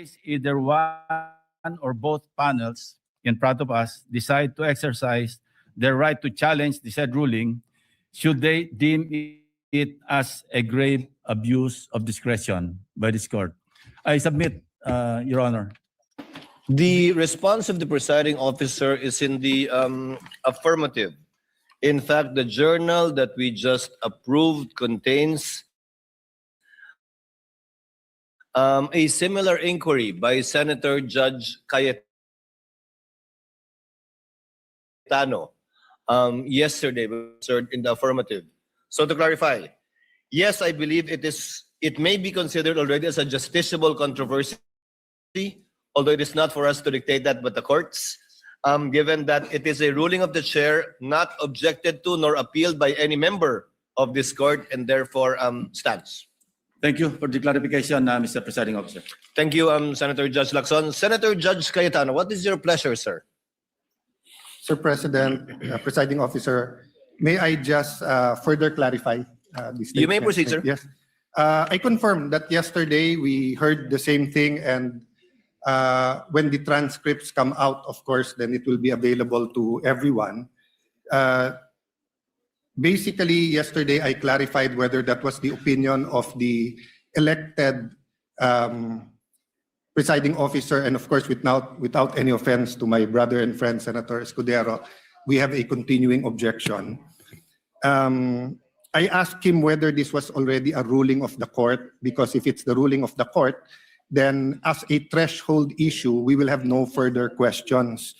case either one or both panels in front of us decide to exercise their right to challenge the said ruling, should they deem it as a grave abuse of discretion by this court? I submit, Your Honor. The response of the presiding officer is in the affirmative. In fact, the journal that we just approved contains a similar inquiry by Senator Judge Cayetano yesterday in the affirmative. So to clarify, yes, I believe it may be considered already as a justiciable controversy, although it is not for us to dictate that but the courts, given that it is a ruling of the chair not objected to nor appealed by any member of this court and therefore stands. Thank you for the clarification, Mr. Presiding Officer. Thank you, Senator Judge Lacson. Senator Judge Cayetano, what is your pleasure, sir? Sir President, Presiding Officer, may I just further clarify this statement? You may proceed, sir. Yes. I confirm that yesterday we heard the same thing, and when the transcripts come out, of course, then it will be available to everyone. Basically, yesterday I clarified whether that was the opinion of the elected presiding officer, and of course, without any offense to my brother and friend, Senator Escudero, we have a continuing objection. I asked him whether this was already a ruling of the court, because if it's the ruling of the court, then as a threshold issue, we will have no further questions.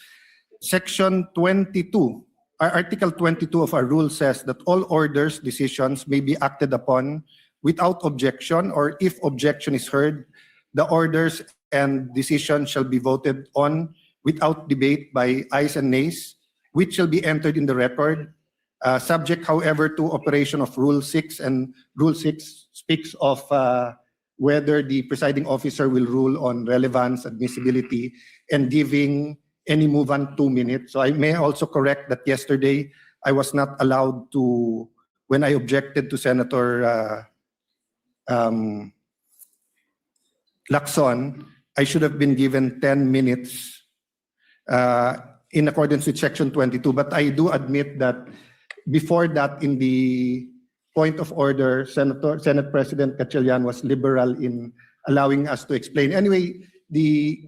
Section 22, Article 22 of our rule says that all orders, decisions may be acted upon without objection, or if objection is heard, the orders and decisions shall be voted on without debate by ayes and nays, which shall be entered in the record, subject, however, to operation of Rule 6, and Rule 6 speaks of whether the presiding officer will rule on relevance, admissibility, and giving any movement 2 minutes. So I may also correct that yesterday I was not allowed to, when I objected to Senator Lacson, I should have been given 10 minutes in accordance with Section 22. But I do admit that before that, in the point of order, Senate President Gatchalian was liberal in allowing us to explain. Anyway,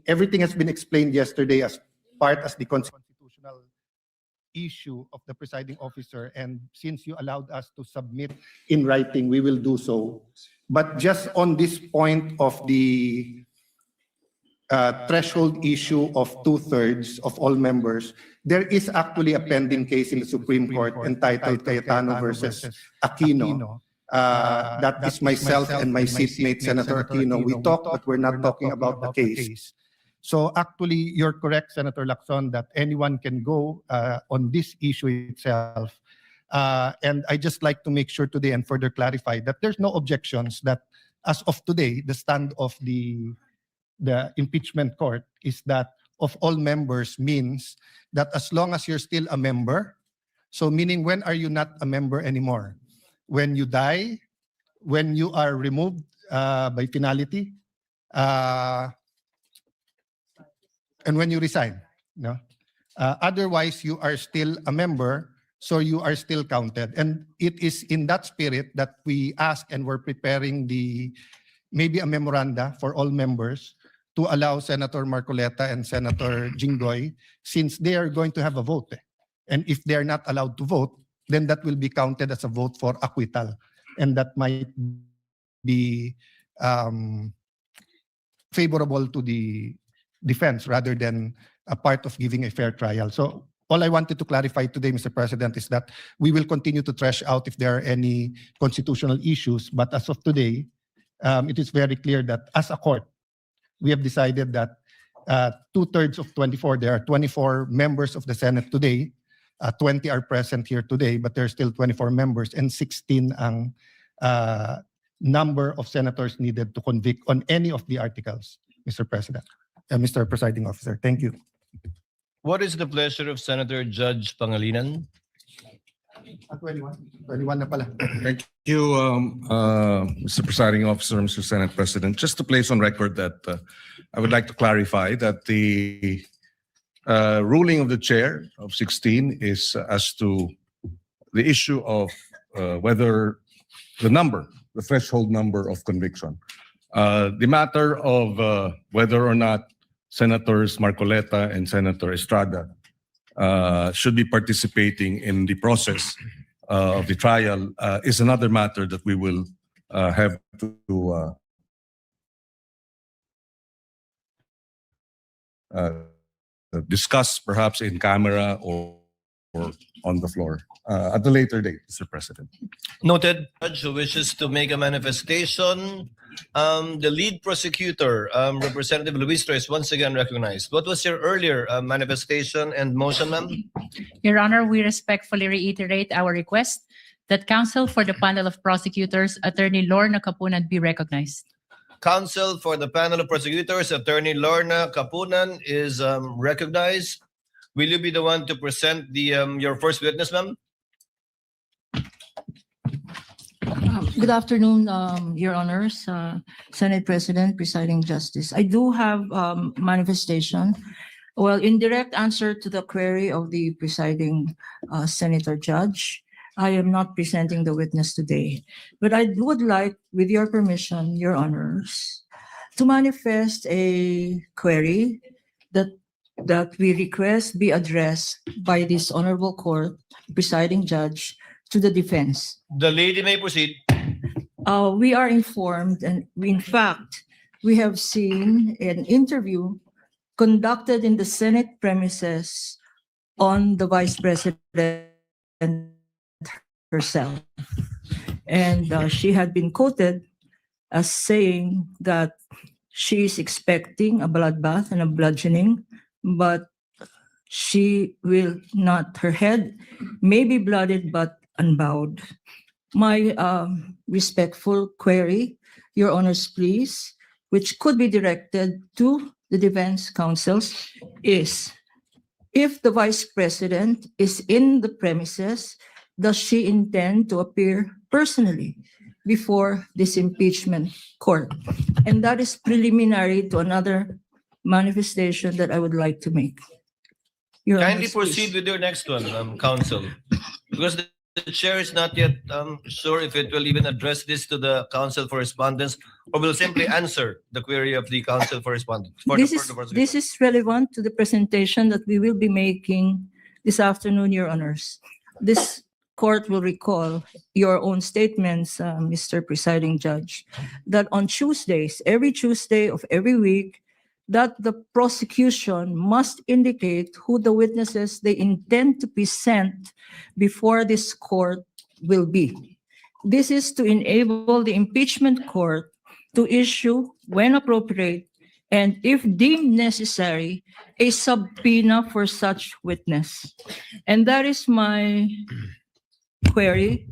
everything has been explained yesterday as the constitutional issue of the presiding officer, and since you allowed us to submit in writing, we will do so. But just on this point of the threshold issue of 2/3 of all members, there is actually a pending case in the Supreme Court entitled Cayetano versus Aquino. That is myself and my seatmate, Senator Aquino. We talked, but we're not talking about the case. So actually, you're correct, Senator Lacson, that anyone can go on this issue itself. And I just like to make sure today and further clarify that there's no objections, that as of today, the stand of the impeachment court is that of all members means that as long as you're still a member, so meaning when are you not a member anymore? When you die, when you are removed by finality, and when you resign. No? Otherwise, you are still a member, so you are still counted. And it is in that spirit that we ask, and we're preparing maybe a memoranda for all members to allow Senator Marcoleta and Senator Jinggoy, since they are going to have a vote. And if they are not allowed to vote, then that will be counted as a vote for acquittal. And that might be favorable to the defense rather than a part of giving a fair trial. So all I wanted to clarify today, Mr. President, is that we will continue to thresh out if there are any constitutional issues. But as of today, it is very clear that as a court, we have decided that 2/3 of 24, there are 24 members of the Senate today, 20 are present here today, but there are still 24 members, and 16 ang number of senators needed to convict on any of the articles, Mr. President. Mr. Presiding Officer, thank you. What is the pleasure of Senator Judge Pangilinan? 21 na pala. Thank you, Mr. Presiding Officer, Mr. Senate President. Just to place on record that I would like to clarify that the ruling of the chair of 16 is as to the issue of whether the threshold number of conviction. The matter of whether or not Senators Marcoleta and Senator Estrada should be participating in the process of the trial is another matter that we will have to discuss perhaps in camera or on the floor at a later date, Mr. President. Noted. Judge who wishes to make a manifestation. The lead prosecutor, Representative Luis is once again recognized. What was your earlier manifestation and motion, ma'am? Your Honor, we respectfully reiterate our request that counsel for the panel of prosecutors, Attorney Lorna Kapunan, be recognized. Counsel for the panel of prosecutors, Attorney Lorna Kapunan, is recognized. Will you be the one to present the your first witness, ma'am? Good afternoon, Your Honors, Senate President, Presiding Justice. I do have manifestation. Well, in direct answer to the query of the presiding Senator Judge, I am not presenting the witness today. But I would like, with your permission, Your Honors, to manifest a query that we request be addressed by this honorable court, presiding judge, to the defense. The lady may proceed. We are informed, and in fact, we have seen an interview conducted in the Senate premises on the Vice President herself. And she had been quoted as saying that she is expecting a bloodbath and a bludgeoning, but she will not, her head may be blooded but unbowed. My respectful query, Your Honors, please, which could be directed to the defense counsels, is if the Vice President is in the premises, does she intend to appear personally before this impeachment court? And that is preliminary to another manifestation that I would like to make. Your Kindly Honors, please. proceed with your next one, counsel. Because the chair is not yet sure if it will even address this to the counsel for respondents or will simply answer the query of the counsel for respondents. This is relevant to the presentation that we will be making this afternoon, Your Honors. This court will recall your own statements, Mr. Presiding Judge, that on Tuesdays, every Tuesday of every week, that the prosecution must indicate who the witnesses they intend to present before this court will be. This is to enable the impeachment court to issue, when appropriate, and if deemed necessary, a subpoena for such witness. And that is my query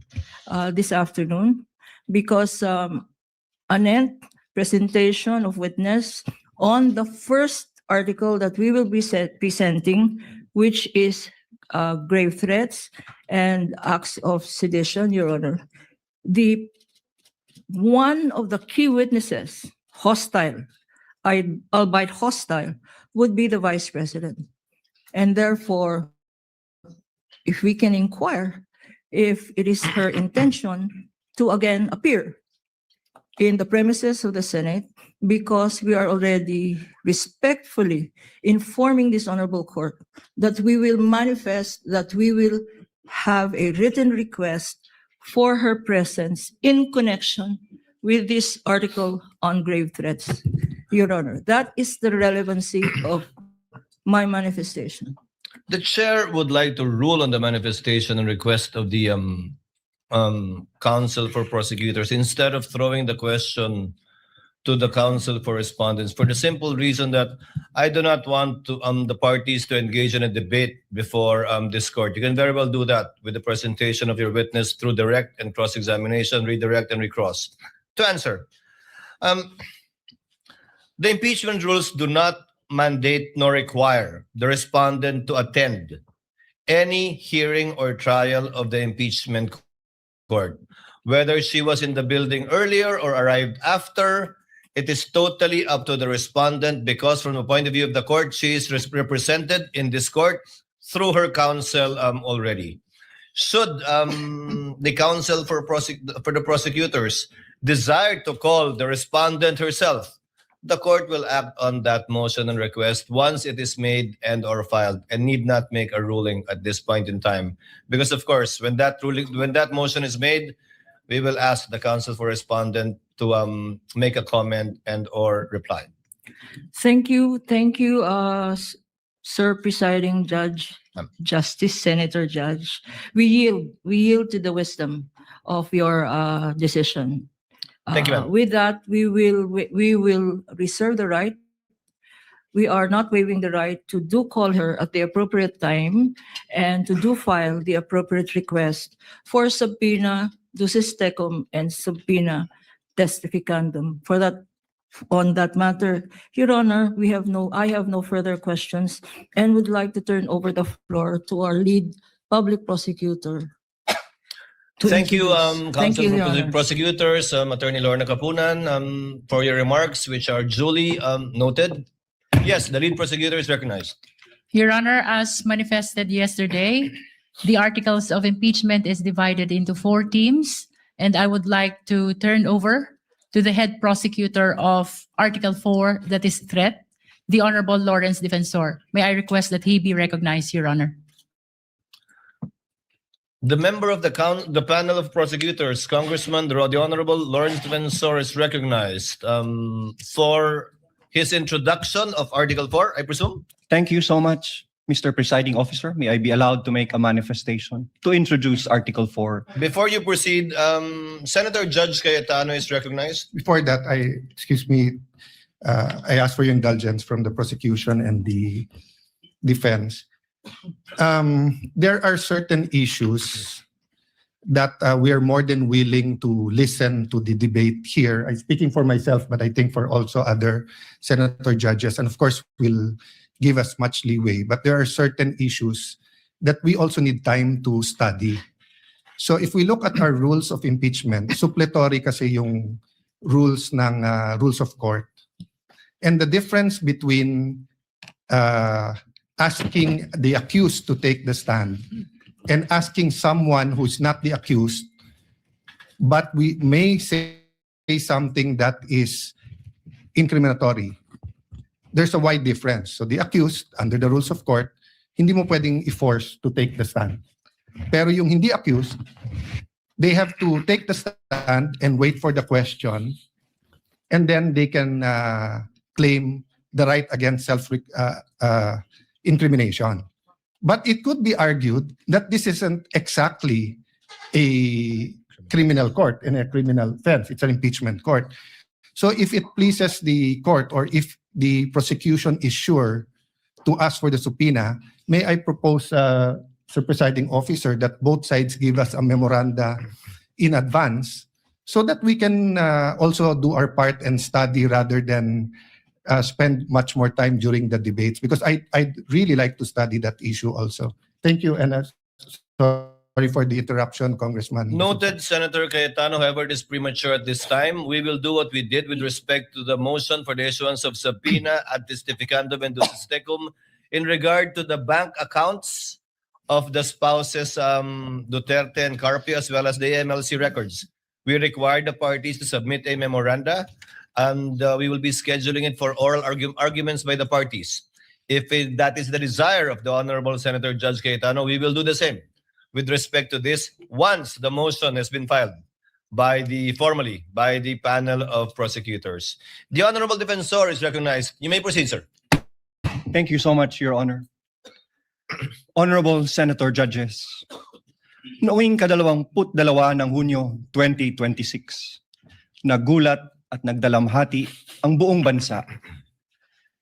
this afternoon, because an presentation of witness on the first article that we will be presenting, which is grave threats and acts of sedition, Your Honor. One of the key witnesses, hostile, albeit hostile, would be the Vice President. And therefore, if we can inquire if it is her intention to again appear in the premises of the Senate, because we are already respectfully informing this honorable court that we will manifest, that we will have a written request for her presence in connection with this article on grave threats, Your Honor. That is the relevancy of my manifestation. The chair would like to rule on the manifestation and request of the counsel for prosecutors instead of throwing the question to the counsel for respondents, for the simple reason that I do not want to the parties to engage in a debate before this court. You can very well do that with the presentation of your witness through direct and cross-examination, redirect and recross. To answer, the impeachment rules do not mandate nor require the respondent to attend any hearing or trial of the impeachment court, whether she was in the building earlier or arrived after. it is totally up to the respondent because from the point of view of the court, she is represented in this court through her counsel already. Should the counsel for the prosecutors desire to call the respondent herself, the court will act on that motion and request once it is made and or filed, and need not make a ruling at this point in time. Because of course, when that motion is made, we will ask the counsel for respondent to make a comment and or reply. Thank you, Sir Presiding Judge, Justice, Senator Judge. We yield to the wisdom of your decision. Thank you, ma'am. With that, we will reserve the right. We are not waiving the right to do call her at the appropriate time and to do file the appropriate request for subpoena ducis tecum and subpoena testificandum. For that, on that matter, Your Honor, I have no further questions and would like to turn over the floor to our lead public prosecutor. Thank you, Thank you, Counsel Your for the Honor. Prosecutors, Attorney Lorna Kapunan, for your remarks, which are duly noted. Yes, the lead prosecutor is recognized. Your Honor, as manifested yesterday, the articles of impeachment is divided into 4 teams, and I would like to turn over to the head prosecutor of Article 4, that is threat, the Honorable Lawrence Defensor. May I request that he be recognized, Your Honor? The member of the panel of prosecutors, Congressman the Honorable Lawrence Defensor, is recognized for his introduction of Article 4, I presume. Thank you so much, Mr. Presiding Officer. May I be allowed to make a manifestation to introduce Article 4? Before you proceed, Senator Judge Cayetano is recognized. Before that, excuse me, I ask for your indulgence from the prosecution and the defense. There are certain issues that we are more than willing to listen to the debate here. I'm speaking for myself, but I think for also other senator judges, and of course will give us much leeway. But there are certain issues that we also need time to study. So if we look at our rules of impeachment, suppletory kasi yung rules ng rules of court. And the difference between asking the accused to take the stand and asking someone who's not the accused, but we may say something that is incriminatory. There's a wide difference. So the accused, under the rules of court, hindi mo pwedeng i-force to take the stand. Pero yung hindi accused, they have to take the stand and wait for the question, and then they can claim the right against self-incrimination. But it could be argued that this isn't exactly a criminal court and a criminal offense. It's an impeachment court. So if it pleases the court, or if the prosecution is sure to ask for the subpoena, may I propose, Sir Presiding Officer, that both sides give us a memoranda in advance so that we can also do our part and study rather than spend much more time during the debates, because I'd really like to study that issue also. Thank you, and sorry for the interruption, Congressman. Noted, Senator Cayetano. However, it is premature at this time. We will do what we did with respect to the motion for the issuance of subpoena ad testificandum and ducis tecum in regard to the bank accounts of the spouses Duterte and Carpio, as well as the MLC records. We require the parties to submit a memoranda, and we will be scheduling it for oral arguments by the parties. If that is the desire of the Honorable Senator Judge Cayetano, we will do the same with respect to this once the motion has been filed formally by the panel of prosecutors. The Honorable Defensor is recognized. You may proceed, sir. Thank you so much, Your Honor. Honorable Senator Judges, noong 22 ng Hunyo 2026, nagulat at nagdalamhati ang buong bansa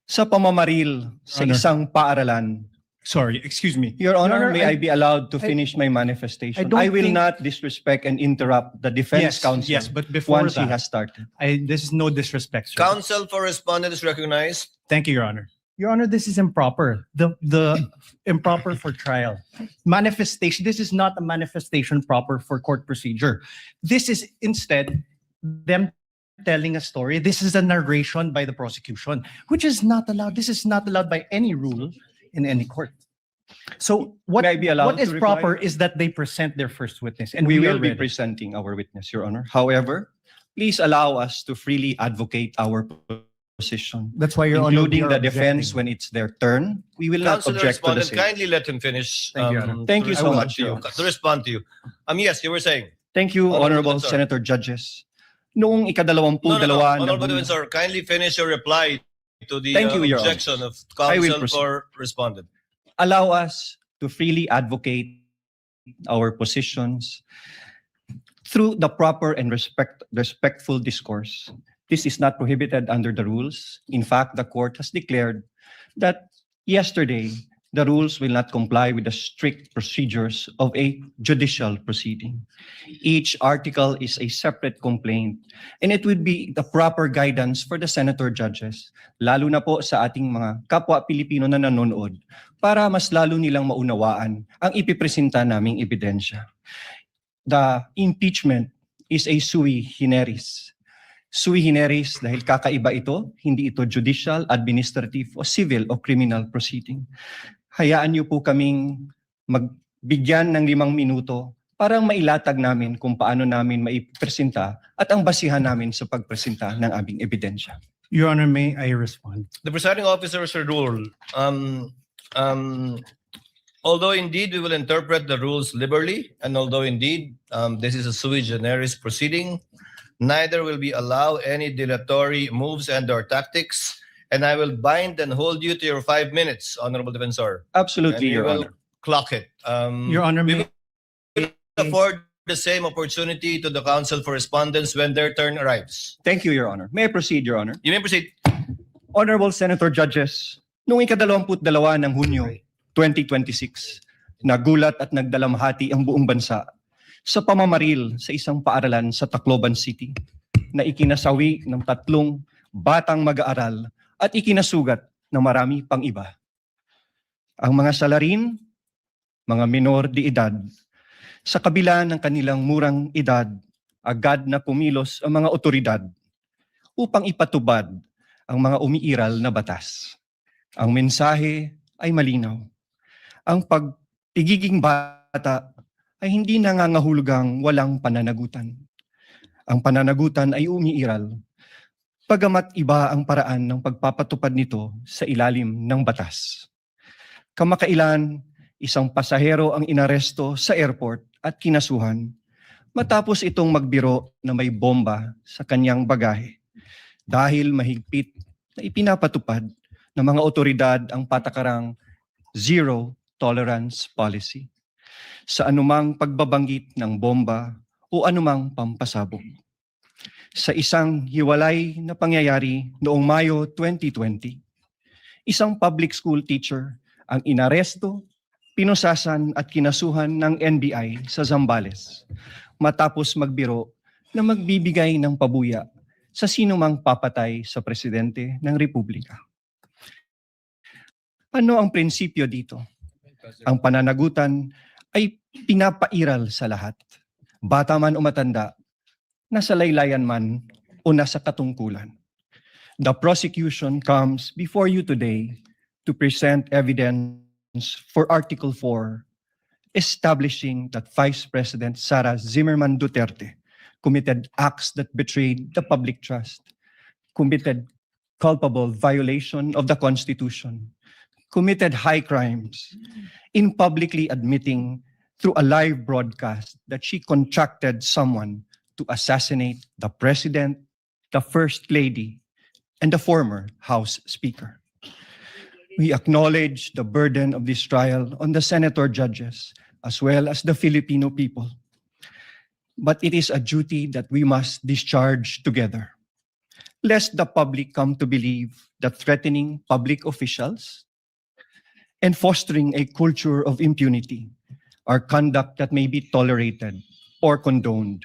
sa pamamaril sa Honor. isang paaralan. Sorry, excuse me. Your Honor, Honor, may I be allowed to finish my manifestation? don't I will think- not disrespect and interrupt the defense counsel Yes, but before once he that, has started. this is no disrespect, sir. Counsel for respondent is recognized. Thank you, Your Honor. Your Honor, this is improper. The improper for trial. Manifestation, this is not a manifestation proper for court procedure. This is instead them telling a story. This is a narration by the prosecution, which is not allowed. This is not allowed by any rule in any court. So what, May I be allowed what is to reply? proper is that they present their first witness, and We we are will be ready. presenting our witness, Your Honor. However, please allow us to freely advocate our position, That's why Your Honor, we including are the defense objecting. when it's their turn. We will not Councilor object to the respondent, same. kindly let him finish. Thank you, Your Honor. Thank you to so respond much, to you, Your Honor. to respond to you. Yes, you were saying. Thank you, Honorable Honorable Defensor. Senator Judges. Noong ikadalawampung-dalawa ng Honorable Hunyo- Defensor, kindly finish your reply to the Thank you, Your objection Honor. of I will counsel proceed. for respondent. allow us to freely advocate our positions through the proper and respectful discourse. This is not prohibited under the rules. In fact, the court has declared that yesterday, the rules will not comply with the strict procedures of a judicial proceeding. Each article is a separate complaint, and it would be the proper guidance for the senator judges, lalo na po sa ating mga kapwa Pilipino na nanonood, para mas lalo nilang maunawaan ang ipipresenta naming ebidensya. The impeachment is a sui generis. Sui generis dahil kakaiba ito, hindi ito judicial, administrative, o civil o criminal proceeding. Hayaan niyo po kaming magbigyan ng 5 minuto para mailatag namin kung paano namin maipresenta at ang basihan namin sa pagpresenta ng aming ebidensya. Your Honor, may I respond? The presiding officer's rule. Although indeed we will interpret the rules liberally, and although indeed this is a sui generis proceeding, neither will we allow any dilatory moves and/or tactics, and I will bind and hold you to your 5 minutes, Honorable Defensor. Absolutely, And you Your will Honor. clock it. Your Honor, we may will afford the same opportunity to the counsel for respondents when their turn arrives. Thank you, Your Honor. May I proceed, Your Honor? You may proceed. Honorable Senator Judges, noong ika-22 ng Hunyo 2026, nagulat at nagdalamhati ang buong bansa sa pamamaril sa isang paaralan sa Tacloban City na ikinasawi ng 3 batang mag-aaral at ikinasugat ng marami pang iba. Ang mga salarin, mga minor de edad, sa kabila ng kanilang murang edad, agad na kumilos ang mga otoridad upang ipatubad ang mga umiiral na batas. Ang mensahe ay malinaw. Ang pagpigiging bata ay hindi nangangahulugang walang pananagutan. Ang pananagutan ay umiiral, pagamat iba ang paraan ng pagpapatupad nito sa ilalim ng batas. Kamakailan, isang pasahero ang inaresto sa airport at kinasuhan matapos itong magbiro na may bomba sa kanyang bagahe dahil mahigpit na ipinapatupad ng mga otoridad ang patakarang zero tolerance policy sa anumang pagbabanggit ng bomba o anumang pampasabog. Sa isang hiwalay na pangyayari noong Mayo 2020, isang public school teacher ang inaresto, pinusasan at kinasuhan ng NBI sa Zambales matapos magbiro na magbibigay ng pabuya sa sinumang papatay sa presidente ng Republika. Ano ang prinsipyo dito? Ang pananagutan ay pinapairal sa lahat, bata man o matanda, nasa laylayan man o nasa katungkulan. The prosecution comes before you today to present evidence for Article 4, establishing that Vice President Sara Zimmerman Duterte committed acts that betrayed the public trust, committed culpable violation of the Constitution, committed high crimes in publicly admitting through a live broadcast that she contracted someone to assassinate the President, the First Lady, and the former House Speaker. We acknowledge the burden of this trial on the senator judges as well as the Filipino people. But it is a duty that we must discharge together, lest the public come to believe that threatening public officials and fostering a culture of impunity are conduct that may be tolerated or condoned,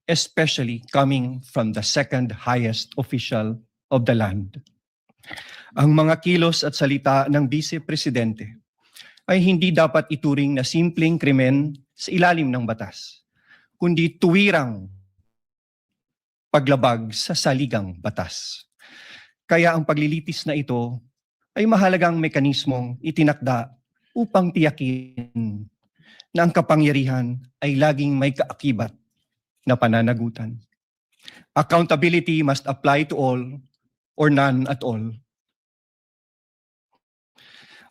especially coming from the second highest official of the land. Ang mga kilos at salita ng Vice Presidente ay hindi dapat ituring na simpleng krimen sa ilalim ng batas, kundi tuwirang paglabag sa saligang batas. Kaya ang paglilitis na ito ay mahalagang mekanismong itinakda upang tiyakin na ang kapangyarihan ay laging may kaakibat na pananagutan. Accountability must apply to all or none at all.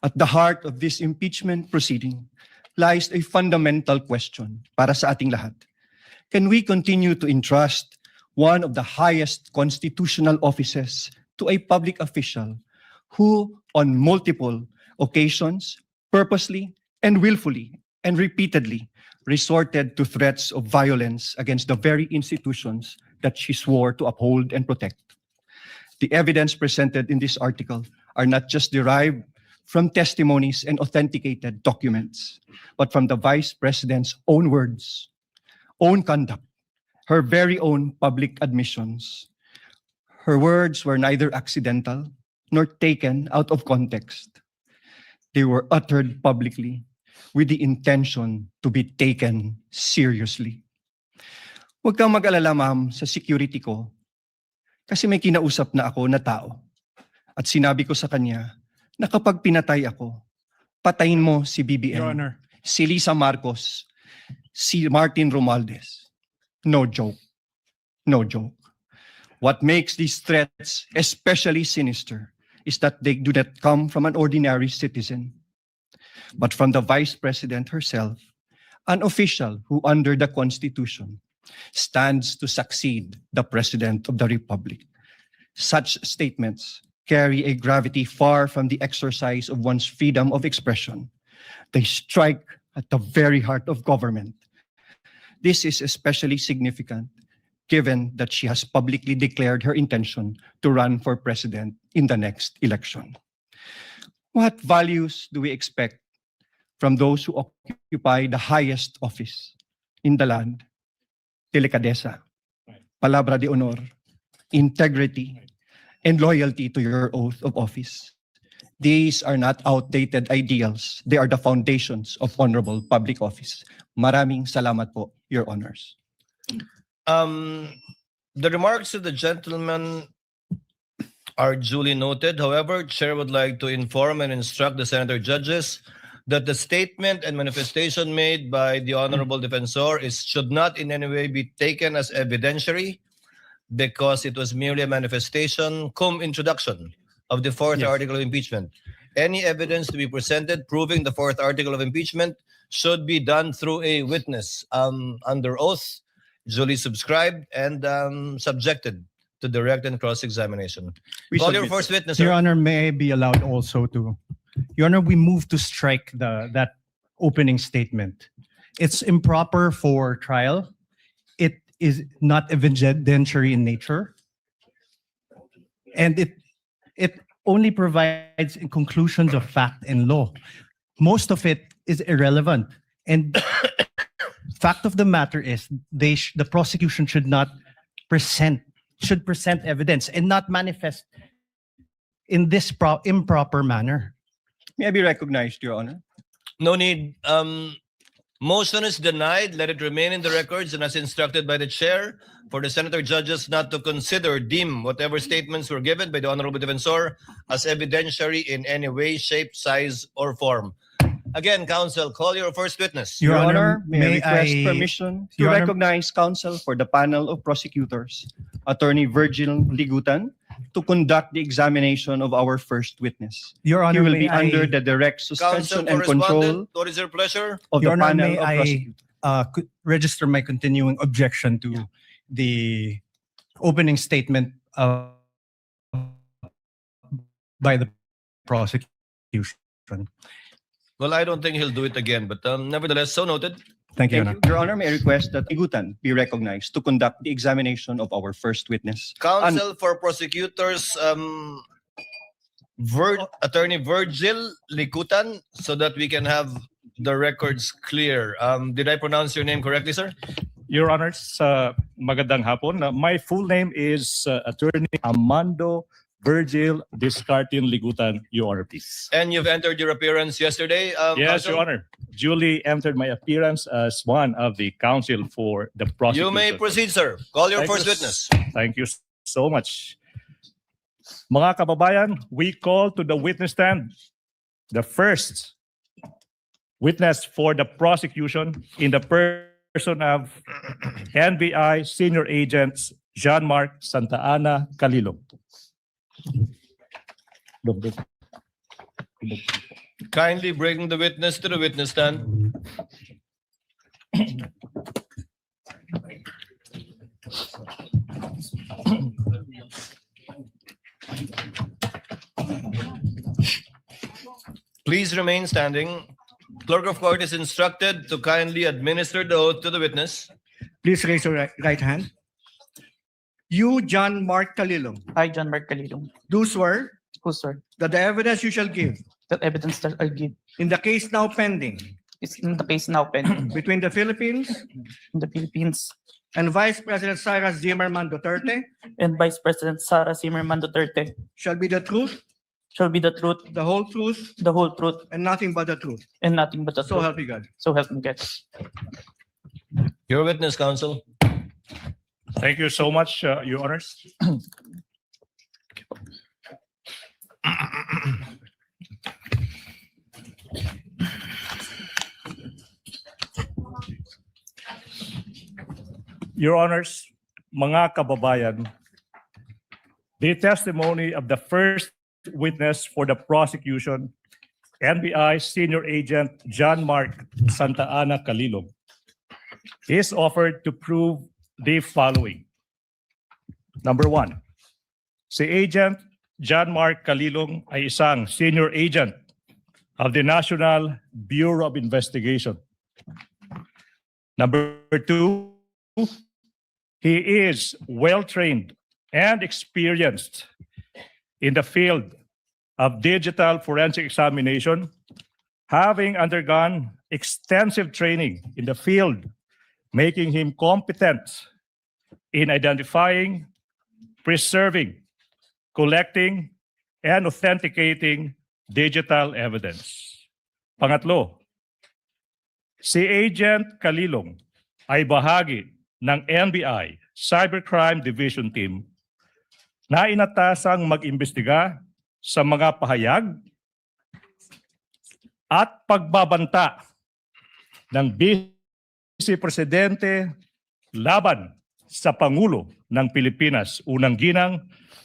At the heart of this impeachment proceeding lies a fundamental question para sa ating lahat. Can we continue to entrust one of the highest constitutional offices to a public official who, on multiple occasions, purposely and willfully and repeatedly resorted to threats of violence against the very institutions that she swore to uphold and protect? The evidence presented in this article are not just derived from testimonies and authenticated documents, but from the Vice President's own words, own conduct, her very own public admissions. Her words were neither accidental nor taken out of context. They were uttered publicly with the intention to be taken seriously. Huwag kang mag-alala, ma'am, sa security ko kasi may kinausap na ako na tao. At sinabi ko sa kanya na kapag pinatay ako, patayin mo si BBM, Your Honor. si Lisa Marcos, si Martin Romualdez. No joke. No joke. What makes these threats especially sinister is that they do not come from an ordinary citizen, but from the Vice President herself, an official who under the Constitution stands to succeed the President of the Republic. Such statements carry a gravity far from the exercise of one's freedom of expression. They strike at the very heart of government. This is especially significant given that she has publicly declared her intention to run for president in the next election. What values do we expect from those who occupy the highest office in the land? Delicadeza, palabra de honor, integrity, and loyalty to your oath of office. These are not outdated ideals. They are the foundations of honorable public office. Maraming salamat po, Your Honors. The remarks of the gentleman are duly noted. However, Chair would like to inform and instruct the Senator judges that the statement and manifestation made by the Honorable Defensor should not in any way be taken as evidentiary because it was merely a manifestation cum introduction of the fourth article of impeachment. Any evidence to be presented proving the fourth article of impeachment should be done through a witness under oath, duly subscribed and subjected to direct and cross-examination. We Call your submit, first witness, Your sir. Honor, may I be allowed also to, Your Honor, we move to strike that opening statement. It's improper for trial. It is not evidentiary in nature. And it only provides conclusions of fact and law. Most of it is irrelevant. And fact of the matter is the prosecution should present evidence and not manifest in this improper manner. May I be recognized, Your Honor? No need. Motion is denied. Let it remain in the records and as instructed by the chair for the senator judges not to deem whatever statements were given by the Honorable Defensor as evidentiary in any way, shape, size, or form. Again, counsel, call your first witness. Your Your Honor, Honor, may I request I- permission to Your Honor- recognize counsel for the panel of prosecutors, Attorney Virgil Ligutan, to conduct the examination of our first witness. Your He Honor, will may be under I, the direct Counsel suspension and correspondent, control what is your pleasure? of Your the Honor, panel may of I prosecutors. register my continuing objection to the opening statement by the prosecution. Well, I don't think he'll do it again, but nevertheless, so noted. Thank you, Your Thank Honor. you. Your Honor, may I request that Ligutan be recognized to conduct the examination of our first witness. Counsel for prosecutors, Attorney Virgil Likutan, so that we can have the records clear. Did I pronounce your name correctly, sir? Your Honors, magandang hapon. My full name is Attorney Armando Virgil Discartin Ligutan, Your Honor, please. And you've entered your appearance yesterday. Yes, counsel? Your Honor. Duly entered my appearance as one of the counsel for the prosecution. You may proceed, sir. Call your Thank first you. witness. Thank you so much. Mga kababayan, we call to the witness stand the first witness for the prosecution in the person of NBI Senior Agents Jean-Marc Santa Ana Calilong. Kindly bring the witness to the witness stand. Please remain standing. Clerk of Court is instructed to kindly administer the oath to the witness. Please raise your right hand. You, John Mark Calilong, I, John Mark Calilong, do swear who swear that the evidence you shall give that evidence that I'll give in the case now pending is in the case now pending between the Philippines in the Philippines and Vice President Sara Zimmerman Duterte and Vice President Sara Zimmerman Duterte shall be the truth, shall be the truth, the whole truth, the whole truth, and nothing but the truth. and nothing but the So truth. help you God. So help me God. Your witness, counsel. Thank you so much, Your Honors. Your Honors, mga kababayan, the testimony of the first witness for the prosecution, NBI Senior Agent Jean-Marc Santa Ana Calilong, is offered to prove the following. Number one, si Agent Jean-Marc Calilong ay isang senior agent of the National Bureau of Investigation. Number two, he is well-trained and experienced in the field of digital forensic examination, having undergone extensive training in the field, making him competent in identifying, preserving, collecting, and authenticating digital evidence. Pangatlo, si Agent Calilong ay bahagi ng NBI Cybercrime Division Team na inatasang mag-imbestiga sa mga pahayag at pagbabanta ng Vice Presidente laban sa Pangulo ng Pilipinas, unang ginang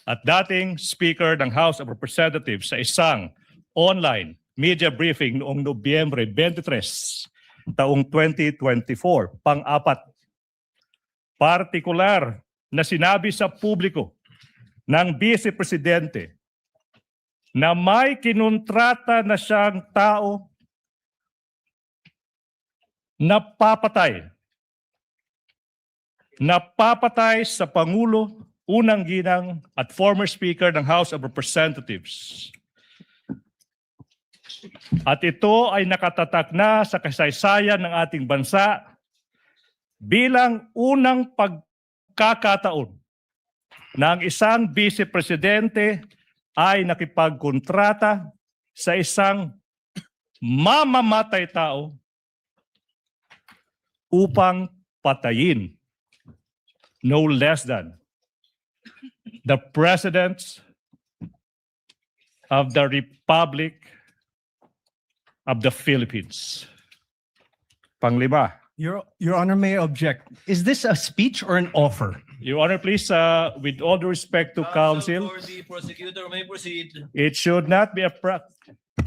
at dating Speaker ng House of Representatives sa isang online media briefing noong Nobyembre 23, taong 2024, pang-apat. Partikular na sinabi sa publiko ng Vice Presidente na may kinontrata na siyang tao na papatay sa Pangulo, unang ginang at former Speaker ng House of Representatives. At ito ay nakatatak na sa kasaysayan ng ating bansa bilang unang pagkakataon na ang isang Vice Presidente ay nakipagkontrata sa isang mamamatay tao upang patayin no less than the President of the Republic of the Philippines. Panglima. Your Honor, may I object? Is this a speech or an offer? Your Honor, please, with all due respect to counsel, For the prosecutor may proceed. it should not be a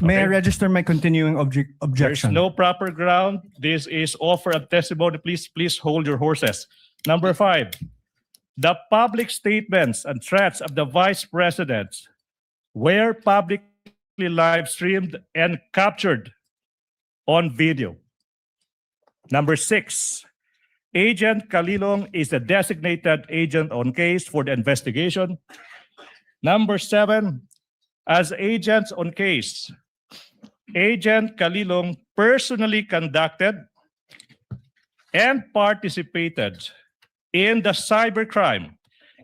May I Okay. register my continuing There's objection? no proper ground. This is offer of testimony. Please hold your horses. Number 5, the public statements and threats of the Vice President were publicly live streamed and captured on video. Number 6, Agent Calilong is the designated agent on case for the investigation. Number 7, as agents on case, Agent Calilong personally conducted and participated in the cybercrime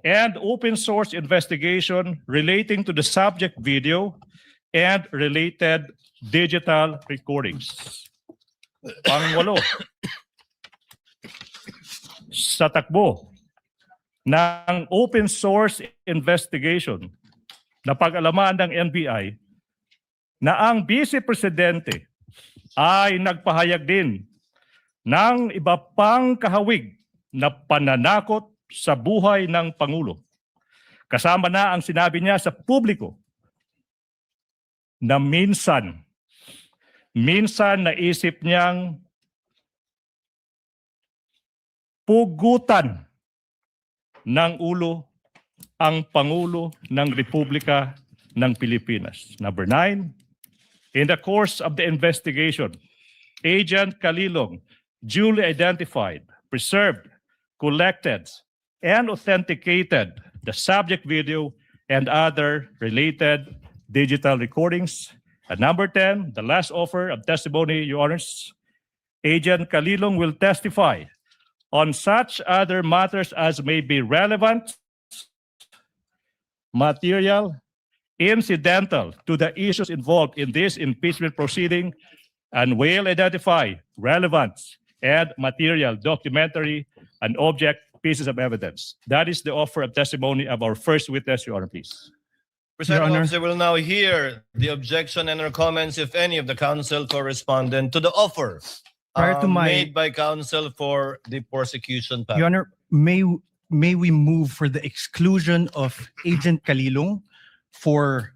and open source investigation relating to the subject video and related digital recordings. Pangwalo, sa takbo ng open source investigation na pag-alaman ng NBI na ang Vice Presidente ay nagpahayag din ng iba pang kahawig na pananakot sa buhay ng Pangulo. Kasama na ang sinabi niya sa publiko na minsan naisip niyang pugutan ng ulo ang Pangulo ng Republika ng Pilipinas. Number 9, in the course of the investigation, Agent Kalilong duly identified, preserved, collected, and authenticated the subject video and other related digital recordings. And number 10, the last offer of testimony, Your Honors, Agent Kalilong will testify on such other matters as may be relevant, material, incidental to the issues involved in this impeachment proceeding, and will identify relevant and material documentary and object pieces of evidence. That is the offer of testimony of our first witness, Your Honor, please. Presiding Honor. officer will now hear the objection and or comments, if any, of the counsel for respondent to the offer Prior to made by counsel for the prosecution. Your Honor, may we move for the exclusion of Agent Kalilong for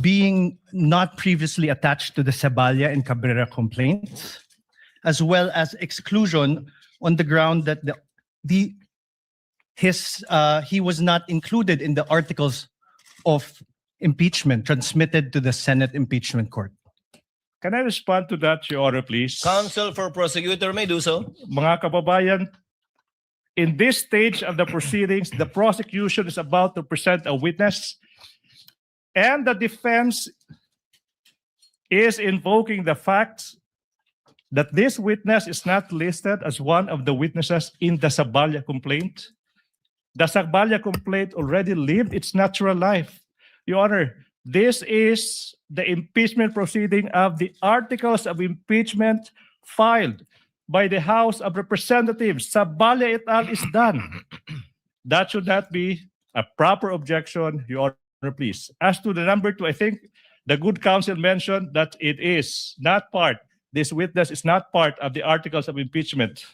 being not previously attached to the Saballa and Cabrera complaints, as well as exclusion on the ground that he was not included in the articles of impeachment transmitted to the Senate Impeachment Court. Can I respond to that, Your Honor, please? Counsel for prosecutor may do so. Mga kababayan, in this stage of the proceedings, the prosecution is about to present a witness, and the defense is invoking the fact that this witness is not listed as one of the witnesses in the Saballa complaint. The Saballa complaint already lived its natural life. Your Honor, this is the impeachment proceeding of the articles of impeachment filed by the House of Representatives. Saballa et al. Is done. That should not be a proper objection, Your Honor, please. As to the number 2, I think the good counsel mentioned that it is not part, this witness is not part of the articles of impeachment.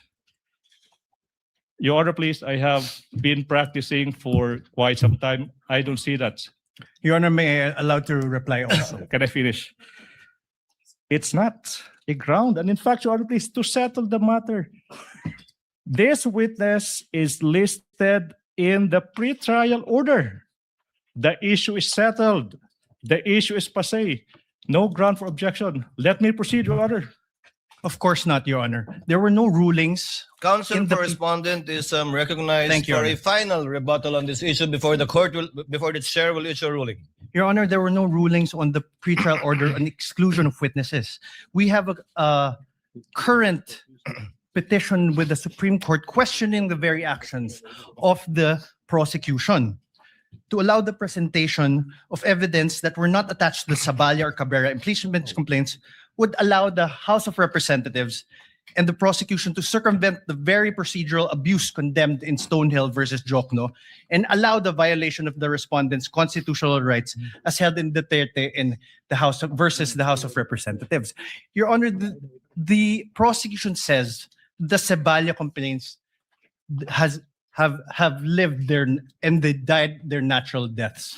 Your Honor, please, I have been practicing for quite some time. I don't see that. Your Honor, may I allow to reply also? Can I finish? It's not a ground. And in fact, Your Honor, please, to settle the matter, this witness is listed in the pretrial order. The issue is settled. The issue is passé. No ground for objection. Let me proceed, Your Honor. Of course not, Your Honor. There were no rulings. Counsel In the for pre- respondent is recognized Thank you, for Your a Honor. final rebuttal on this issue before the chair will issue a ruling. Your Honor, there were no rulings on the pretrial order on exclusion of witnesses. We have a current petition with the Supreme Court questioning the very actions of the prosecution to allow the presentation of evidence that were not attached to the Saballa or Cabrera impeachment complaints would allow the House of Representatives and the prosecution to circumvent the very procedural abuse condemned in Stonehill versus Jokno and allow the violation of the respondent's constitutional rights as held in Duterte in the House of, versus the House of Representatives. Your Honor, the prosecution says the Saballa complaints have lived their and they died their natural deaths.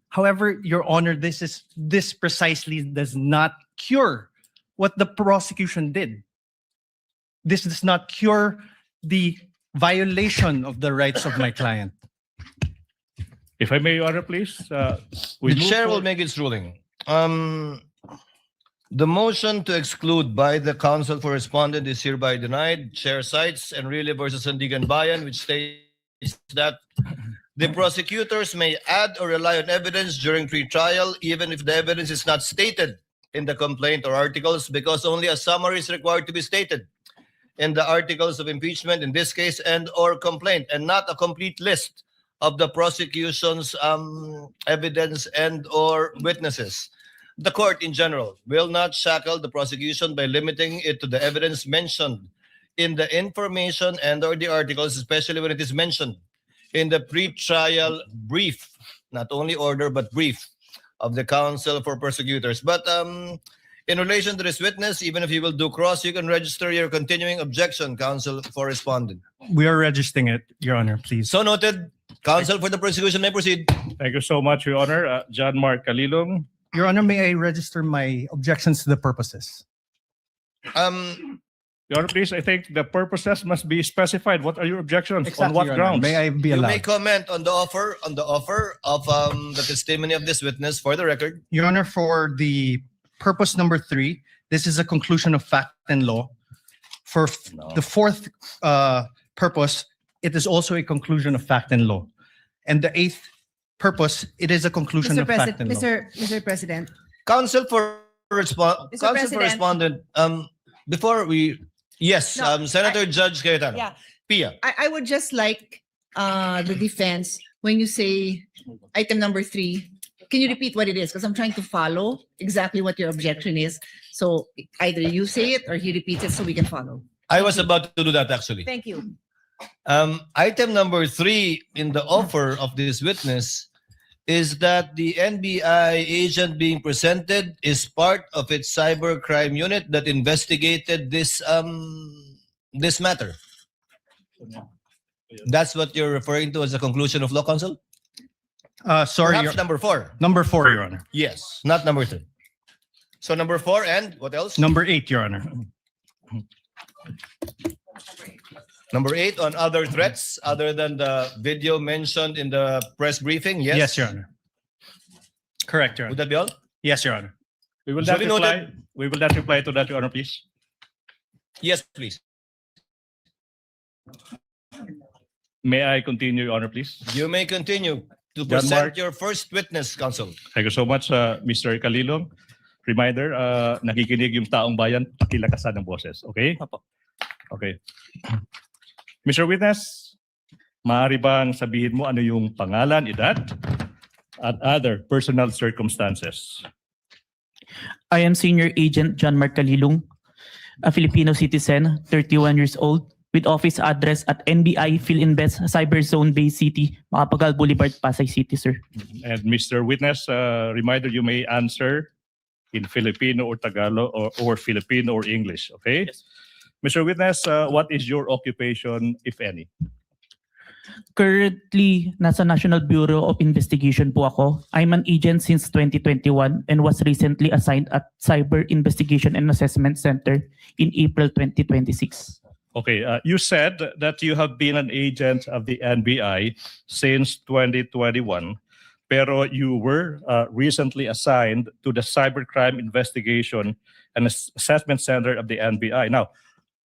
However, Your Honor, this precisely does not cure what the prosecution did. This does not cure the violation of the rights of my client. If I may, Your Honor, please. The We move chair will forward. make its ruling. The motion to exclude by the counsel for respondent is hereby denied. Chair cites Enrile versus Sandigan Bayan, which states that the prosecutors may add or rely on evidence during pre-trial, even if the evidence is not stated in the complaint or articles, because only a summary is required to be stated. in the articles of impeachment in this case and or complaint, and not a complete list of the prosecution's evidence and or witnesses. The court in general will not shackle the prosecution by limiting it to the evidence mentioned in the information and or the articles, especially when it is mentioned in the pre-trial brief, not only order but brief of the counsel for prosecutors. But in relation to this witness, even if you will do cross, you can register your continuing objection, counsel for respondent. We are registering it, Your Honor, please. So noted. Counsel for the prosecution may proceed. Thank you so much, Your Honor. John Mark Calilong. Your Honor, may I register my objections to the purposes? Your Honor, please, I think the purposes must be specified. What are your objections? On Exactly, what Your Honor. grounds? May I be You may allowed? comment on the offer of the testimony of this witness for the record. Your Honor, for the purpose number 3, this is a conclusion of fact and law. For the fourth purpose, it is also a conclusion of fact and law. And the 8th purpose, it is a conclusion of fact and law. Mr. President, Counsel for President. respondent. Before we, yes, No, Senator Judge Cayetano. yeah, Pia. I would just like the defense, when you say item number 3, can you repeat what it is? Because I'm trying to follow exactly what your objection is. So either you say it or he repeats it so we can follow. I was about to do that actually. Thank you. Item number 3 in the offer of this witness is that the NBI agent being presented is part of its cybercrime unit that investigated this matter. That's what you're referring to as a conclusion of law, counsel? Sorry, Perhaps number 4. number 4, Your Honor. Yes, not number 3. So number 4 and what else? Number 8, Your Honor. Number 8 on other threats other than the video mentioned in the press briefing. Yes. Yes, Your Honor. Correct, Your Would Honor. that be all? Yes, Your Honor. We will not Duly reply. noted. We will not reply to that, Your Honor, please. Yes, please. May I continue, Your Honor, please? You may continue to John present Mark. your first witness, counsel. Thank you so much, Mr. Calilong. Reminder, nakikinig yung taong bayan, pakilakasan ng boses. Okay? Opo. Okay. Mr. Witness, maaari bang sabihin mo ano yung pangalan, edad, at other personal circumstances? I am Senior Agent John Mark Calilong, a Filipino citizen, 31 years old, with office address at NBI PhilInvest Cyber Zone Bay City, Macapagal Boulevard, Pasay City, sir. And Mr. Witness, reminder, you may answer in Filipino or Tagalog or Filipino or English, okay? Yes. Mr. Witness, what is your occupation, if any? Currently, nasa National Bureau of Investigation po ako. I'm an agent since 2021 and was recently assigned at Cyber Investigation and Assessment Center in April 2026. Okay, you said that you have been an agent of the NBI since 2021, pero you were recently assigned to the Cybercrime Investigation and Assessment Center of the NBI. Now,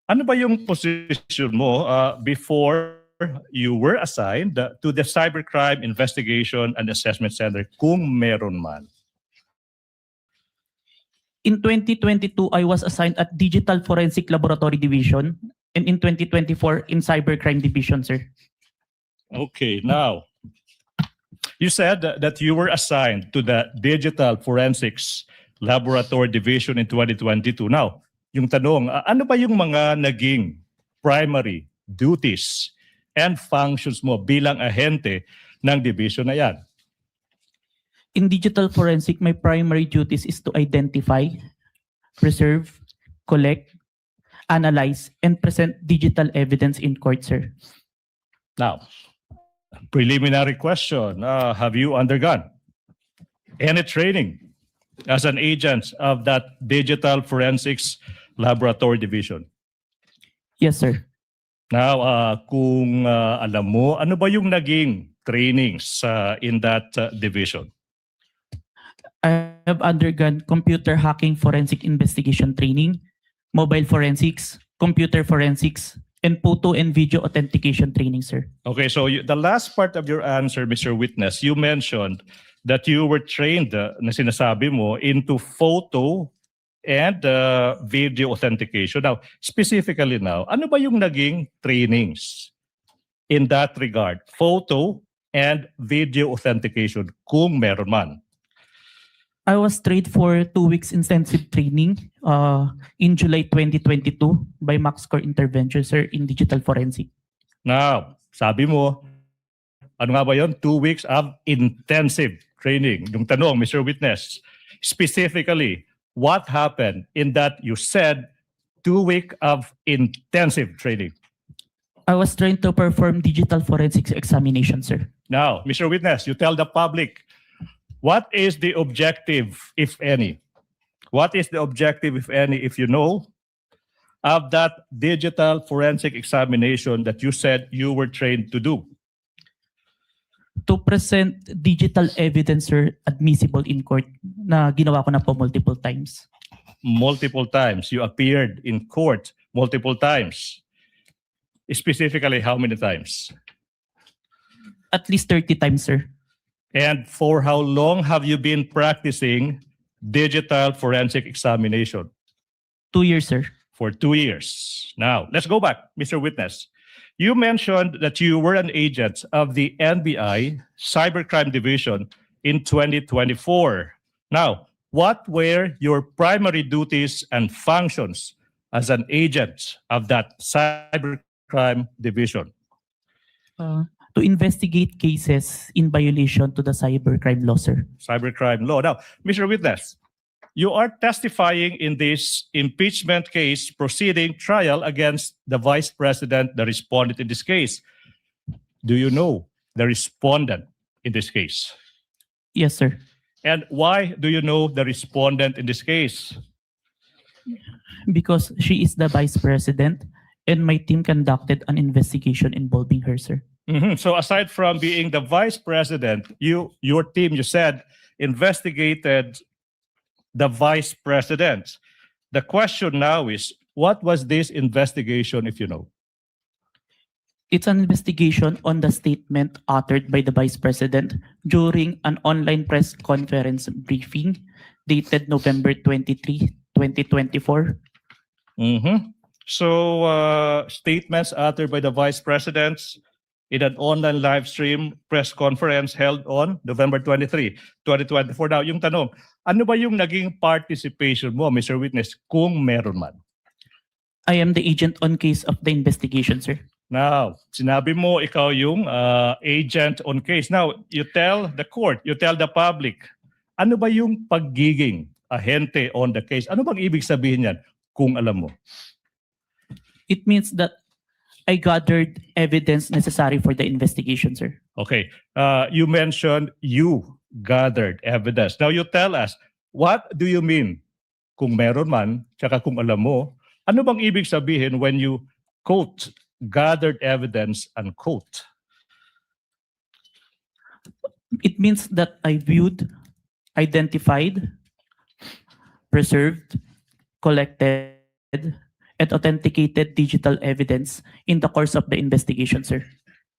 ano ba yung position mo before you were assigned to the Cybercrime Investigation and Assessment Center, kung meron man? In 2022, I was assigned at Digital Forensic Laboratory Division and in 2024 in Cybercrime Division, sir. Okay, now, you said that you were assigned to the Digital Forensics Laboratory Division in 2022. Now, yung tanong, ano ba yung mga naging primary duties and functions mo bilang ahente ng division na yan? In digital forensic, my primary duties is to identify, preserve, collect, analyze, and present digital evidence in court, sir. Now, preliminary question, have you undergone any training as an agent of that Digital Forensics Laboratory Division? Yes, sir. Now, kung alam mo, ano ba yung naging trainings in that division? I have undergone computer hacking forensic investigation training, mobile forensics, computer forensics, and photo and video authentication training, sir. Okay, so the last part of your answer, Mr. Witness, you mentioned that you were trained, na sinasabi mo, into photo and video authentication. Now, specifically now, ano ba yung naging trainings in that regard? Photo and video authentication, kung meron man. I was trained for 2 weeks intensive training in July 2022 by MaxCore Intervention, sir, in digital forensic. Now, sabi mo, ano nga ba yun? 2 weeks of intensive training. Yung tanong, Mr. Witness, specifically, what happened in that you said 2 weeks of intensive training? I was trained to perform digital forensics examination, sir. Now, Mr. Witness, you tell the public, what is the objective, if any? What is the objective, if any, if you know, of that digital forensic examination that you said you were trained to do? To present digital evidence, sir, admissible in court na ginawa ko na po multiple times. Multiple times. You appeared in court multiple times. Specifically, how many times? At least 30 times, sir. And for how long have you been practicing digital forensic examination? 2 years, sir. For 2 years. Now, let's go back, Mr. Witness. You mentioned that you were an agent of the NBI Cybercrime Division in 2024. Now, what were your primary duties and functions as an agent of that Cybercrime Division? To investigate cases in violation to the cybercrime law, sir. Cybercrime law. Now, Mr. Witness, you are testifying in this impeachment case proceeding trial against the Vice President, the respondent in this case. Do you know the respondent in this case? Yes, sir. And why do you know the respondent in this case? Because she is the Vice President and my team conducted an investigation involving her, sir. So aside from being the Vice President, your team, you said, investigated the Vice President. The question now is, what was this investigation, if you know? It's an investigation on the statement uttered by the Vice President during an online press conference briefing dated November 23, 2024. So statements uttered by the Vice President in an online live stream press conference held on November 23, 2024. Now, yung tanong, ano ba yung naging participation mo, Mr. Witness, kung meron man? I am the agent on case of the investigation, sir. Now, sinabi mo ikaw yung agent on case. Now, you tell the court, you tell the public, ano ba yung pagiging ahente on the case? Ano bang ibig sabihin yan kung alam mo? It means that I gathered evidence necessary for the investigation, sir. Okay. You mentioned you gathered evidence. Now, you tell us, what do you mean kung meron man, tsaka kung alam mo, ano bang ibig sabihin when you quote, gathered evidence, unquote? It means that I viewed, identified, preserved, collected, and authenticated digital evidence in the course of the investigation, sir.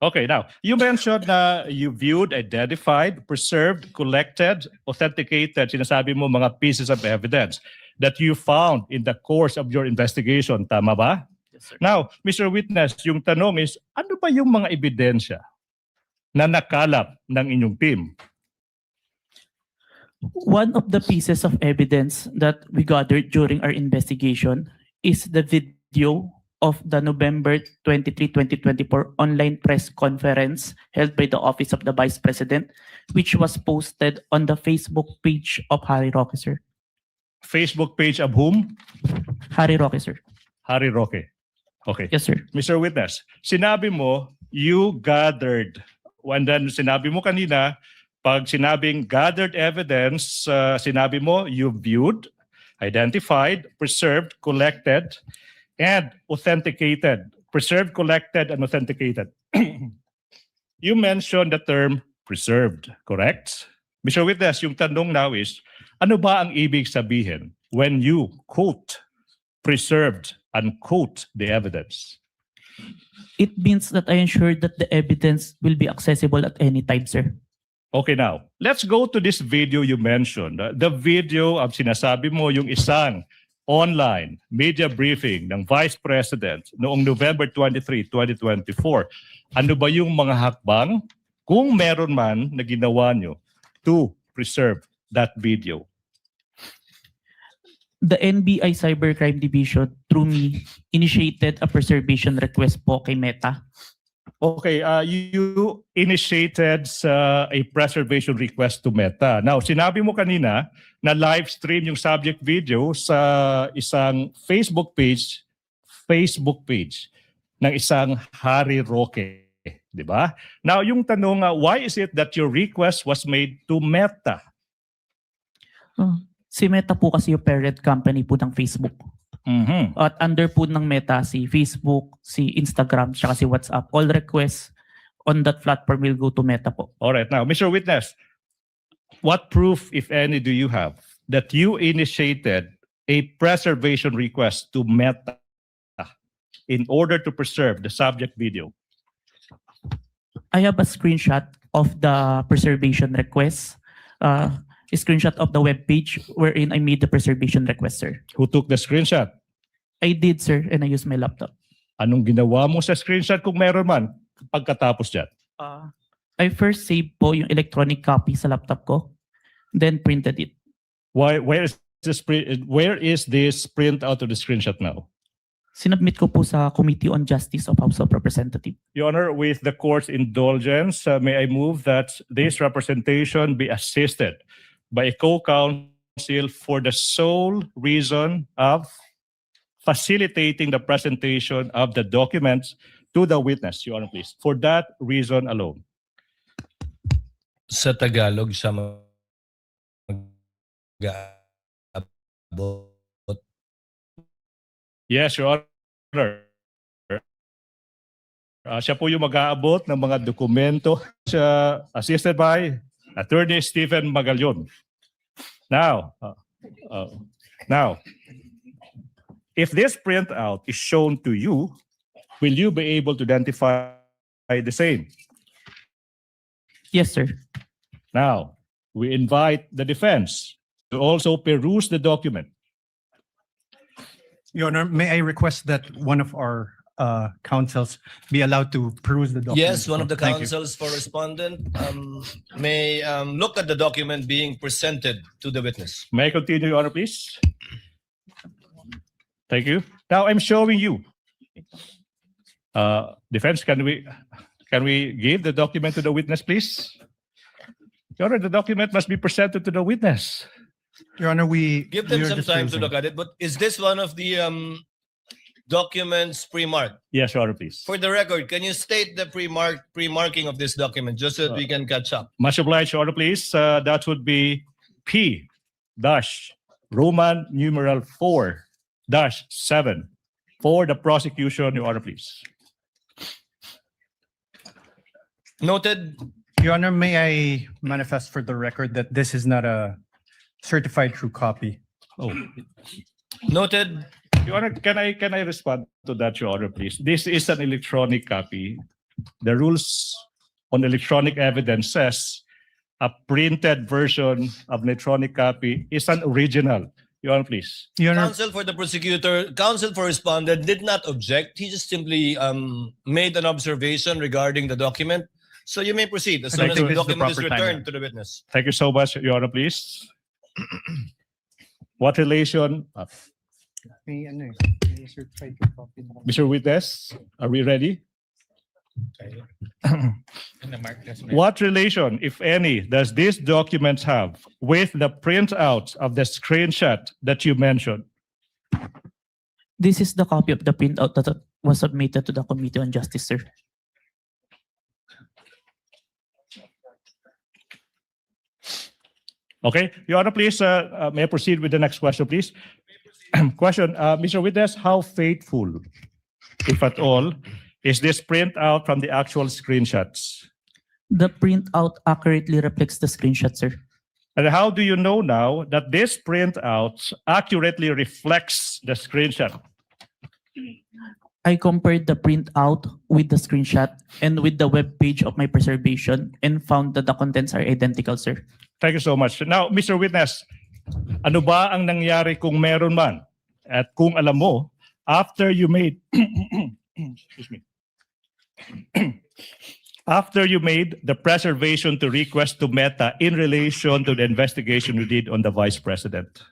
Okay, now, you mentioned na you viewed, identified, preserved, collected, authenticated, sinasabi mo mga pieces of evidence that you found in the course of your investigation. Tama ba? Yes, sir. Now, Mr. Witness, yung tanong is, ano ba yung mga ebidensya na nakalap ng inyong team? One of the pieces of evidence that we gathered during our investigation is the video of the November 23, 2024 online press conference held by the Office of the Vice President, which was posted on the Facebook page of Harry Roque, sir. Facebook page of whom? Harry Roque, sir. Harry Roque. Okay. Yes, sir. Mr. Witness, sinabi mo, you gathered. And then sinabi mo kanina, pag sinabing gathered evidence, sinabi mo, you viewed, identified, preserved, collected, and authenticated. Preserved, collected, and authenticated. You mentioned the term preserved, correct? Mr. Witness, yung tanong now is, ano ba ang ibig sabihin when you quote, preserved, unquote the evidence? It means that I ensured that the evidence will be accessible at any time, sir. Okay, now, let's go to this video you mentioned. The video of sinasabi mo yung isang online media briefing ng Vice President noong November 23, 2024. Ano ba yung mga hakbang, kung meron man, na ginawa nyo to preserve that video? The NBI Cybercrime Division, through me, initiated a preservation request po kay Meta. Okay, you initiated a preservation request to Meta. Now, sinabi mo kanina na live stream yung subject video sa isang Facebook page ng isang Harry Roque, di ba? Now, yung tanong, why is it that your request was made to Meta? Si Meta po kasi yung parent company po ng Facebook. Mhm. At under po ng Meta, si Facebook, si Instagram, tsaka si WhatsApp. All requests on that platform will go to Meta po. All right, now, Mr. Witness, what proof, if any, do you have that you initiated a preservation request to Meta in order to preserve the subject video? I have a screenshot of the preservation request, a screenshot of the web page wherein I made the preservation request, sir. Who took the screenshot? I did, sir, and I used my laptop. Anong ginawa mo sa screenshot kung meron man pagkatapos dyan? I first saved po yung electronic copy sa laptop ko, then printed it. Where is this printout of the screenshot now? Sinubmit ko po sa Committee on Justice of House of Representatives. Your Honor, with the court's indulgence, may I move that this representation be assisted by a co-counsel for the sole reason of facilitating the presentation of the documents to the witness, Your Honor, please. For that reason alone. Sa Tagalog siya mag-aabot. Yes, Your Honor. Siya po yung mag-aabot ng mga dokumento, siya assisted by Attorney Stephen Magallon. Now, if this printout is shown to you, will you be able to identify the same? Yes, sir. Now, we invite the defense to also peruse the document. Your Honor, may I request that one of our counsels be allowed to peruse the document? Yes, one of the Thank you. counsels for respondent may look at the document being presented to the witness. May I continue, Your Honor, please? Thank you. Now I'm showing you. Defense, can we give the document to the witness, please? Your Honor, the document must be presented to the witness. Your Honor, Give them we are some time to dispensing. look at it, but is this one of the documents pre-marked? Yes, Your Honor, please. For the record, can you state the pre-marking of this document just so that we can catch up? Much obliged, Your Honor, please. That would be P-Roman numeral 4-7 for the prosecution, Your Honor, please. Noted. Your Honor, may I manifest for the record that this is not a certified true copy? Oh, Noted. Your Honor, can I respond to that, Your Honor, please? This is an electronic copy. The rules on electronic evidence says a printed version of an electronic copy is an original. Your Honor, please. Your Honor, Counsel for the prosecutor, counsel for respondent did not object. He just simply made an observation regarding the document. So you may proceed as And soon I as think the this is the document is proper time, returned yeah. to the witness. Thank you so much, Your Honor, please. What relation, may certified true copy. Mr. Witness, are we ready? What relation, if any, does this document have with the printout of the screenshot that you mentioned? This is the copy of the printout that was submitted to the Committee on Justice, sir. Okay, Your Honor, please, may I proceed with the next question, please? Question, Mr. Witness, how faithful, if at all, is this printout from the actual screenshots? The printout accurately reflects the screenshot, sir. And how do you know now that this printout accurately reflects the screenshot? I compared the printout with the screenshot and with the web page of my preservation and found that the contents are identical, sir. Thank you so much. Now, Mr. Witness, ano ba ang nangyari kung meron man? At kung alam mo, after you made excuse me. After you made the preservation to request to Meta in relation to the investigation you did on the Vice President.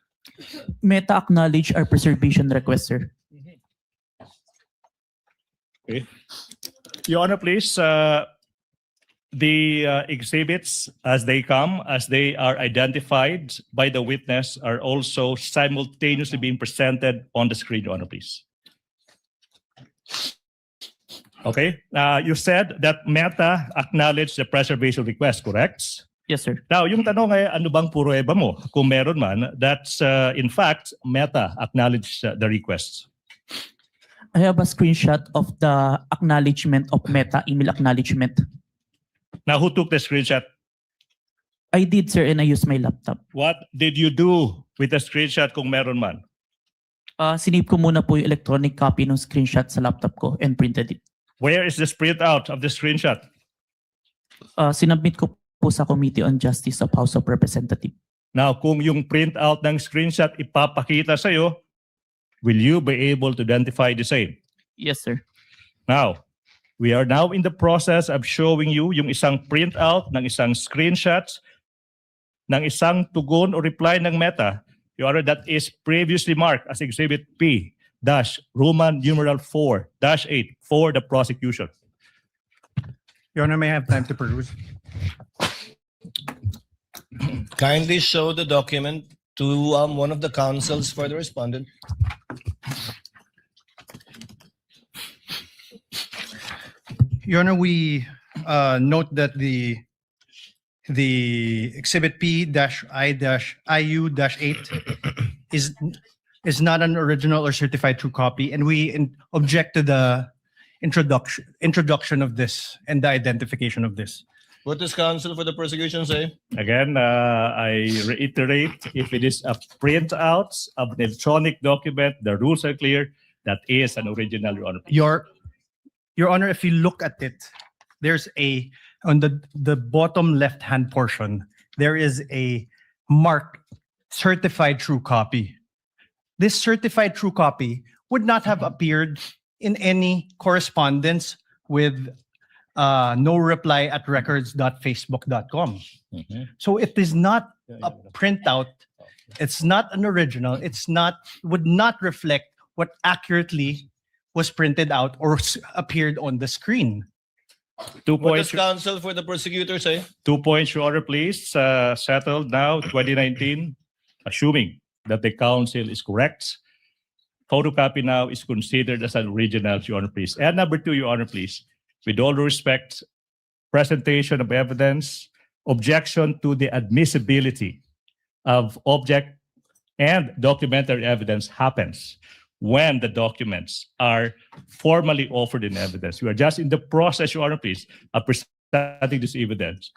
Meta acknowledged our preservation request, sir. Okay. Your Honor, please, the exhibits as they come, as they are identified by the witness, are also simultaneously being presented on the screen, Your Honor, please. Okay. You said that Meta acknowledged the preservation request, correct? Yes, sir. Now, yung tanong ay ano bang pruweba mo? Kung meron man, that's in fact, Meta acknowledged the request. I have a screenshot of the acknowledgement of Meta email acknowledgement. Now, who took the screenshot? I did, sir, and I used my laptop. What did you do with the screenshot kung meron man? Sinave ko muna po yung electronic copy ng screenshot sa laptop ko and printed it. Where is the printout of the screenshot? Sinubmit ko po sa Committee on Justice of House of Representatives. Now, kung yung printout ng screenshot ipapakita sa'yo, will you be able to identify the same? Yes, sir. Now, we are now in the process of showing you yung isang printout ng isang screenshot ng isang tugon o reply ng Meta, Your Honor, that is previously marked as Exhibit P Roman numeral 4-8 for the prosecution. Your Honor, may I have time to peruse? Kindly show the document to one of the counsels for the respondent. Your Honor, we note that the Exhibit P-I-IU-8 is not an original or certified true copy, and we object to the introduction of this and the identification of this. What does counsel for the prosecution say? Again, I reiterate, if it is a printout of an electronic document, the rules are clear, that is an original, Your Honor. Your Honor, if you look at it, there's on the bottom left-hand portion, there is a mark, certified true copy. This certified true copy would not have appeared in any correspondence with no reply at records.facebook.com. So it is not a printout. It's not an original. Would not reflect what accurately was printed out or appeared on the screen. 2 What does points, counsel for the prosecutor say? 2 points, Your Honor, please. Settled now, 2019, assuming that the counsel is correct. Photocopy now is considered as an original, Your Honor, please. And number 2, Your Honor, please. With all due respect, presentation of evidence, objection to the admissibility of object and documentary evidence happens when the documents are formally offered in evidence. We are just in the process, Your Honor, please, of presenting this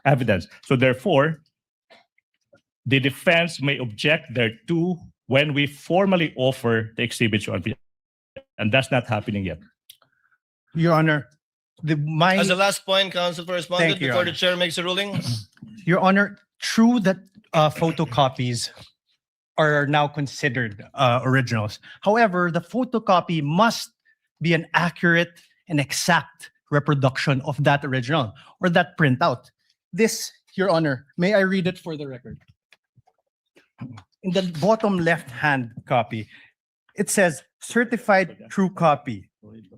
evidence. So therefore, the defense may object thereto when we formally offer the exhibits, Your Honor, and that's not happening yet. Your Honor, As the last point, counsel for respondent, Thank you, Your before the Honor. chair makes a ruling. Your Honor, true that photocopies are now considered originals. However, the photocopy must be an accurate and exact reproduction of that original or that printout. This, Your Honor, may I read it for the record? In the bottom left-hand copy, it says certified true copy,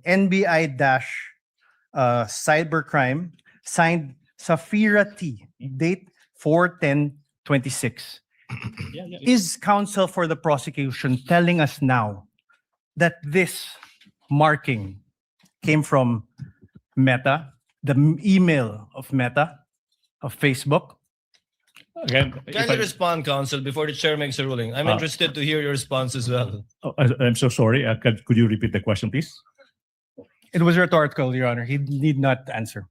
NBI-cybercrime, signed Safira T, date 4/10/26. Is counsel for the prosecution telling us now that this marking came from Meta, the email of Meta, of Facebook? Again, if Kindly I- respond, counsel, before the chair makes a ruling. I'm interested to hear your response as well. I'm so sorry. Could you repeat the question, please? It was rhetorical, Your Honor. He need not answer.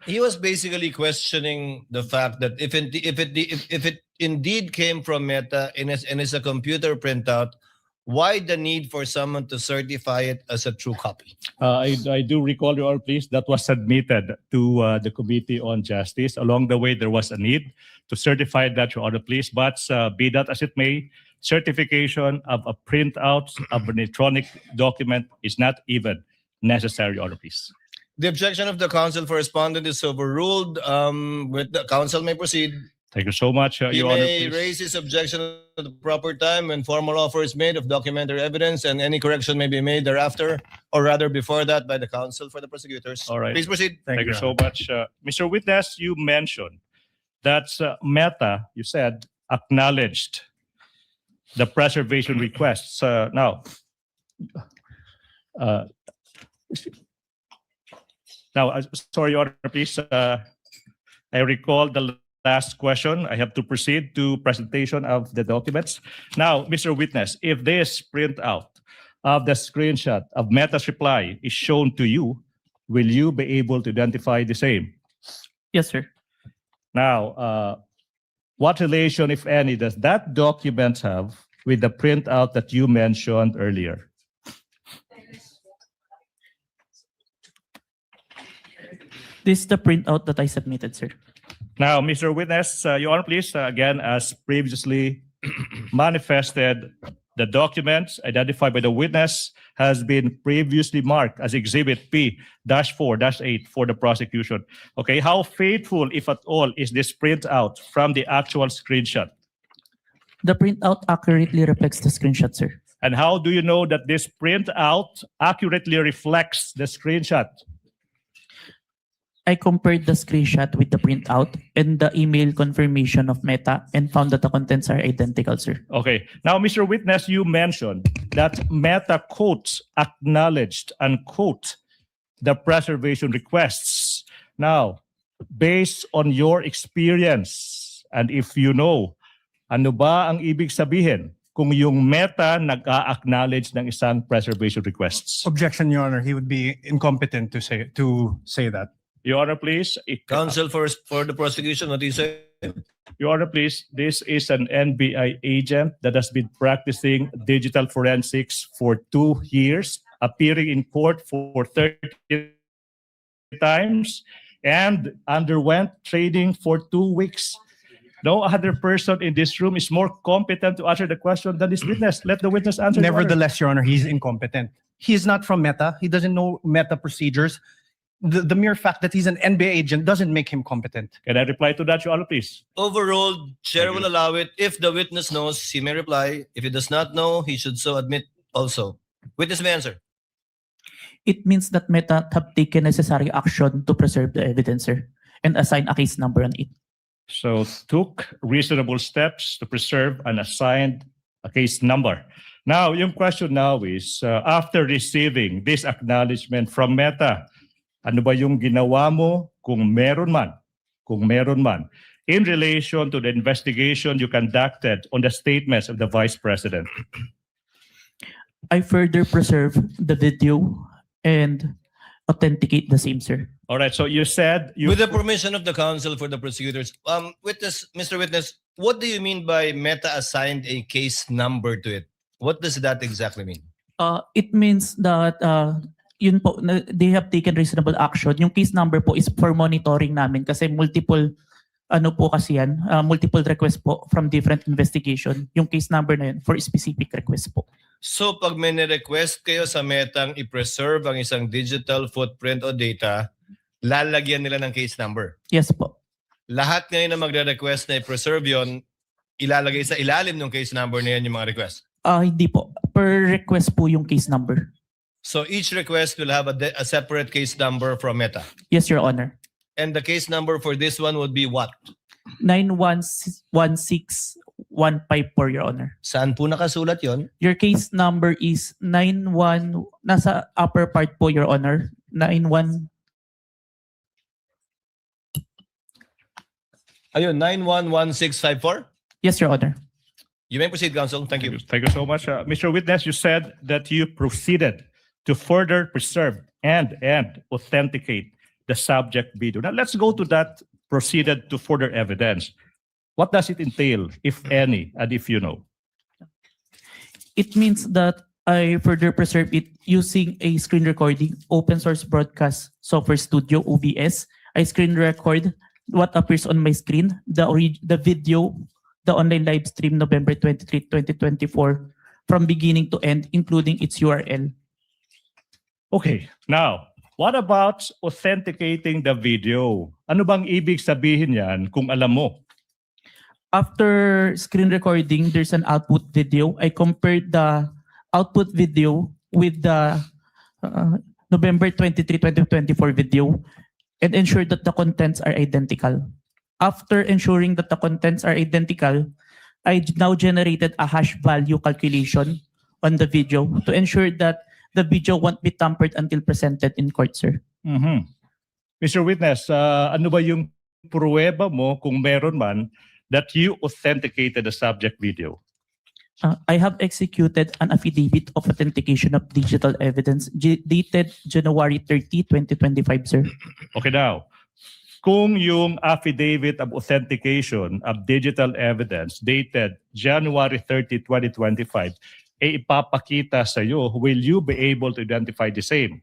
He was basically questioning the fact that if it indeed came from Meta and is a computer printout, Why the need for someone to certify it as a true copy? I do recall, Your Honor, please, that was submitted to the Committee on Justice. Along the way, there was a need to certify that, Your Honor, please. But be that as it may, certification of a printout of an electronic document is not even necessary, Your Honor, please. The objection of the counsel for respondent is overruled. With the counsel may proceed. Thank you so much, He Your Honor, may please. raise his objection at the proper time when formal offer is made of documentary evidence, and any correction may be made thereafter, or rather before that, by the counsel for the prosecutors. All right. Please proceed. Thank you so much. Mr. Witness, you mentioned that Meta, you said, acknowledged the preservation requests. Sorry, Your Honor, please. I recall the last question. I have to proceed to presentation of the documents. Now, Mr. Witness, if this printout of the screenshot of Meta's reply is shown to you, will you be able to identify the same? Yes, sir. Now, what relation, if any, does that document have with the printout that you mentioned earlier? This is the printout that I submitted, sir. Now, Mr. Witness, Your Honor, please, again, as previously manifested, the documents identified by the witness has been previously marked as Exhibit P-4-8 for the prosecution. Okay, how faithful, if at all, is this printout from the actual screenshot? The printout accurately reflects the screenshot, sir. And how do you know that this printout accurately reflects the screenshot? I compared the screenshot with the printout and the email confirmation of Meta and found that the contents are identical, sir. Okay. Now, Mr. Witness, you mentioned that Meta quotes acknowledged, unquote, the preservation requests. Now, based on your experience, and if you know, ano ba ang ibig sabihin kung yung Meta nag-a-acknowledge ng isang preservation requests? Objection, Your Honor. He would be incompetent to say that. Your Honor, please. Counsel for the prosecution, what do you say? Your Honor, please. This is an NBI agent that has been practicing digital forensics for 2 years, appearing in court for 30 times, and underwent training for 2 weeks. No other person in this room is more competent to answer the question than this witness. Let the witness answer. Your Honor. Nevertheless, Your Honor, he's incompetent. He is not from Meta. He doesn't know Meta procedures. The mere fact that he's an NBA agent doesn't make him competent. Can I reply to that, Your Honor, please? Overruled. Chair will allow it. If the witness knows, he may reply. If he does not know, he should so admit also. Witness may answer. It means that Meta have taken necessary action to preserve the evidence, sir, and assign a case number on it. So took reasonable steps to preserve and assigned a case number. Now, yung question now is, after receiving this acknowledgement from Meta, ano ba yung ginawa mo kung meron man, in relation to the investigation you conducted on the statements of the Vice President? I further preserve the video and authenticate the same, sir. All right, so you said you... With the permission of the counsel for the prosecutors, Mr. Witness, what do you mean by Meta assigned a case number to it? What does that exactly mean? It means that yun po, they have taken reasonable action. Yung case number po is for monitoring namin kasi multiple multiple requests po from different investigation. Yung case number na yun for specific request po. So pag may request kayo sa Metang i-preserve ang isang digital footprint o data, lalagyan nila ng case number? Yes po. Lahat ngayon na magre-request na i-preserve yon, ilalagay sa ilalim ng case number na yan yung mga request? Hindi po. Per request po yung case number. So each request will have a separate case number from Meta? Yes, Your Honor. And the case number for this one would be what? 916154, Your Honor. Saan po nakasulat yon? Your case number is 91, nasa upper part po, Your Honor. 91. Ayun, 911654? Yes, Your Honor. You may proceed, counsel. Thank you. Thank you so much. Mr. Witness, you said that you proceeded to further preserve and authenticate the subject video. Now, let's go to that proceeded to further evidence. What does it entail, if any, and if you know? It means that I further preserve it using a screen recording, open source broadcast software studio, OBS. I screen record what appears on my screen, the video, the online live stream November 23, 2024, from beginning to end, including its URL. Okay, now, what about authenticating the video? Ano bang ibig sabihin yan kung alam mo? After screen recording, there's an output video. I compared the output video with the November 23, 2024 video and ensured that the contents are identical. After ensuring that the contents are identical, I now generated a hash value calculation on the video to ensure that the video won't be tampered until presented in court, sir. Mr. Witness, ano ba yung pruweba mo kung meron man that you authenticated the subject video? I have executed an affidavit of authentication of digital evidence dated January 30, 2025, sir. Okay, now, kung yung affidavit of authentication of digital evidence dated January 30, 2025, ipapakita sa iyo, will you be able to identify the same?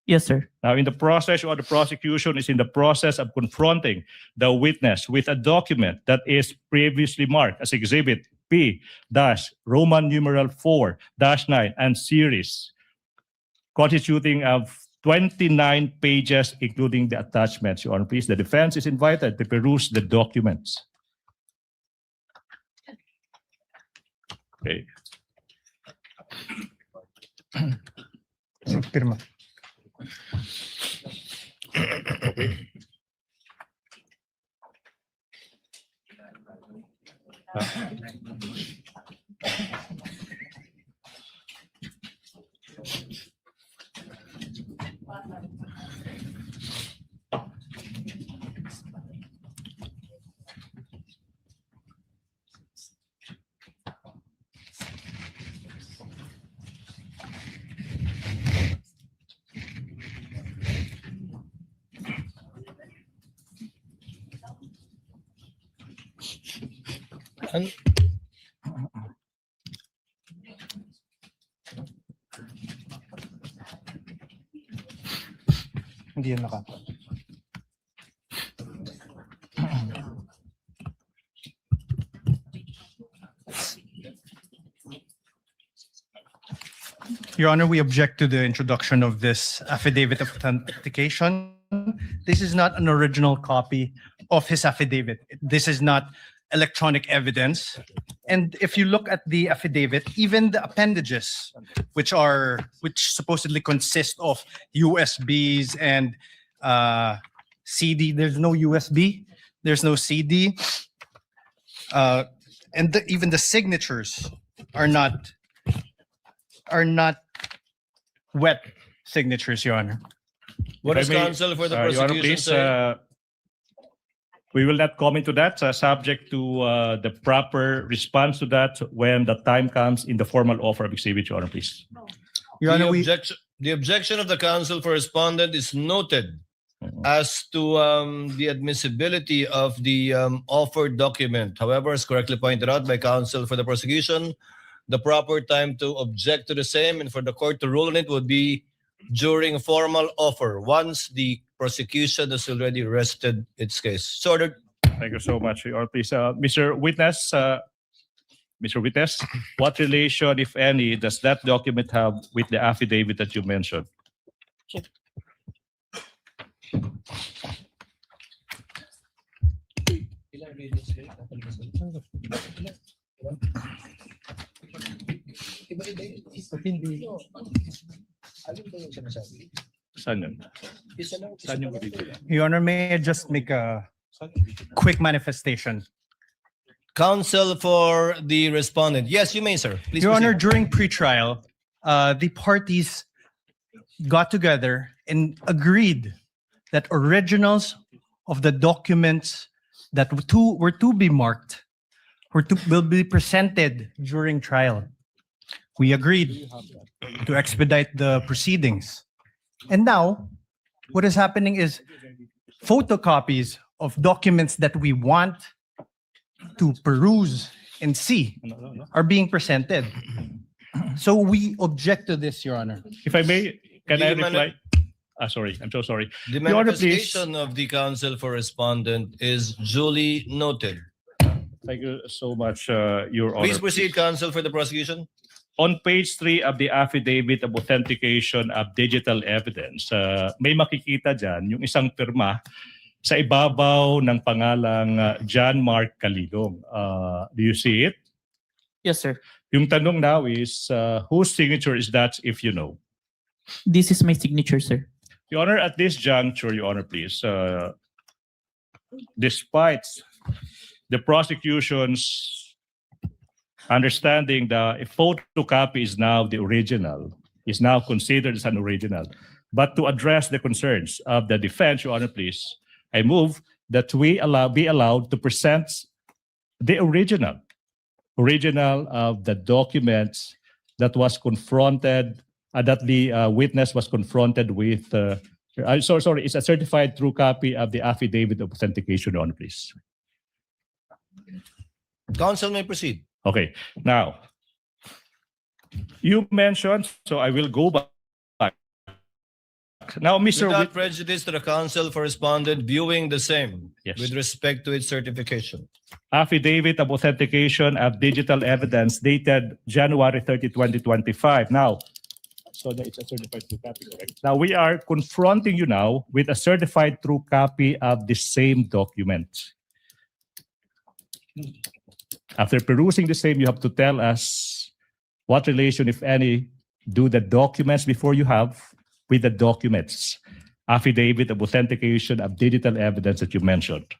Yes, sir. Now, in the process, or the prosecution is in the process of confronting the witness with a document that is previously marked as Exhibit P-Roman numeral 4-9 and series, constituting of 29 pages, including the attachments. Your Honor, please, the defense is invited to peruse the documents. Okay. Pirma. Hindi yan naka. Your Honor, we object to the introduction of this affidavit of authentication. This is not an original copy of his affidavit. This is not electronic evidence. And if you look at the affidavit, even the appendages, which supposedly consist of USBs and CD, there's no USB, there's no CD, and even the signatures are not wet signatures, Your Honor. What If is I may, counsel for the Your Honor, prosecution please, say? we will not comment to that, subject to the proper response to that when the time comes in the formal offer of exhibit, Your Honor, please. Your Honor, The objection of the counsel for respondent is noted as to the admissibility of the offered document. However, as correctly pointed out by counsel for the prosecution, the proper time to object to the same and for the court to rule on it would be during a formal offer, once the prosecution has already rested its case. So ordered. Thank you so much, Your Honor, please. Mr. Witness, what relation, if any, does that document have with the affidavit that you mentioned? Saan yun? Saan yung video? Your Honor, may I just make a quick manifestation? Counsel for the respondent. Yes, you may, sir. Please Your Honor, proceed. during pretrial, the parties got together and agreed that originals of the documents that were to be marked will be presented during trial. We agreed to expedite the proceedings. And now, what is happening is photocopies of documents that we want to peruse and see are being presented. So we object to this, Your Honor. If I may, can I The reply? Sorry, I'm so sorry. The Your Honor, please. manifestation of the counsel for respondent is duly noted. Thank you so much, Your Honor. Please proceed, counsel, for the prosecution. On page 3 of the affidavit of authentication of digital evidence, may makikita dyan yung isang pirma sa ibabaw ng pangalang John Mark Calilong. Do you see it? Yes, sir. Yung tanong now is, whose signature is that if you know? This is my signature, sir. Your Honor, at this juncture, Your Honor, please, despite the prosecution's understanding that a photocopy is now the original, is now considered as an original. But to address the concerns of the defense, Your Honor, please, I move that we be allowed to present the original of the documents that was confronted, that the witness was confronted with. Sorry, it's a certified true copy of the affidavit of authentication, Your Honor, please. Counsel may proceed. Okay, now, you mentioned, so I will go back. Now, Mr. Without prejudice to the counsel for respondent viewing the same Yes. with respect to its certification. Affidavit of authentication of digital evidence dated January 30, 2025. Now, so that it's a certified true copy, correct? Now, we are confronting you now with a certified true copy of the same document. After perusing the same, you have to tell us what relation, if any, do the documents before you have with the documents, affidavit of authentication of digital evidence that you mentioned.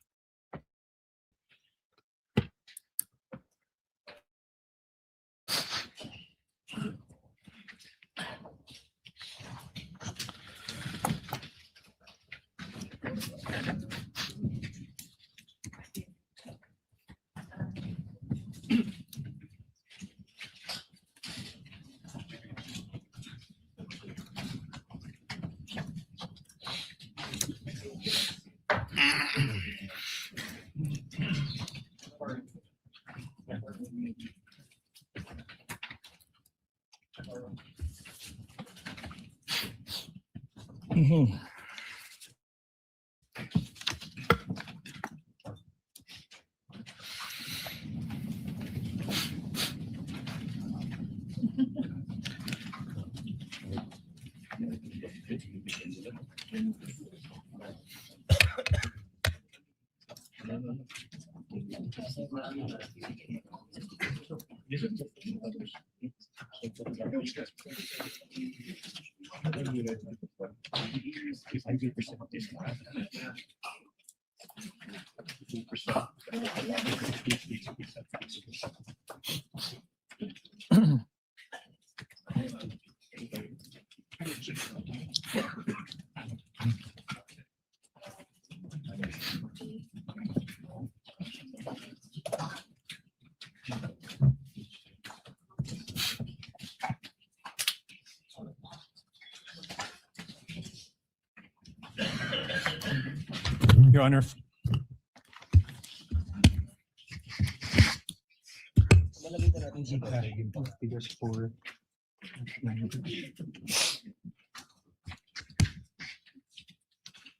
Your Honor.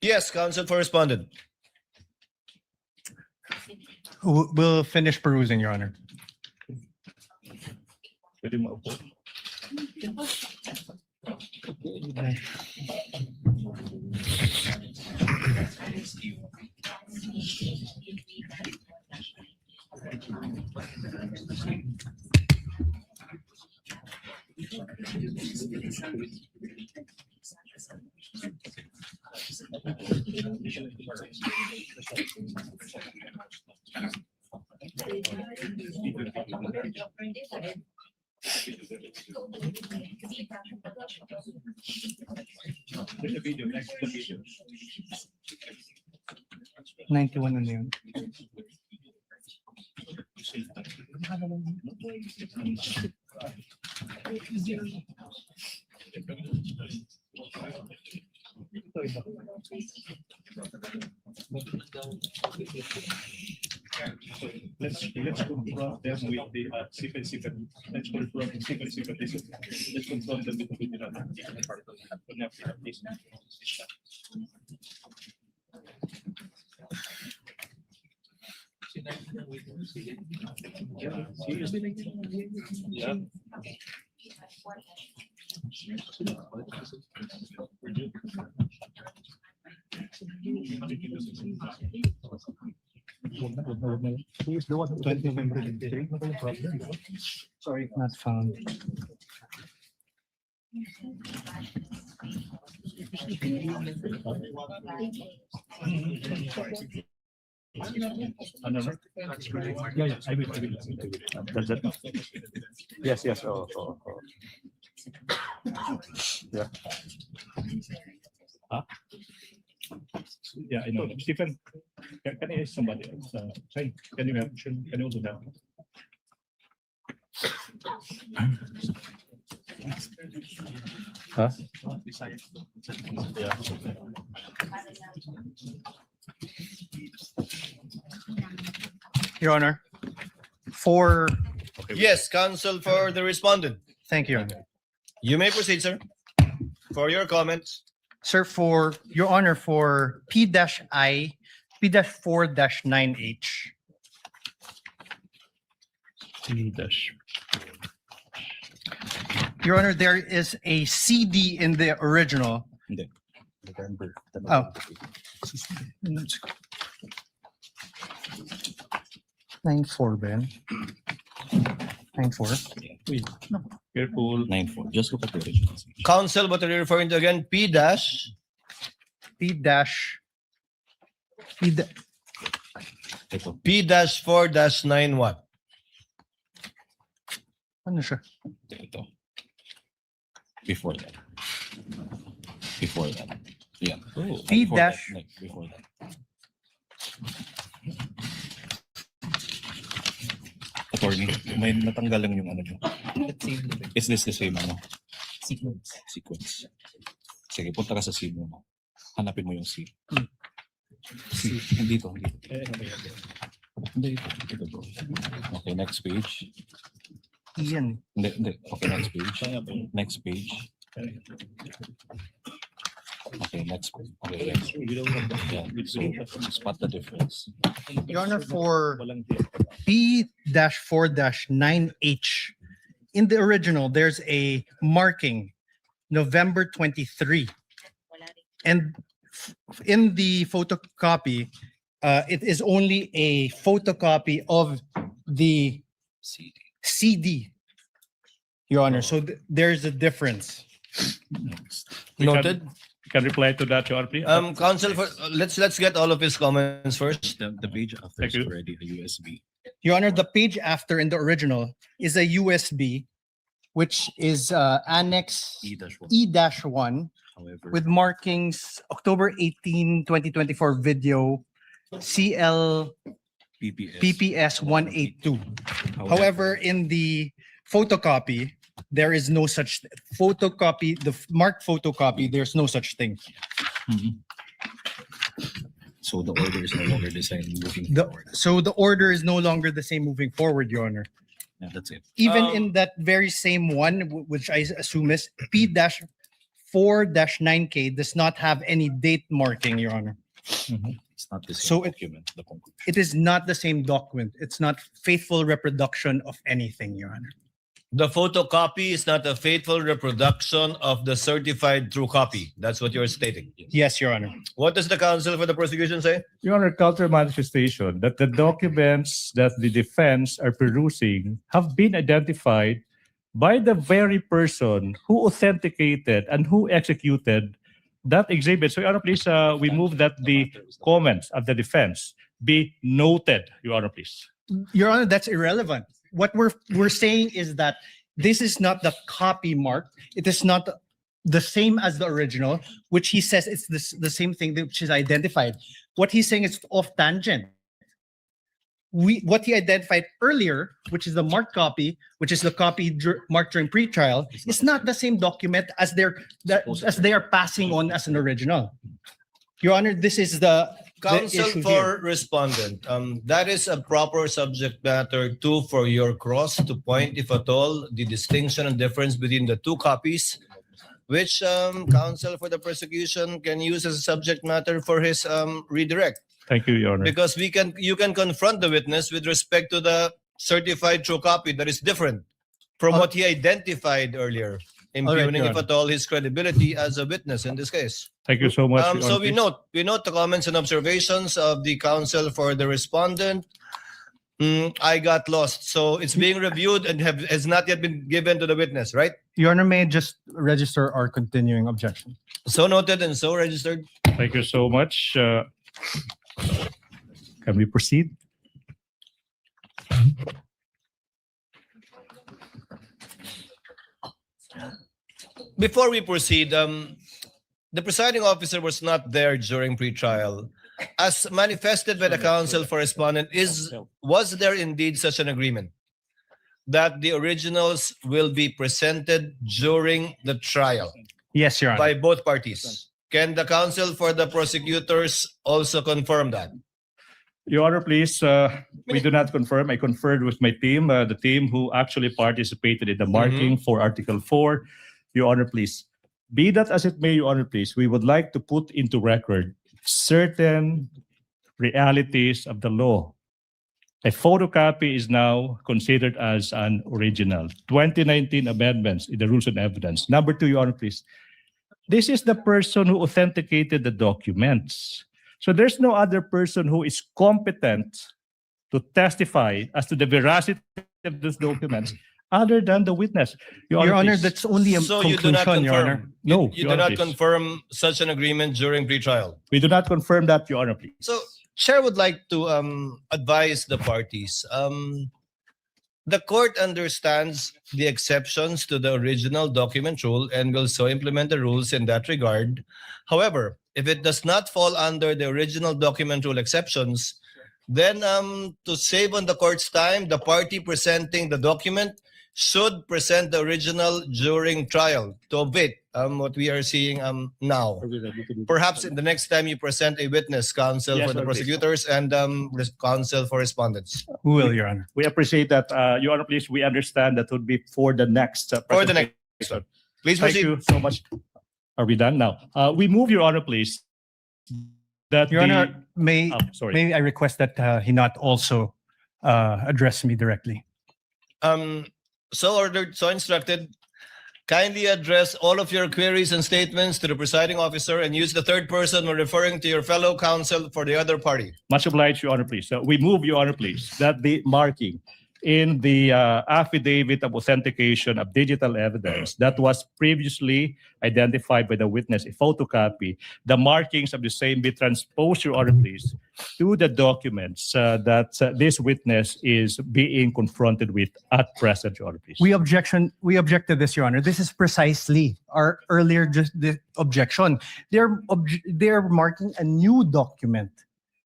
Yes, counsel for respondent. We'll finish perusing, Your Honor. Pwede mo upo. $91 na yun. Let's confront them with the secret. Let's confront the secret. Let's confront them with the Yeah. Sorry, not found. Yeah, I will. Does that? Yes. Oh. Yeah. Huh? Yeah, I know. Stephen, can I ask somebody else? Can you also help? Huh? Yeah. Your Honor, for, Yes, counsel for the respondent. thank you, Your Honor. You may proceed, sir. For your comments. Sir, for Your Honor, for P-I, P-4-9H. Your Honor, there is a CD in the original. Oh. 9-4, Ben. 9-4. Careful. 9-4. Just look at the original. Counsel, what are you referring to again? P dash. Ito. P dash 4 dash 9 what? Ano siya? Ito. Before that. Yeah. P Before dash- that. Before that. Attorney, may natanggal lang yung ano nyo. Is this the same ano? Sequence. Sige, punta ka sa scene mo. Hanapin mo yung scene. Hindi to. Hindi. Ito bro. Okay, next page. Iyan. Hindi. Okay, next page. Next page. Okay, next page. Okay, next. Yeah, so spot the difference. Your Honor, for P-4-9H, in the original, there's a marking, November 23. And in the photocopy, it is only a photocopy of the CD, Your Honor. So there's a difference. Noted. Can reply to that, Your Honor, please. Counsel, for let's get all of his comments first. The page after Thank is you. already a USB. Your Honor, the page after in the original is a USB, which is Annex E-1. E-1 However, with markings October 18, 2024 video, CL PPS 182. However, in the photocopy, there is no such photocopy, the marked photocopy, there's no such thing. so the order is no longer the same moving The, forward. so the order is no longer the same moving forward, Your Honor. Yeah, that's it. Even in that very same one, which I assume is P-4-9K, does not have any date marking, Your Honor. It's not the same So document. The conclusion. It is not the same document. It's not faithful reproduction of anything, Your Honor. The photocopy is not a faithful reproduction of the certified true copy. That's what you're stating. Yes, Your Honor. What does the counsel for the prosecution say? Your Honor, counter manifestation that the documents that the defense are perusing have been identified by the very person who authenticated and who executed that exhibit. So, Your Honor, please, we move that the comments of the defense be noted, Your Honor, please. Your Honor, that's irrelevant. What we're saying is that this is not the copy mark. It is not the same as the original, which he says it's the same thing which is identified. What he's saying is off tangent. What he identified earlier, which is the marked copy, which is the copy marked during pretrial, is not the same document as they are passing on as an original. Your Honor, this is the Counsel issue for respondent, that is a proper subject matter too for your cross to point, if at all, the distinction and difference between the two copies, which counsel for the prosecution can use as a subject matter for his redirect. Thank you, Your Honor. Because you can confront the witness with respect to the certified true copy that is different from what he identified earlier, impugning, Your if at all, his credibility as a witness in this case. Thank you so much, Your So Honor, we please. note the comments and observations of the counsel for the respondent. I got lost. So it's being reviewed and has not yet been given to the witness, right? Your Honor, may I just register our continuing objection? So noted and so registered. Thank you so much. Can we proceed? Before we proceed, the presiding officer was not there during pretrial. As manifested by the counsel for respondent, was there indeed such an agreement that the originals will be presented during the trial Yes, Your Honor. by both parties? Can the counsel for the prosecutors also confirm that? Your Honor, please, we do not confirm. I conferred with my team, the team who actually participated in the marking for Article 4. Your Honor, please. Be that as it may, Your Honor, please, we would like to put into record certain realities of the law. A photocopy is now considered as an original. 2019 amendments in the Rules of Evidence. Number 2, Your Honor, please. This is the person who authenticated the documents. So there's no other person who is competent to testify as to the veracity of those documents other than the witness. Your Honor, please. that's only a So you do not conclusion, Your Honor. confirm? No, You Your do Honor, not please. confirm such an agreement during pretrial? We do not confirm that, Your Honor, please. So, Chair would like to advise the parties. The court understands the exceptions to the original document rule and will so implement the rules in that regard. However, if it does not fall under the original document rule exceptions, then to save on the court's time, the party presenting the document should present the original during trial to avoid what we are seeing now. Perhaps in the next time you present a witness, counsel Yes, for the Your Honor, please. prosecutors and counsel for respondents. Who will, Your Honor? We appreciate that, Your Honor, please. We understand that would be for the next For the next presentation. Please Thank proceed. you so much. Are we done now? We move, Your Honor, please. That Your the- Honor, may sorry. may I request that he not also address me directly? So ordered, so instructed. Kindly address all of your queries and statements to the presiding officer and use the third person when referring to your fellow counsel for the other party. Much obliged, Your Honor, please. We move, Your Honor, please, that the marking in the affidavit of authentication of digital evidence that was previously identified by the witness, a photocopy, the markings of the same be transposed, Your Honor, please, to the documents that this witness is being confronted with at present, Your Honor, please. We object to this, Your Honor. This is precisely our earlier objection. They're marking a new document.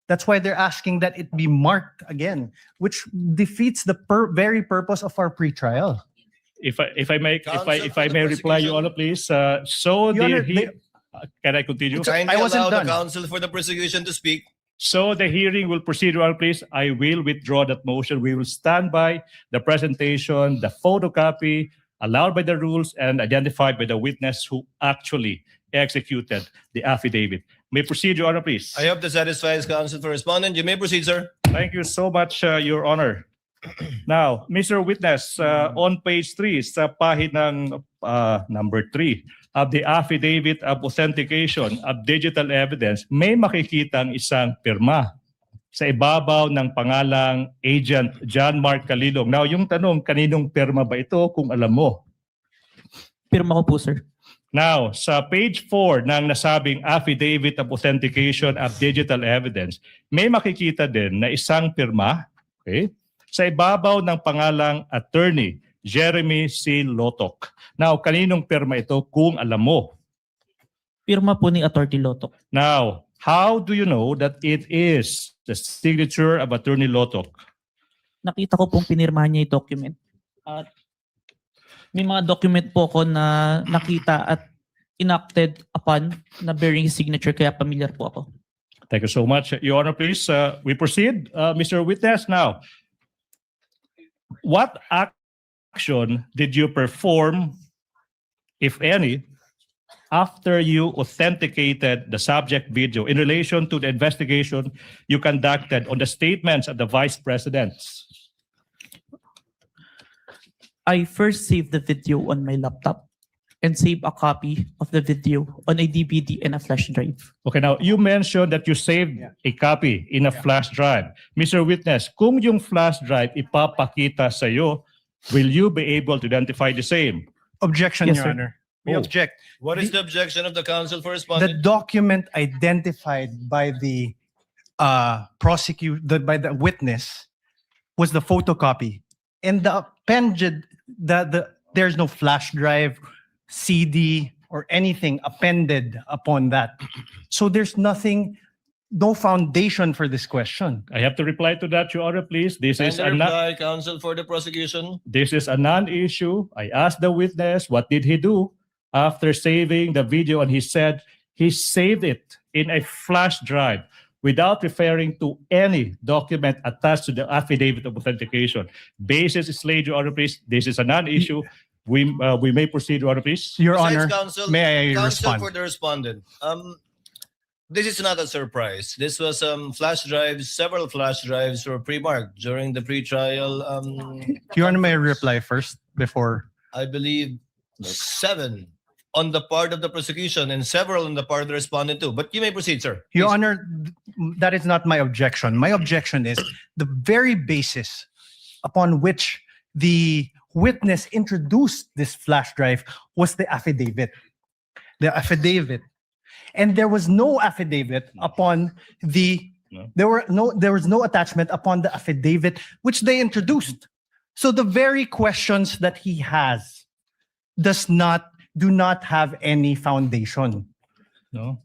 That's why they're asking that it be marked again, which defeats the very purpose of our pretrial. If I may the reply, Your Honor, please. So Your Honor, can I continue? Kindly I wasn't allow the done. counsel for the prosecution to speak. So the hearing will proceed, Your Honor, please. I will withdraw that motion. We will stand by the presentation, the photocopy allowed by the rules and identified by the witness who actually executed the affidavit. May proceed, Your Honor, please. I hope this satisfies counsel for respondent. You may proceed, sir. Thank you so much, Your Honor. Now, Mr. Witness, on page 3, sa pahinang number 3 of the affidavit of authentication of digital evidence, may makikitang isang pirma sa ibabaw ng pangalang Agent John Mark Calilong. Now, yung tanong, kaninong pirma ba ito kung alam mo? Pirma ko po, sir. Now, sa page 4 ng nasabing affidavit of authentication of digital evidence, may makikita din na isang pirma, okay, sa ibabaw ng pangalang Attorney Jeremy C. Lotok. Now, kaninong pirma ito kung alam mo? Pirma po ni Atty. Lotok. Now, how do you know that it is the signature of Attorney Lotok? Nakita ko pong pinirmahan niya yung document. At may mga document po ko na nakita at enacted upon na bearing his signature, kaya familiar po ako. Thank you so much. Your Honor, please, we proceed. Mr. Witness, now, what action did you perform, if any, after you authenticated the subject video in relation to the investigation you conducted on the statements of the vice presidents? I first saved the video on my laptop and saved a copy of the video on a DVD and a flash drive. Okay, now you mentioned that you saved a copy in a flash drive. Mr. Witness, kung yung flash drive ipapakita sa iyo, will you be able to identify the same? Objection, Yes, Your sir. Honor. We Oh. object. What is the objection of the counsel for The respondent? document identified by the by the witness was the photocopy, and the appended there's no flash drive, CD, or anything appended upon that. So there's nothing, no foundation for this question. I have to reply to that, Your Honor, please. This And is the a reply, counsel for the prosecution. This is a non-issue. I asked the witness, what did he do after saving the video? And he said he saved it in a flash drive without referring to any document attached to the affidavit of authentication. Basis is laid, Your Honor, please. This is a non-issue. We may proceed, Your Honor, please. Your Besides, Honor, counsel, may I counsel respond? for the respondent. This is not a surprise. This was flash drives. Several flash drives were pre-marked during the pre-trial. Your Honor, may I reply first before? I believe 7 on the part of the prosecution and several on the part of the respondent too. But you may proceed, sir. Your Please. Honor, that is not my objection. My objection is the very basis upon which the witness introduced this flash drive was the affidavit. The affidavit. And there was no affidavit upon the, No. there was no attachment upon the affidavit which they introduced. So the very questions that he has do not have any foundation. No.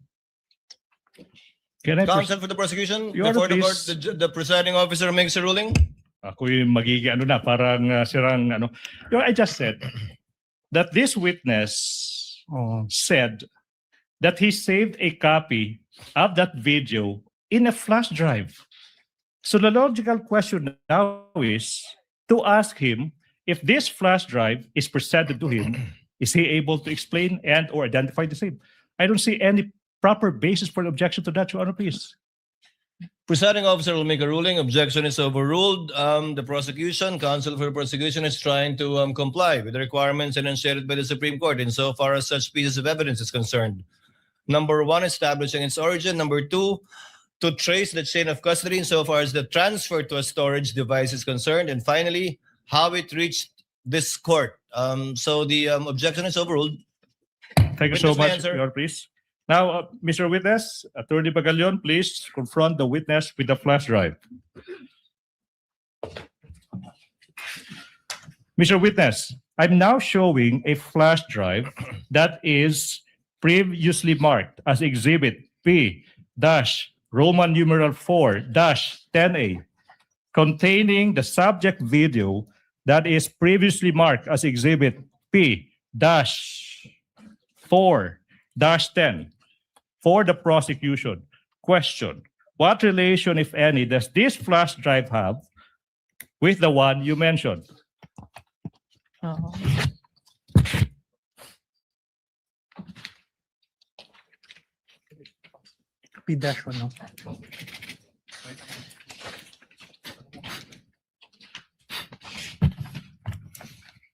Can I Counsel for the prosecution, Your Honor, before the court, please. the presiding officer makes a ruling. Ako yung magiging ano na, parang sirang ano. I just said that this witness said that he saved a copy of that video in a flash drive. So the logical question now is to ask him if this flash drive is presented to him, is he able to explain and or identify the same? I don't see any proper basis for an objection to that, Your Honor, please. Presiding officer will make a ruling. Objection is overruled. The prosecution, counsel for the prosecution, is trying to comply with the requirements enunciated by the Supreme Court insofar as such pieces of evidence is concerned. Number 1, establishing its origin. Number 2, to trace the chain of custody insofar as the transfer to a storage device is concerned. And finally, how it reached this court. So the objection is overruled. Thank you so Witness may much, answer. Your Honor, please. Now, Mr. Witness, Attorney Bagalion, please confront the witness with the flash drive. Mr. Witness, I'm now showing a flash drive that is previously marked as Exhibit P-Roman numeral 4-10A, containing the subject video that is previously marked as Exhibit P-4-10 for the prosecution. Question: what relation, if any, does this flash drive have with the one you mentioned? P-1, no?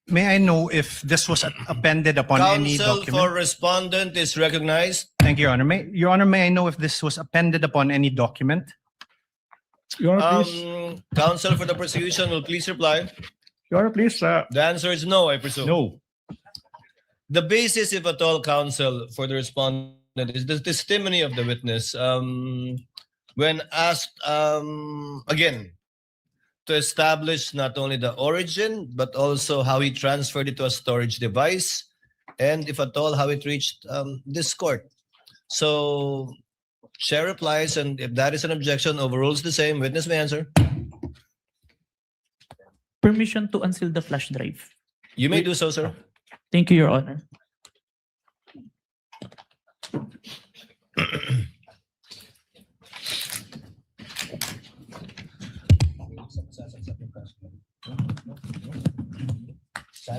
May I know if this was appended upon any Counsel document? for respondent is recognized. Thank you, Your Honor. Your Honor, may I know if this was appended upon any document? Your Honor, please. Counsel for the prosecution will please reply. Your Honor, please. The answer is no, I presume. No. The basis, if at all, counsel for the respondent is the testimony of the witness. When asked again to establish not only the origin but also how he transferred it to a storage device, and if at all how it reached this court. So chair replies, and if that is an objection, overrules the same. Witness may answer. Permission to unseal the flash drive. You may do so, sir. Thank you, Your Honor. Your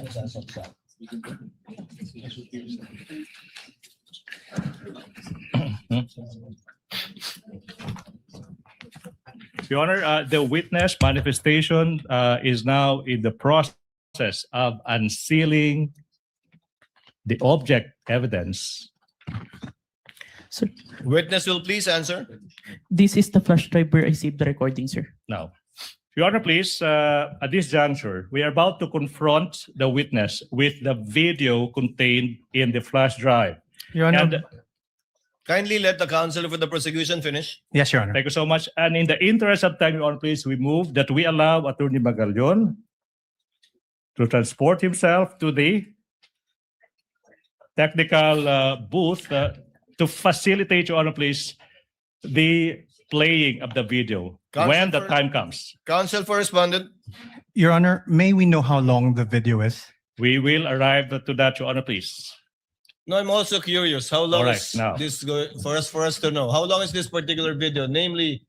Honor, the witness manifestation is now in the process of unsealing the object evidence. Sir, Witness will please answer. this is the flash drive where I saved the recording, sir. Now, Your Honor, please, at this juncture, we are about to confront the witness with the video contained in the flash drive. Your Honor. And Kindly let the counsel for the prosecution finish. Yes, Your Honor. thank you so much. And in the interest of time, Your Honor, please, we move that we allow Attorney Magallon to transport himself to the technical booth to facilitate, Your Honor, please, the playing of the video Counsel when the for- time comes. Counsel for respondent. Your Honor, may we know how long the video is? We will arrive to that, Your Honor, please. No, I'm also curious. How long All right, is now. this for us to know? How long is this particular video? Namely,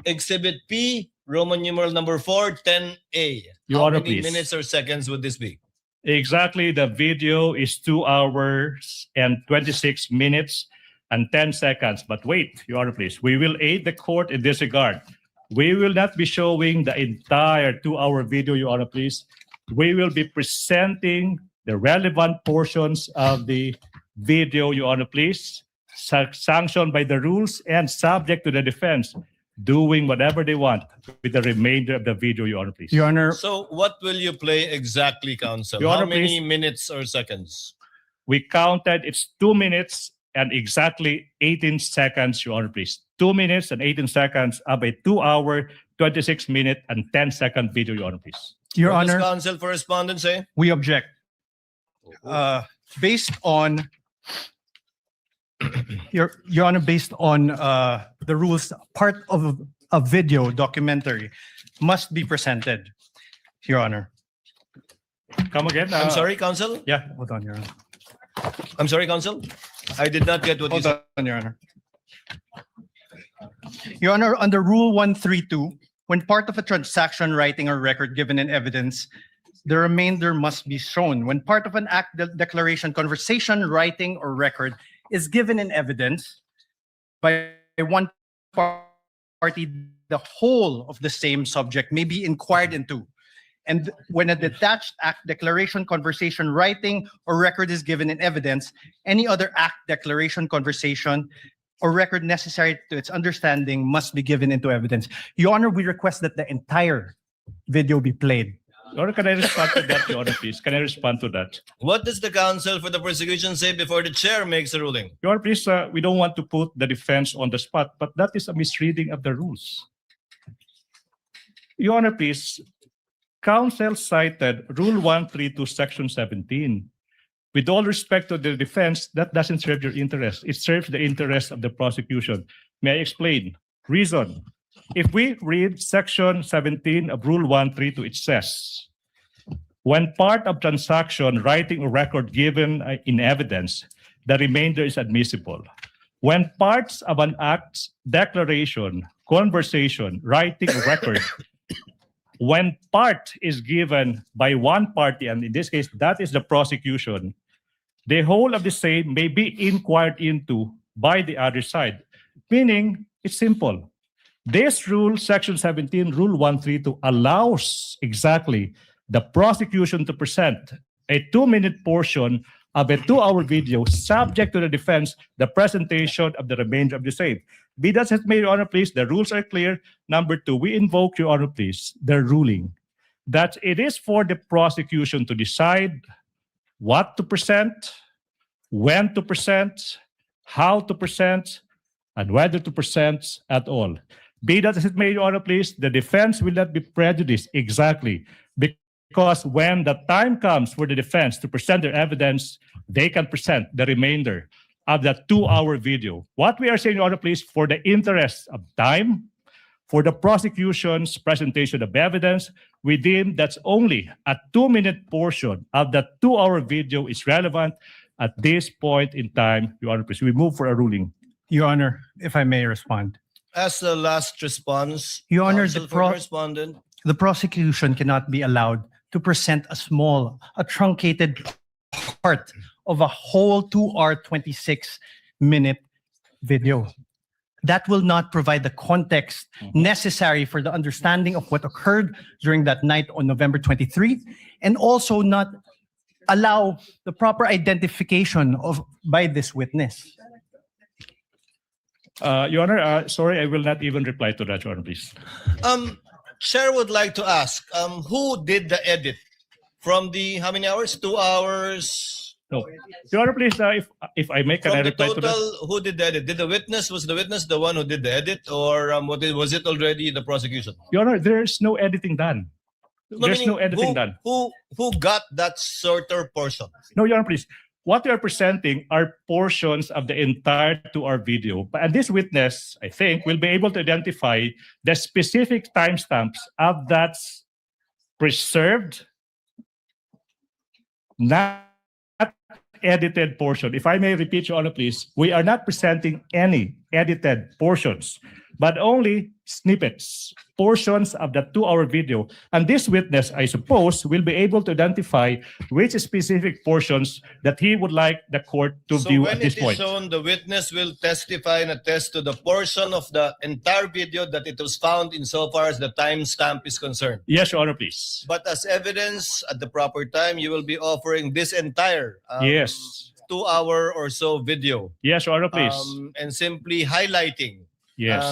Exhibit P, Roman numeral number 4, 10A. Your How Honor, many please. minutes or seconds would this be? Exactly, the video is 2 hours and 26 minutes and 10 seconds. But wait, Your Honor, please. We will aid the court in this regard. We will not be showing the entire 2-hour video, Your Honor, please. We will be presenting the relevant portions of the video, Your Honor, please, sanctioned by the rules and subject to the defense doing whatever they want with the remainder of the video, Your Honor, please. Your Honor, So what will you play exactly, counsel? Your How Honor, many please. minutes or seconds? We counted, it's 2 minutes and exactly 18 seconds, Your Honor, please. 2 minutes and 18 seconds of a 2-hour, 26-minute and 10-second video, Your Honor, please. Your What does Honor, counsel for respondent say? we object. Based on Your Honor, based on the rules, part of a video documentary must be presented, Your Honor. Come again? I'm sorry, counsel? Yeah. Hold on, Your Honor. I'm sorry, counsel? I did not get what you Hold said. on, Your Honor. Your Honor, under Rule 132, when part of a transaction, writing, or record given in evidence, the remainder must be shown. When part of an act, declaration, conversation, writing, or record is given in evidence by one party, the whole of the same subject may be inquired into. And when a detached act, declaration, conversation, writing, or record is given in evidence, any other act, declaration, conversation, or record necessary to its understanding must be given into evidence. Your Honor, we request that the entire video be played. Your Honor, can I respond to that, Your Honor, please? Can I respond to that? What does the counsel for the prosecution say before the chair makes a ruling? Your Honor, please, we don't want to put the defense on the spot, but that is a misreading of the rules. Your Honor, please, counsel cited Rule 132, Section 17. With all respect to the defense, that doesn't serve your interest. It serves the interest of the prosecution. May I explain? Reason. If we read Section 17 of Rule 132, it says, when part of transaction, writing, or record given in evidence, the remainder is admissible. When parts of an act, declaration, conversation, writing, or record, when part is given by one party, and in this case, that is the prosecution, the whole of the same may be inquired into by the other side. Meaning, it's simple. This rule, Section 17, Rule 132, allows exactly the prosecution to present a 2-minute portion of a 2-hour video subject to the defense, the presentation of the remainder of the same. Be that as may, Your Honor, please, the rules are clear. Number 2, we invoke, Your Honor, please, the ruling that it is for the prosecution to decide what to present, when to present, how to present, and whether to present at all. Be that as it may, Your Honor, please, the defense will not be prejudiced exactly because when the time comes for the defense to present their evidence, they can present the remainder of that 2-hour video. What we are saying, Your Honor, please, for the interest of time, for the prosecution's presentation of evidence, we deem that's only a 2-minute portion of that 2-hour video is relevant at this point in time, Your Honor, please. We move for a ruling. Your Honor, if I may respond. As the last response, Your Honor, counsel for the respondent. the prosecution cannot be allowed to present a truncated part of a whole 2 hour, 26-minute video. That will not provide the context necessary for the understanding of what occurred during that night on November 23, and also not allow the proper identification by this witness. Your Honor, sorry, I will not even reply to that, Your Honor, please. Chair would like to ask, who did the edit from the how many hours? 2 hours. No. Your Honor, please, if I may, can I From the reply to that? total, who did the edit? Was the witness the one who did the edit, or was it already the prosecution? Your Honor, there's no editing done. There's Meaning, no editing done. Who got that shorter portion? No, Your Honor, please. What we are presenting are portions of the entire 2-hour video. And this witness, I think, will be able to identify the specific timestamps of that preserved, not edited portion. If I may repeat, Your Honor, please, we are not presenting any edited portions, but only snippets, portions of the 2-hour video. And this witness, I suppose, will be able to identify which specific portions that he would like the court to view at this point. So when it is shown, the witness will testify and attest to the portion of the entire video that it was found insofar as the timestamp is concerned. Yes, Your Honor, please. But as evidence at the proper time, you will be offering this entire Yes. 2-hour or so video. Yes, Your Honor, please. And simply highlighting Yes.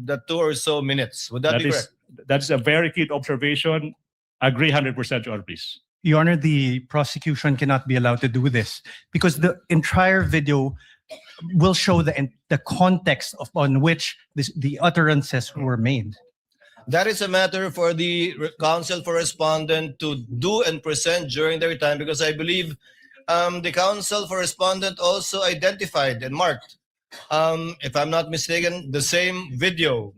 the 2 or so minutes. Would that be correct? That's a very keen observation. Agree 100%, Your Honor, please. Your Honor, the prosecution cannot be allowed to do this because the entire video will show the context on which the utterances were made. That is a matter for the counsel for respondent to do and present during their time, because I believe the counsel for respondent also identified and marked, if I'm not mistaken, the same video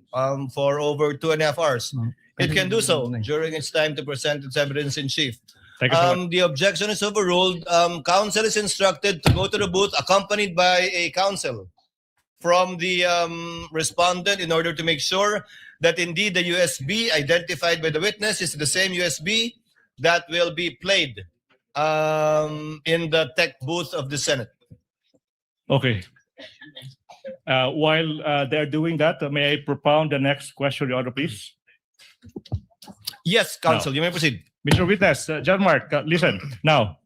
for over 2.5 hours. It can do so during its time to present its evidence in chief. Thank you so much. The objection is overruled. Counsel is instructed to go to the booth accompanied by a counsel from the respondent in order to make sure that indeed the USB identified by the witness is the same USB that will be played in the tech booth of the Senate. Okay. While they're doing that, may I propound the next question, Your Honor, please? Yes, counsel, you may proceed. Mr. Witness, John Mark, listen. Now,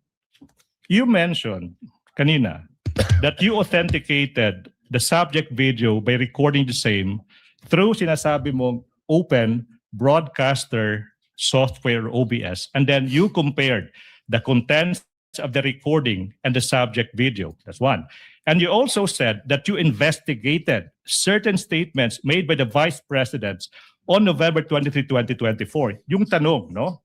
you mentioned kanina that you authenticated the subject video by recording the same through sinasabi mong open broadcaster software OBS, and then you compared the contents of the recording and the subject video. That's one. And you also said that you investigated certain statements made by the vice presidents on November 23, 2024. Yung tanong, no?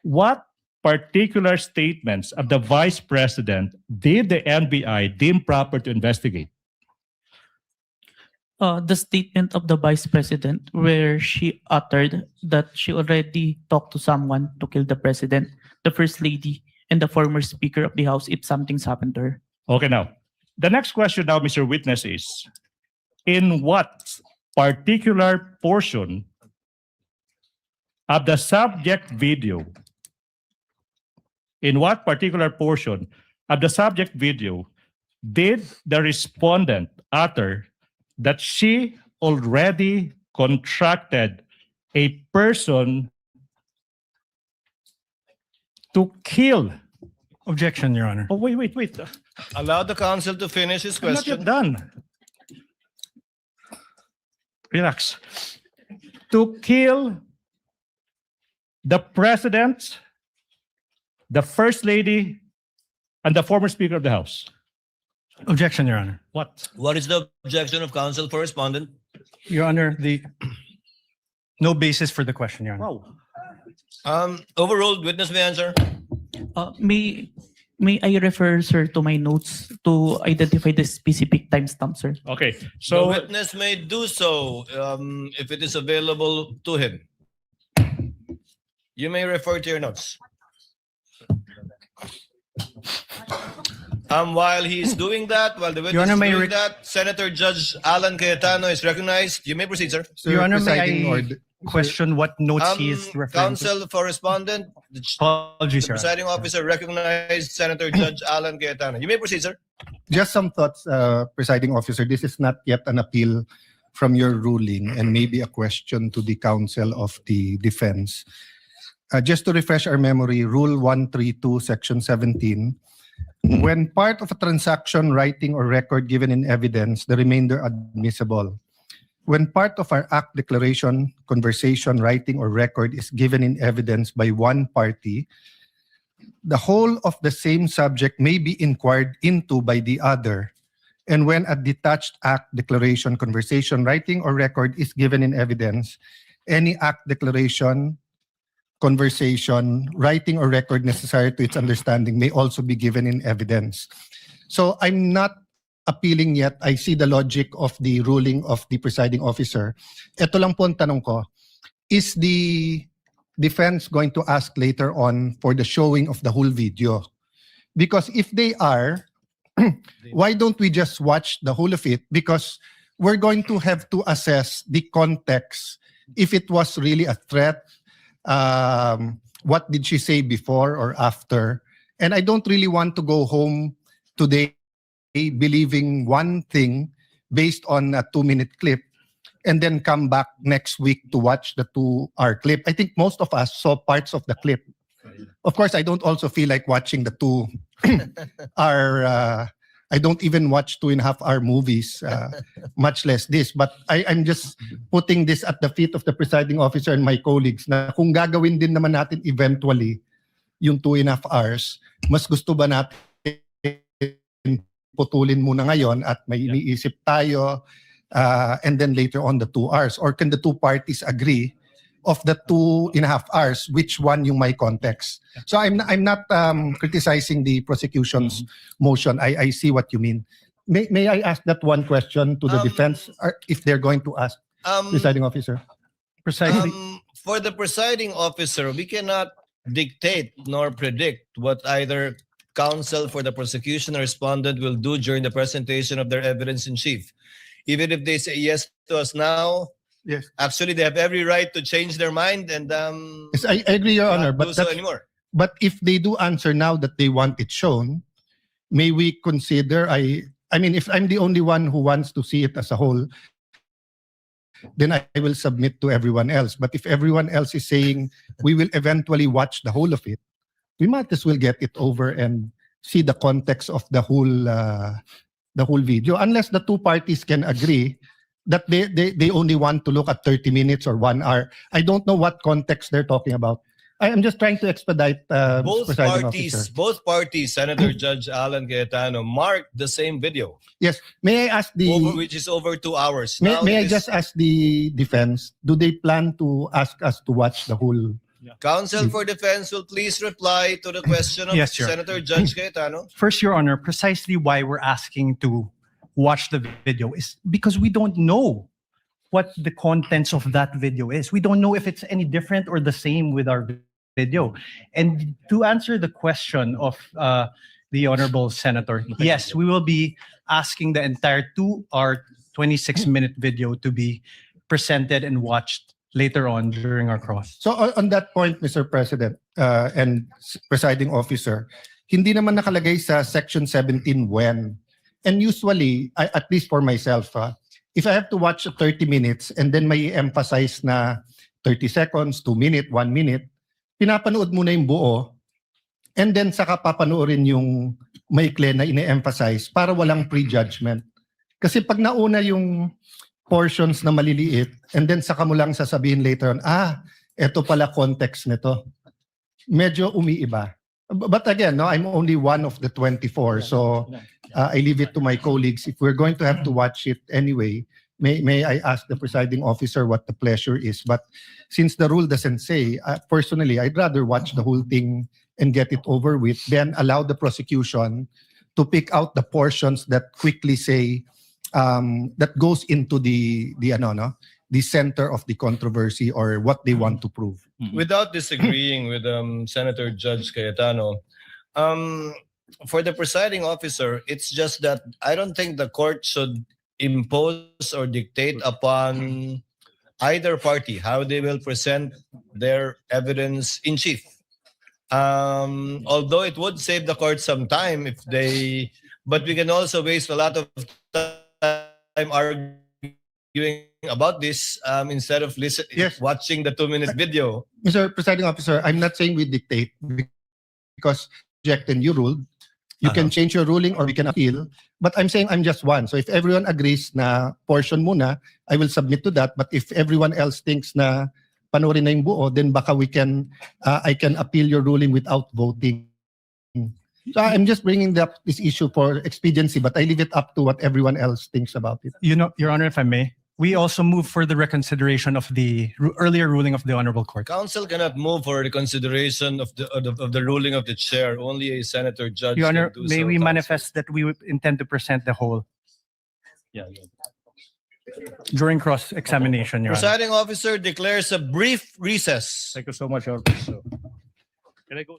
What particular statements of the vice president did the NBI deem proper to investigate? The statement of the vice president where she uttered that she already talked to someone to kill the president, the first lady, and the former speaker of the house if something's happened to her. Okay, now, the next question now, Mr. Witness, is in what particular portion of the subject video, did the respondent utter that she already contracted a person to kill? Objection, Your Honor. Oh, wait. Allow the counsel to finish his I'm not question. yet done. Relax. To kill the president, the first lady, and the former speaker of the house. Objection, Your Honor. What? What is the objection of counsel for respondent? Your Honor, no basis for the question, Your Honor. Wow. Overruled. Witness may answer. May I refer, sir, to my notes to identify the specific timestamp, sir? Okay, The so witness may do so if it is available to him. You may refer to your notes. While he's doing that, while the witness Honor, is may doing that, Senator Judge Alan Cayetano is recognized. You may proceed, sir. Sir, Your Honor, may presiding I- order. question what notes he is referring to. Counsel for respondent, the Apologies, Your Honor. presiding officer recognized Senator Judge Alan Cayetano. You may proceed, sir. Just some thoughts, presiding officer. This is not yet an appeal from your ruling and maybe a question to the counsel of the defense. Just to refresh our memory, Rule 132, Section 17, when part of a transaction, writing, or record given in evidence, the remainder admissible. When part of our act, declaration, conversation, writing, or record is given in evidence by one party, the whole of the same subject may be inquired into by the other. And when a detached act, declaration, conversation, writing, or record is given in evidence, any act, declaration, conversation, writing, or record necessary to its understanding may also be given in evidence. So I'm not appealing yet. I see the logic of the ruling of the presiding officer. Ito lang po ang tanong ko, is the defense going to ask later on for the showing of the whole video? Because if they are, why don't we just watch the whole of it? Because we're going to have to assess the context. If it was really a threat, what did she say before or after? And I don't really want to go home today believing one thing based on a 2-minute clip and then come back next week to watch the 2-hour clip. I think most of us saw parts of the clip. Of course, I don't also feel like watching the 2-hour. I don't even watch 2.5-hour movies, much less this. But I'm just putting this at the feet of the presiding officer and my colleagues na kung gagawin din naman natin eventually yung 2.5 hours, mas gusto ba natin putulin muna ngayon at may iniisip tayo and then later on the 2 hours? Or can the two parties agree of the 2.5 hours, which one yung may context? So I'm not criticizing the prosecution's motion. I see what you mean. May I ask that one question to the defense, or if they're going to ask, presiding officer? Precisely. For the presiding officer, we cannot dictate nor predict what either counsel for the prosecution or respondent will do during the presentation of their evidence in chief. Even if they say yes to us now, Yes. actually they have every right to change their mind and Yes, I agree, Your Honor, not but do so that's- anymore. But if they do answer now that they want it shown, may we consider, I mean, if I'm the only one who wants to see it as a whole, then I will submit to everyone else. But if everyone else is saying we will eventually watch the whole of it, we might as well get it over and see the context of the whole video. Unless the two parties can agree that they only want to look at 30 minutes or 1 hour. I don't know what context they're talking about. I am just trying to expedite Both presiding both officer. parties, Senator Judge Alan Cayetano, marked the same video, Yes. May I ask which is over 2 hours. Now may I it is- just ask the defense, do they plan to ask us to watch the whole? Counsel for Defense will please reply to the question of Yes, Your Senator Judge Cayetano. First, Your Honor, precisely why we're asking to watch the video is because we don't know what the contents of that video is. We don't know if it's any different or the same with our video. And to answer the question of the Honorable Senator, yes, we will be asking the entire 2-hour, 26-minute video to be presented and watched later on during our cross. So on that point, Mr. President and presiding officer, hindi naman nakalagay sa Section 17 when. And usually, at least for myself, if I have to watch 30 minutes and then may emphasize na 30 seconds, 2 minutes, 1 minute, pinapanood muna yung buo and then saka papanoorin yung maikli na ine-emphasize para walang prejudgment. Kasi pag nauna yung portions na maliliit and then saka mo lang sasabihin later on, eto pala context nito. Medyo umiiba. But again, no, I'm only one of the 24. So I leave it to my colleagues. If we're going to have to watch it anyway, may I ask the presiding officer what the pleasure is. But since the rule doesn't say, personally, I'd rather watch the whole thing and get it over with, then allow the prosecution to pick out the portions that quickly say, that goes into the center of the controversy or what they want to prove. Without disagreeing with Senator Judge Cayetano, for the presiding officer, it's just that I don't think the court should impose or dictate upon either party how they will present their evidence in chief. Although it would save the court some time if they, but we can also waste a lot of time arguing about this instead of Yes. watching the 2-minute video. Mr. Presiding Officer, I'm not saying we dictate because object and you ruled. You can change your ruling or we can appeal. But I'm saying I'm just one. So if everyone agrees na portion muna, I will submit to that. But if everyone else thinks na panoorin na yung buo, then baka we can, I can appeal your ruling without voting. So I'm just bringing up this issue for expediency, but I leave it up to what everyone else thinks about it. You know, Your Honor, if I may, we also move for the reconsideration of the earlier ruling of the Honorable Court. Council cannot move for the consideration of the ruling of the chair. Only a senator judge. Your Honor, can do may so, we Council. manifest that we would intend to present the whole during cross-examination, Your Honor. Presiding officer declares a brief recess. Thank you so much, Your Honor. So, can I go?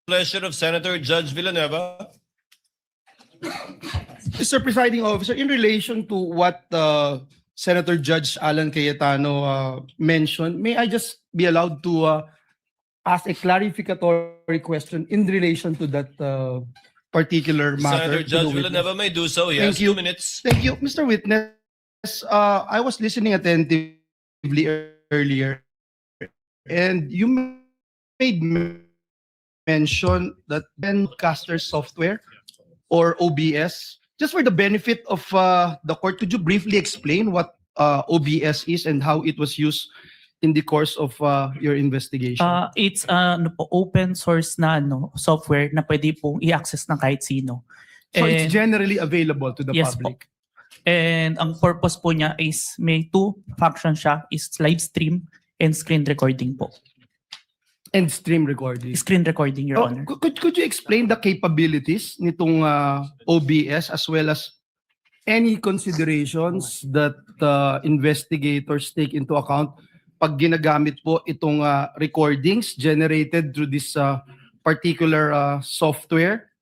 Pleasure of Senator Judge Villanueva. Mr. Presiding Officer, in relation to what Senator Judge Alan Cayetano mentioned, may I just be allowed to ask a clarificatory question in relation to that particular matter? Senator to the Judge witness? Villanueva may do so. He has Thank you. 2 minutes. Thank you, Mr. Witness. I was listening attentively earlier, and you made mention that Zencaster software or OBS. Just for the benefit of the court, could you briefly explain what OBS is and how it was used in the course of your investigation? It's open source na software na pwede pong i-access ng kahit sino. So it's generally available to the Yes public? And ang purpose po niya is may two functions siya, is live stream and screen recording po. And stream recording. Screen recording, Your Oh, Honor. could you explain the capabilities nitong OBS as well as any considerations that investigators take into account pag ginagamit po itong recordings generated through this particular software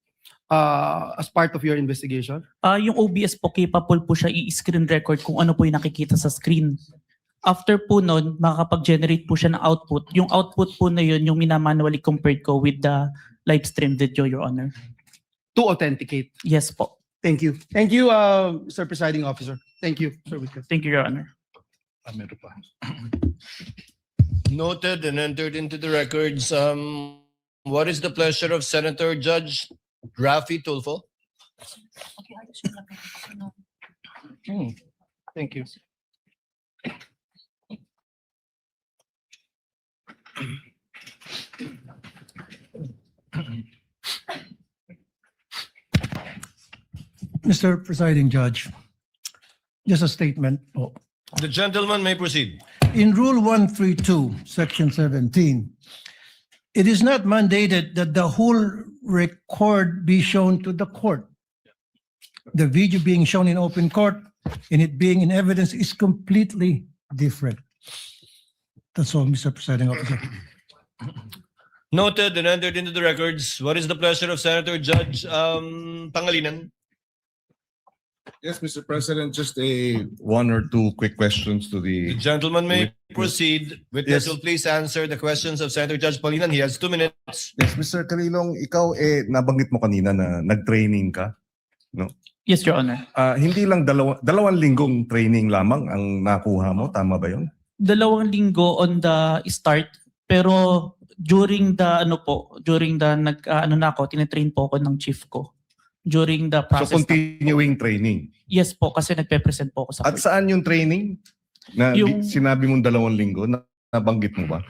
as part of your investigation? Yung OBS po, capable po siya i-screen record kung ano po yung nakikita sa screen. After po nun, makakapag-generate po siya ng output. Yung output po na yun, yung minamanually compared ko with the live stream video, Your Honor. To authenticate. Yes po. Thank you. Thank you, Mr. Presiding Officer. Thank you, Sir Witness. Thank you, Your Honor. Meron pa. Noted and entered into the records. What is the pleasure of Senator Judge Raffy Tulfo? Thank you. Mr. Presiding Judge, just a statement. The gentleman may proceed. In Rule 132, Section 17, it is not mandated that the whole record be shown to the court. The video being shown in open court and it being in evidence is completely different. That's all, Mr. Presiding Officer. Noted and entered into the records. What is the pleasure of Senator Judge Pangilinan? Yes, Mr. President, just one or two quick questions to The the. gentleman may proceed. Witness Yes. will please answer the questions of Senator Judge Pangilinan. He has 2 minutes. Yes, Mr. Kalilong, ikaw nabanggit mo kanina na nag-training ka. Yes, Your Honor. Hindi lang dalawang linggong training lamang ang nakuha mo, tama ba yun? 2 linggo on the start, pero during the tinitrain po ako ng chief ko. During the So process. continuing training. Yes po, kasi nagpe-present po ako sa At court. saan yung training? Na Yung- sinabi mong 2 linggo, nabanggit mo ba?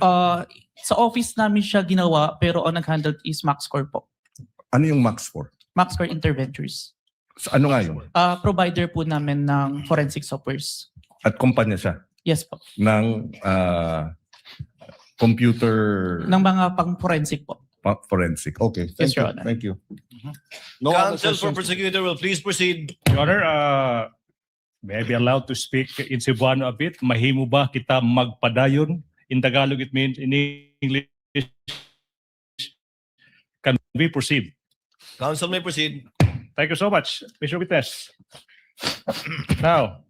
Sa office namin siya ginawa, pero ang nag-handle is MaxCore po. Ano yung Max for? MaxCore Interventures. So, ano nga yun? Provider po namin ng forensic softwares. At kumpanya siya Yes po. ng computer Ng mga pang-forensic po. forensic. Okay, Yes, thank Your you. Honor. Thank you. No other Counsel for questions? prosecutor will please proceed. Your Honor, may I be allowed to speak in Cebuano a bit? Mahimo ba kita magpadayon? In Tagalog, it means in English. Can we proceed? Counsel may proceed. Thank you so much, Mr. Witness. Now,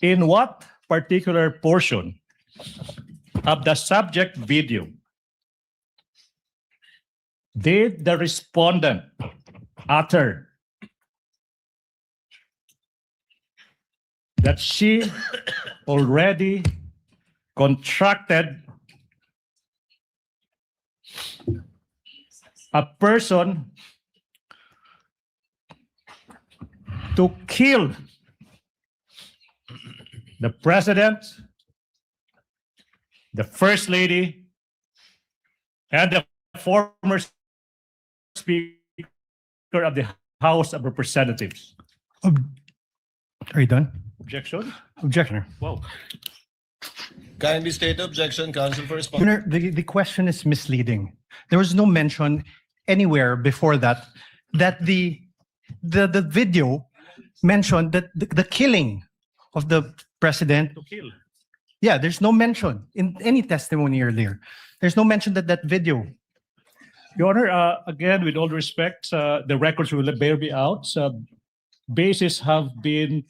in what particular portion of the subject video did the respondent utter that she already contracted a person to kill the president, the first lady, and the former speaker of the House of Representatives? Are you done? Objection? Objection. Wow. Kindly state the objection, counsel for response. Your Honor, the question is misleading. There was no mention anywhere before that the video mentioned that the killing of the president. To kill. Yeah, there's no mention in any testimony earlier. There's no mention that video. Your Honor, again, with all respect, the records will bear me out. Bases have been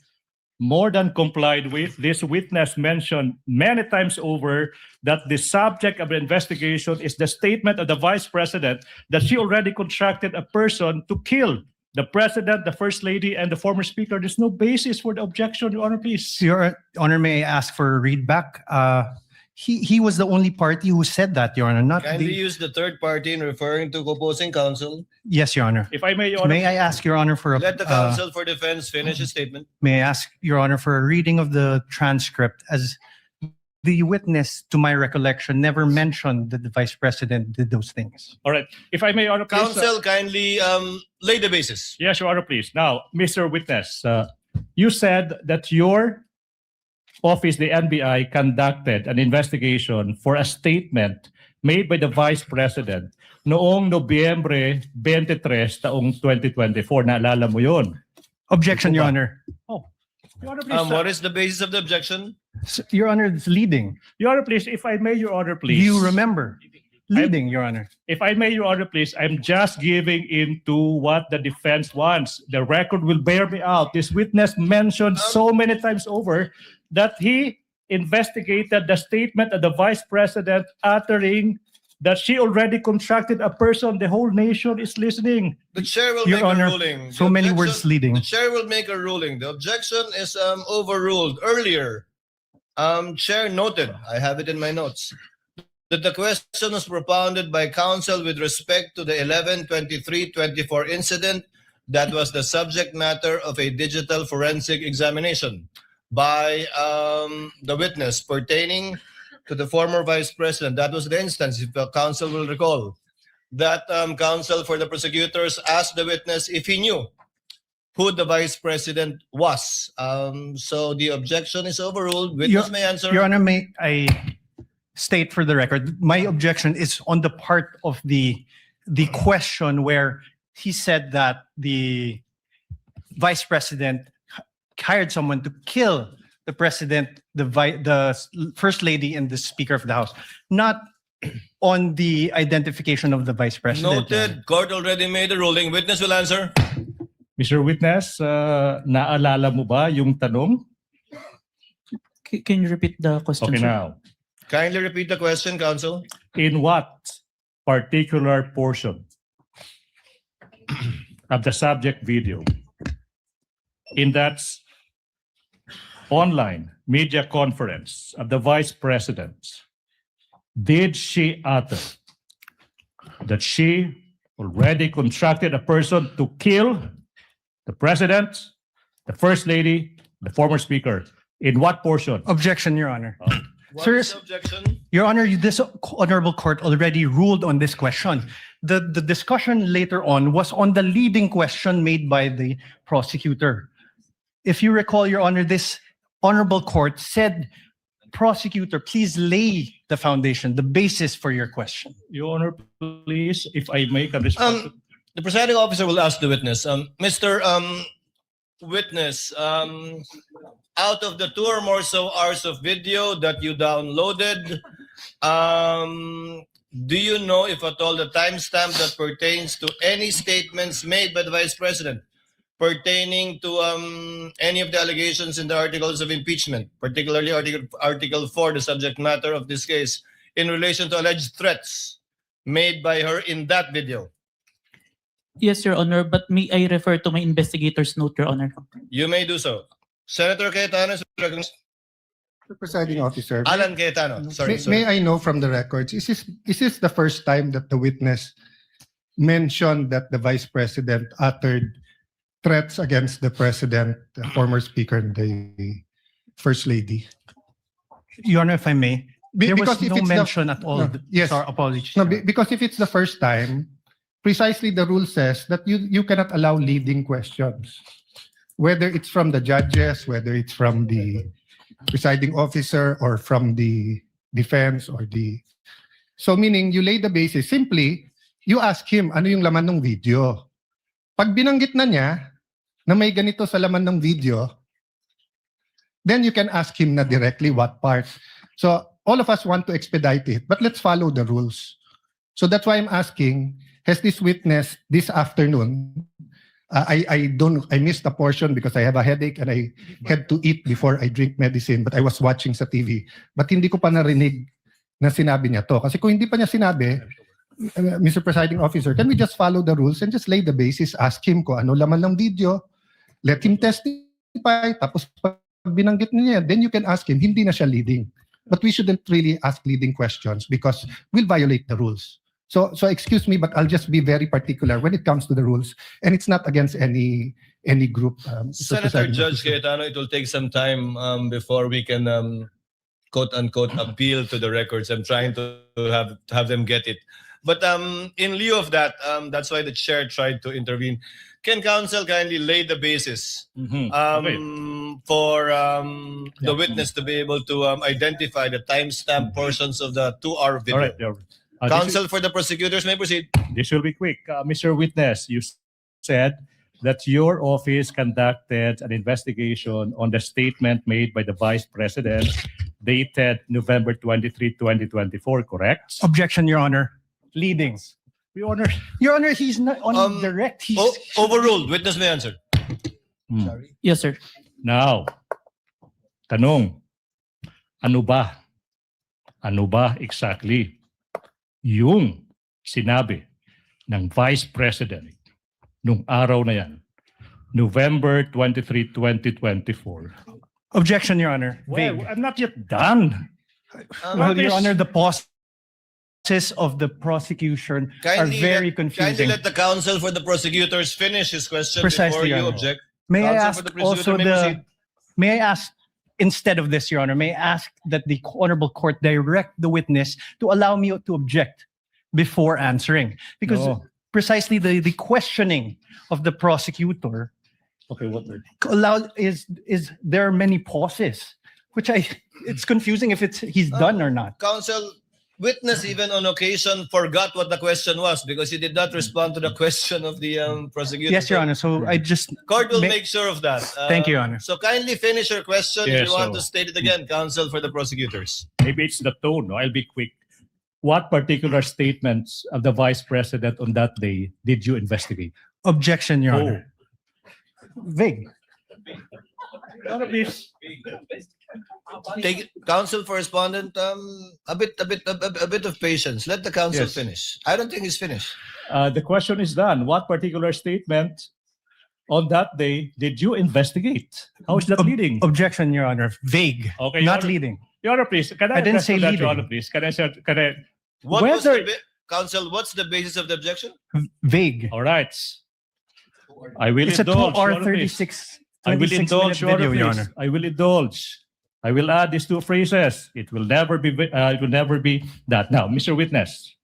more than complied with. This witness mentioned many times over that the subject of the investigation is the statement of the Vice President that she already contracted a person to kill the President, the First Lady, and the former Speaker. There's no basis for the objection, Your Honor, please. Your Honor, may I ask for a readback? He was the only party who said that, Your Honor, not Kindly the... use the third party in referring to opposing counsel. Yes, Your Honor. If I may, Your Honor. May I ask, Your Honor, for a... Let the counsel for defense finish his statement. May I ask, Your Honor, for a reading of the transcript, as the witness, to my recollection, never mentioned that the Vice President did those things. All right. If I may, Your Honor, please. Counsel, kindly lay the basis. Yes, Your Honor, please. Now, Mr. Witness, you said that your office, the NBI, conducted an investigation for a statement made by the Vice President noong Nobyembre 23, taong 2024. Naalala mo yun? Objection, Your Ba? Honor. Your Honor, please. What is the basis of the objection? Your Honor, it's leading. Your Honor, please, if I may, Your Honor, Do please. you remember? Leading, Your Honor. If I may, Your Honor, please, I'm just giving into what the defense wants. The record will bear me out. This witness mentioned so many times over that he investigated the statement of the Vice President uttering that she already contracted a person. The whole nation is listening. The chair will Your make Honor, a ruling. so The many objection- words leading. The chair will make a ruling. The objection is overruled earlier. Chair noted, I have it in my notes, that the question was propounded by counsel with respect to the 11/23/24 incident that was the subject matter of a digital forensic examination by the witness pertaining to the former Vice President. That was the instance, if the counsel will recall, that counsel for the prosecutors asked the witness if he knew who the Vice President was. So the objection is overruled. Witness may answer. Your Honor, may I state for the record, my objection is on the part of the question where he said that the Vice President hired someone to kill the President, the First Lady, and the Speaker of the House, not on the identification of the Vice President. Noted. Court already made a ruling. Witness will answer. Mr. Witness, naalala mo ba yung tanong? Can you repeat the question? Okay, sir? now. Kindly repeat the question, counsel. In what particular portion of the subject video in that online media conference of the Vice President did she utter that she already contracted a person to kill the President, the First Lady, the former Speaker? In what portion? Objection, Your Honor. What Sir, is the objection? Your Honor, this honorable court already ruled on this question. The discussion later on was on the leading question made by the prosecutor. If you recall, Your Honor, this honorable court said, prosecutor, please lay the foundation, the basis for your question. Your Honor, please, if I make a response. The presiding officer will ask the witness. Mr. Witness, out of the 2 or more so hours of video that you downloaded, do you know if at all the timestamp that pertains to any statements made by the Vice President pertaining to any of the allegations in the articles of impeachment, particularly Article 4, the subject matter of this case, in relation to alleged threats made by her in that video? Yes, Your Honor, but may I refer to my investigator's note, Your Honor? You may do so. Senator Cayetano is recognized. Mr. Presiding Officer, Alan Cayetano. Sorry. may I know from the records, is this the first time that the witness mentioned that the Vice President uttered threats against the President, the former Speaker, and the First Lady? Your Honor, if I may, there was Because if no it's the- mention at all. No, yes. Sorry, apologies. No, because if it's the first time, precisely the rule says that you cannot allow leading questions. Whether it's from the judges, whether it's from the presiding officer, or from the defense, or the... So meaning, you lay the basis. Simply, you ask him, ano yung laman ng video? Pag binanggit na niya, na may ganito sa laman ng video, then you can ask him na directly what part. So, all of us want to expedite it, but let's follow the rules. So that's why I'm asking, has this witness this afternoon, I missed a portion because I have a headache and I had to eat before I drink medicine, but I was watching sa TV. But hindi ko pa narinig na sinabi niya to. Kasi kung hindi pa niya sinabi, Mr. Presiding Officer, can we just follow the rules and just lay the basis, ask him kung ano laman ng video, let him testify, tapos pag binanggit niya, then you can ask him, hindi na siya leading. But we shouldn't really ask leading questions because we'll violate the rules. So excuse me, but I'll just be very particular when it comes to the rules, and it's not against any group. Senator Judge Cayetano, it will take some time before we can quote unquote appeal to the records. I'm trying to have them get it. But in lieu of that, that's why the chair tried to intervene. Can counsel kindly lay the basis Okay. for the witness to be able to identify the timestamp portions of the 2-hour All video? right. Counsel for the prosecutors may proceed. This will be quick. Mr. Witness, you said that your office conducted an investigation on the statement made by the Vice President dated November 23, 2024, correct? Objection, Your Honor. Leading. Your Honor. Your Honor, he's not on Um, direct. He's Overruled. Witness may answer. Yes, sir. Now, tanong, ano ba exactly yung sinabi ng Vice President nung araw na yan, November 23, 2024? objection, Your Honor. Well, Vague. I'm not yet done. Well, Your Please. Honor, the process of the prosecution are very Kindly confusing. let the counsel for the prosecutors finish his question Precisely, before Your you Honor. object. May I Counsel ask for the prosecutor also may proceed. may I ask, instead of this, Your Honor, may I ask that the Honorable Court direct the witness to allow me to object before answering? Because No. precisely the questioning of the prosecutor Okay, what? is there are many pauses, which it's confusing if he's done or not. Counsel, witness even on occasion forgot what the question was because he did not respond to the question of the prosecutor. Yes, Your Honor. So I just Court will May- make sure of that. Thank you, Your Honor. So kindly finish your question if Yes, you want so- to state it again, counsel for the prosecutors. Maybe it's the tone. No? I'll be quick. What particular statements of the Vice President on that day did you investigate? objection, Your Oh. Honor. Vague. Your Honor, please. Take counsel for respondent. A bit of patience. Let the counsel Yes. finish. I don't think he's finished. The question is done. What particular statement on that day did you investigate? How is that leading? Objection, Your Honor. Vague. Okay, Your Not Honor. leading. Your Honor, please. Can I didn't address say to that, leading. Your Honor, please? Can I? What was Whether- counsel? What's the basis of the objection? Vague. All right. I will It's a indulge. 2 hour Your Honor, please. 36 I will 26 indulge, minute Your video, Your Honor, Honor. please. I will indulge. I will add these two phrases. It will never be. That. Now, Mr. Witness,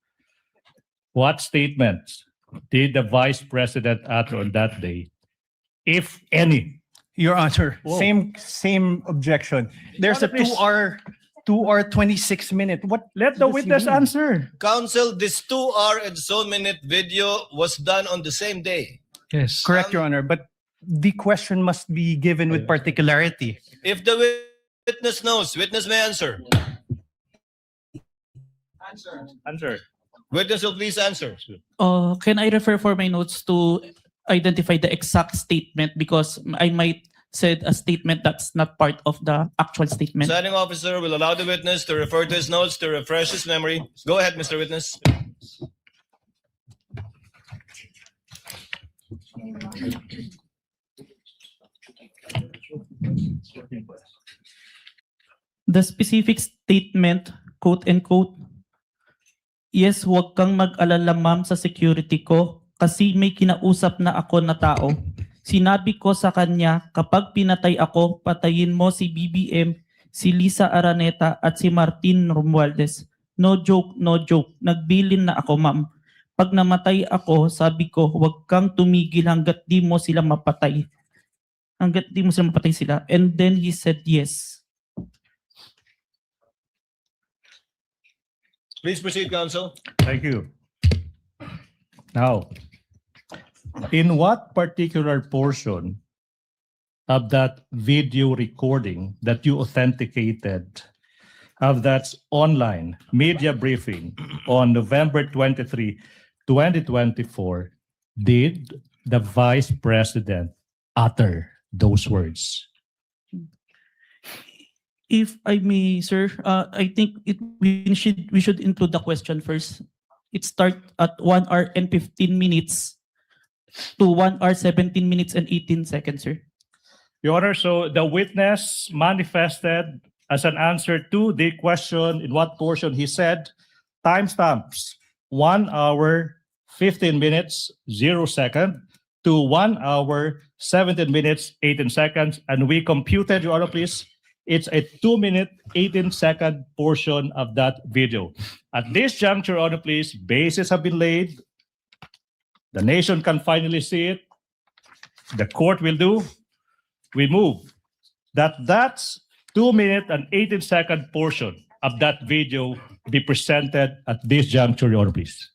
what statements did the Vice President utter on that day, if any? Your Honor, Whoa. same objection. There's a Honor, please. 2 hour 26 minute. What? Let the does he witness mean? answer. Counsel, this 2 hour and so minute video was done on the same day. Yes. Correct, Your Honor, but the question must be given with particularity. If the witness knows, witness may answer. Answer. Witness will please answer. Can I refer for my notes to identify the exact statement because I might said a statement that's not part of the actual statement. Presiding officer will allow the witness to refer to his notes to refresh his memory. Go ahead, Mr. Witness. The specific statement, quote unquote, yes, huwag kang mag-alala ma'am sa security ko kasi may kinausap na ako na tao. Sinabi ko sa kanya, kapag pinatay ako, patayin mo si BBM, si Lisa Araneta at si Martin Romualdez. No joke, no joke. Nagbilin na ako ma'am. Pag namatay ako, sabi ko, huwag kang tumigil hanggat di mo sila mapatay. Hanggat di mo sila mapatay sila. And then he said yes. Please proceed, counsel. Thank you. Now, in what particular portion of that video recording that you authenticated of that online media briefing on November 23, 2024, did the Vice President utter those words? If I may, sir, I think we should include the question first. It start at 1 hour and 15 minutes to 1 hour 17 minutes and 18 seconds, sir. Your Honor, so the witness manifested as an answer to the question in what portion he said timestamps 1 hour 15 minutes 0 second to 1 hour 17 minutes 18 seconds, and we computed, Your Honor, please. It's a 2-minute, 18-second portion of that video. At this juncture, Your Honor, please, bases have been laid. The nation can finally see it. the court will do, we move that's 2 minute and 18-second portion of that video be presented at this juncture, Your Honor, please.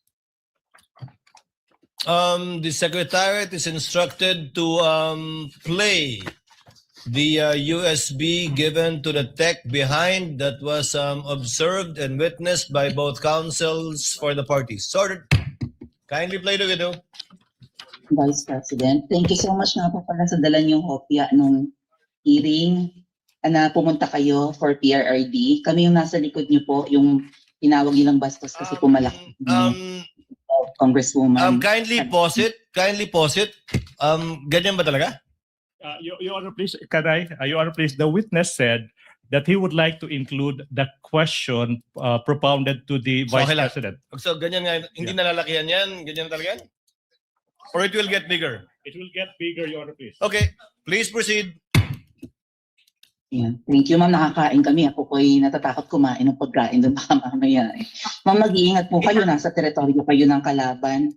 The Secretariat is instructed to play the USB given to the tech behind that was observed and witnessed by both counsels for the parties. Sorted. Kindly play the video. Vice President, thank you so much nga po pala sa dala niyong hopya nung hearing na pumunta kayo for PRRD. Kami yung nasa likod niyo po, yung tinawag nilang bastos kasi po malaki. Congresswoman. Kindly pause it. Ganyan ba talaga? Your Honor, please, Your Honor, please, the witness said that he would like to include the question propounded to the Vice Okay lang. President. So ganyan nga, hindi nalalakihan yan? Ganyan talaga yan? Or it will get bigger? It will get bigger, Your Honor, please. Okay, please proceed. Yan. Thank you, ma'am. Nakakain kami. Ako po'y natatakot kumain ng pagkain doon baka mamaya. Ma'am, mag-iingat po kayo. Nasa teritoryo kayo ng kalaban.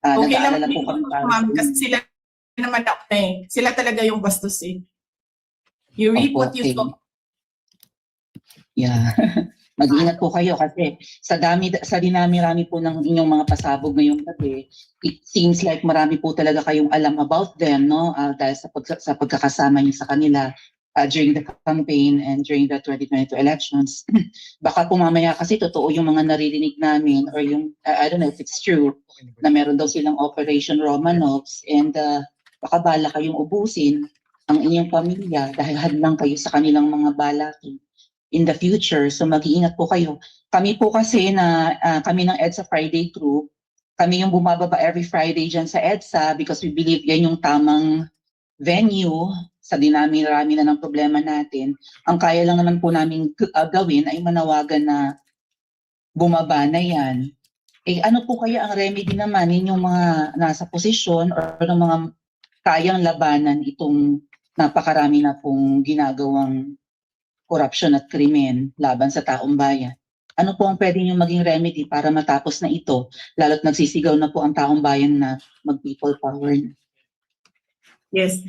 Okay lang Nag-aalala po kami para- ma'am, kasi sila naman sila talaga yung bastos eh. You reap Opo, what you okay. sow. Yeah. Mag-iingat po kayo kasi sa dinami-rami po ng inyong mga pasabog ngayong gabi, it seems like marami po talaga kayong alam about them, no? Dahil sa pagkakasama niyo sa kanila during the campaign and during the 2022 elections. Baka po mamaya kasi totoo yung mga naririnig namin or yung, I don't know if it's true, na meron daw silang Operation Romanovs and baka bala kayong ubusin ang inyong pamilya dahil hadlang kayo sa kanilang mga balakin in the future. So mag-iingat po kayo. Kami po kasi kami ng EDSA Friday Group, kami yung bumababa every Friday dyan sa EDSA because we believe yan yung tamang venue sa dinami-rami na ng problema natin. Ang kaya lang naman po namin gawin ay manawagan na bumaba na yan. Ano po kaya ang remedy naman ninyong mga nasa posisyon or ng mga kayang labanan itong napakarami na pong ginagawang korupsyon at krimen laban sa taong bayan? Ano po ang pwede nyo maging remedy para matapos na ito? Lalo't nagsisigaw na po ang taong bayan na mag-people power na. Yes.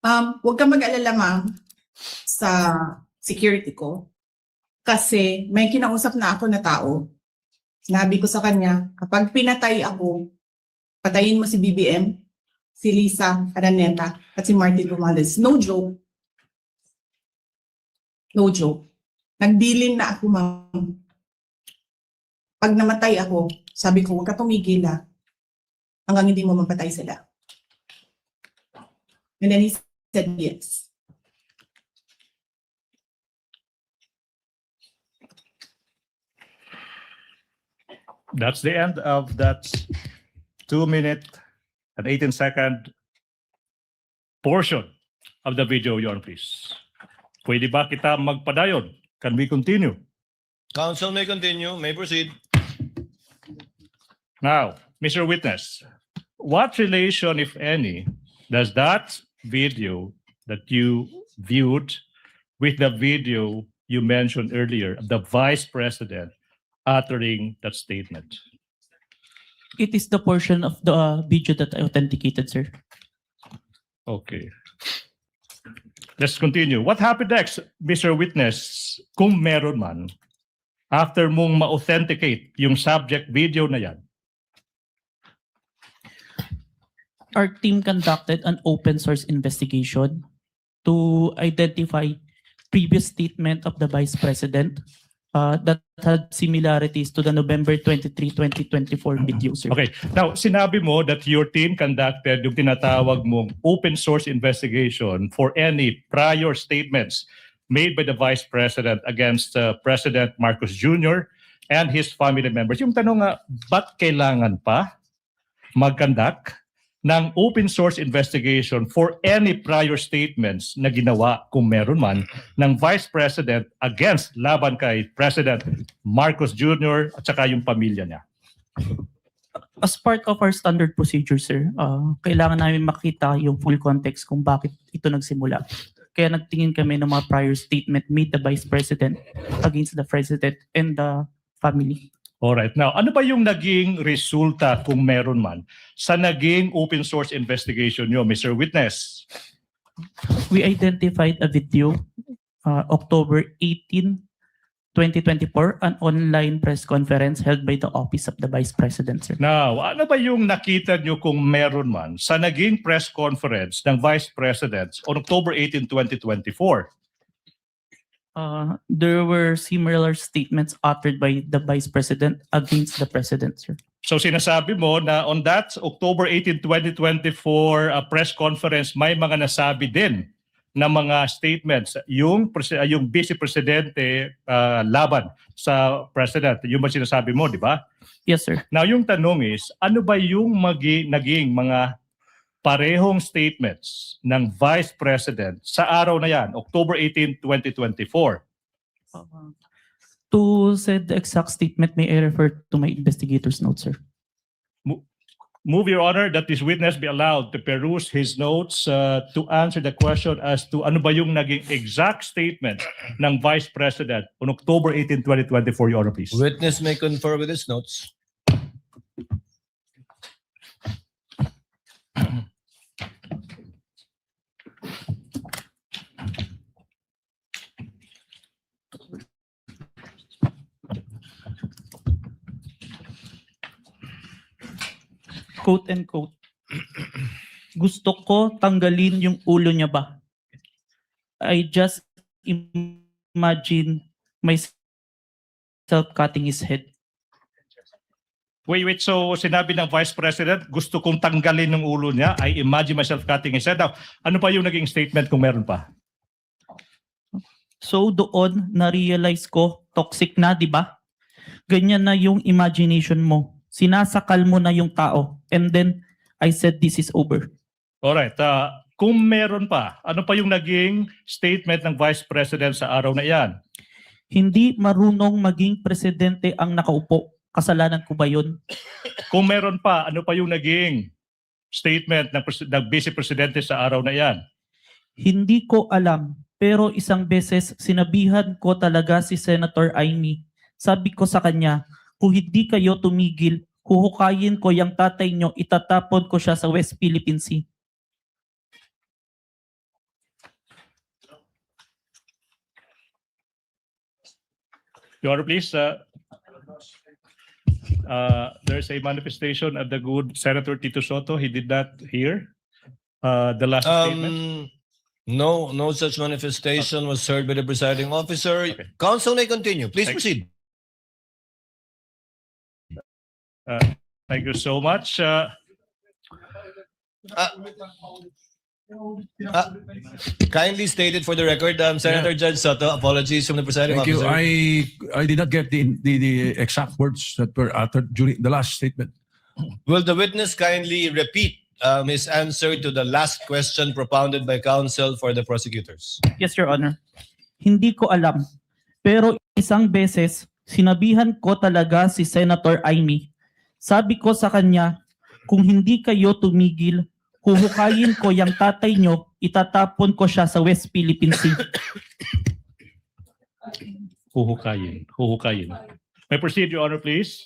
Huwag kang mag-alala, ma'am, sa security ko. Kasi may kinausap na ako na tao. Sinabi ko sa kanya, kapag pinatay ako, patayin mo si BBM, si Lisa Araneta, at si Martin Romales. No joke. No joke. Nagbilin na ako, ma'am. Pag namatay ako, sabi ko, huwag ka tumigil hanggang hindi mo mapatay sila. And then he said yes. That's the end of that 2 minute and 18-second portion of the video, Your Honor, please. Pwede ba kita magpadayon? Can we continue? Counsel may continue, may proceed. Now, Mr. Witness, what relation, if any, does that video that you viewed with the video you mentioned earlier of the Vice President uttering that statement? It is the portion of the video that I authenticated, sir. Okay. Let's continue. What happened next, Mr. Witness, kung meron man, after mong ma-authenticate yung subject video na yan? Our team conducted an open source investigation to identify previous statement of the Vice President that had similarities to the November 23, 2024 video, sir. Okay. Now, sinabi mo that your team conducted yung tinatawag mong open source investigation for any prior statements made by the Vice President against President Marcos Jr. and his family members. Yung tanong nga, ba't kailangan pa mag-conduct ng open source investigation for any prior statements na ginawa, kung meron man, ng Vice President against laban kay President Marcos Jr. at saka yung pamilya niya? As part of our standard procedure, sir, kailangan namin makita yung full context kung bakit ito nagsimula. Kaya nagtingin kami ng mga prior statement made the Vice President against the President and the family. Alright. Now, ano ba yung naging resulta kung meron man sa naging open source investigation nyo, Mr. Witness? We identified a video, October 18, 2024, an online press conference held by the Office of the Vice President, sir. Now, ano ba yung nakita nyo kung meron man sa naging press conference ng Vice President on October 18, 2024? There were similar statements uttered by the Vice President against the President, sir. So sinasabi mo na on that October 18, 2024 press conference, may mga nasabi din na mga statements yung Vice Presidente laban sa President. Yung ba sinasabi mo, di ba? Yes, sir. Now, yung tanong is, ano ba yung naging mga parehong statements ng Vice President sa araw na yan, October 18, 2024? To say the exact statement, may I refer to my investigator's notes, sir? Move, Your Honor, that this witness be allowed to peruse his notes to answer the question as to ano ba yung naging exact statement ng Vice President on October 18, 2024, Your Honor, please. Witness may confer with his notes. Quote and quote. Gusto ko tanggalin yung ulo niya ba? I just imagine myself cutting his head. Wait, so sinabi ng Vice President, gusto kong tanggalin ng ulo niya, I imagine myself cutting his head. Now, ano pa yung naging statement kung meron pa? So doon, na-realize ko, toxic na, di ba? Ganyan na yung imagination mo. Sinasakal mo na yung tao. And then, I said, this is over. Alright, kung meron pa, ano pa yung naging statement ng Vice President sa araw na iyan? Hindi marunong maging presidente ang nakaupo. Kasalanan ko ba yun? Kung meron pa, ano pa yung naging statement ng Vice Presidente sa araw na iyan? Hindi ko alam. Pero isang beses, sinabihan ko talaga si Senator Amy. Sabi ko sa kanya, kung hindi kayo tumigil, huhukayin ko yung tatay nyo, itatapon ko siya sa West Philippine Sea. Your Honor, please. There's a manifestation of the good Senator Tito Soto. He did not hear the last statement. No such manifestation was heard by the presiding officer. Okay. Counsel may continue. Please Thank- proceed. Thank you so much. Kindly stated for the record, Senator Judge Soto, apologies from the presiding Thank you. officer. I did not get the exact words that were uttered during the last statement. Will the witness kindly repeat his answer to the last question propounded by counsel for the prosecutors? Yes, Your Honor. Hindi ko alam. Pero isang beses, sinabihan ko talaga si Senator Amy. Sabi ko sa kanya, kung hindi kayo tumigil, huhukayin ko yung tatay nyo, itatapon ko siya sa West Philippine Sea. Huhukayin. May proceed, Your Honor, please.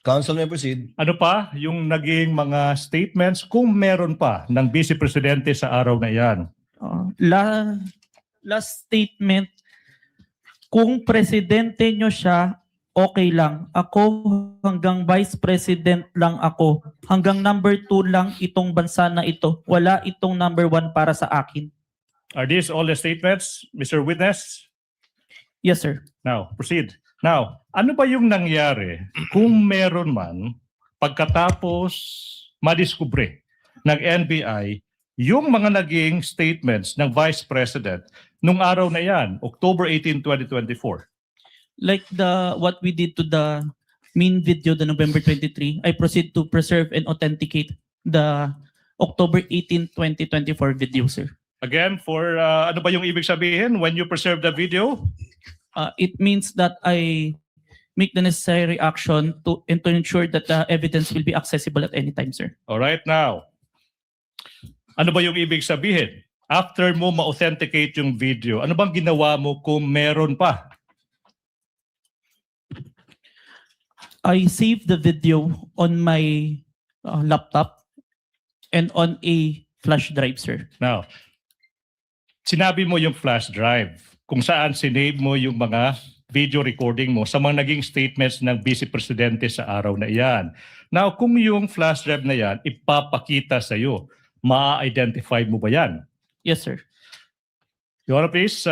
Counsel may proceed. Ano pa yung naging mga statements kung meron pa ng Vice Presidente sa araw na iyan? Last statement, kung presidente nyo siya, okay lang. Ako hanggang vice president lang ako. Hanggang number 2 lang itong bansa na ito. Wala itong number 1 para sa akin. Are these all the statements, Mr. Witness? Yes, sir. Now, proceed. Now, ano ba yung nangyari kung meron man pagkatapos madiskubre ng NBI yung mga naging statements ng Vice President nung araw na yan, October 18, 2024? Like what we did to the main video, the November 23, I proceed to preserve and authenticate the October 18, 2024 video, sir. Again, for ano ba yung ibig sabihin when you preserve the video? It means that I make the necessary action to ensure that the evidence will be accessible at any time, sir. All right, now, ano ba yung ibig sabihin? After mo ma-authenticate yung video, ano bang ginawa mo kung meron pa? I saved the video on my laptop and on a flash drive, sir. Now, sinabi mo yung flash drive kung saan sinave mo yung mga video recording mo sa mga naging statements ng Vice Presidente sa araw na iyan. Now, kung yung flash drive na yan ipapakita sa iyo, ma-identify mo ba yan? Yes, sir. Your Honor, please,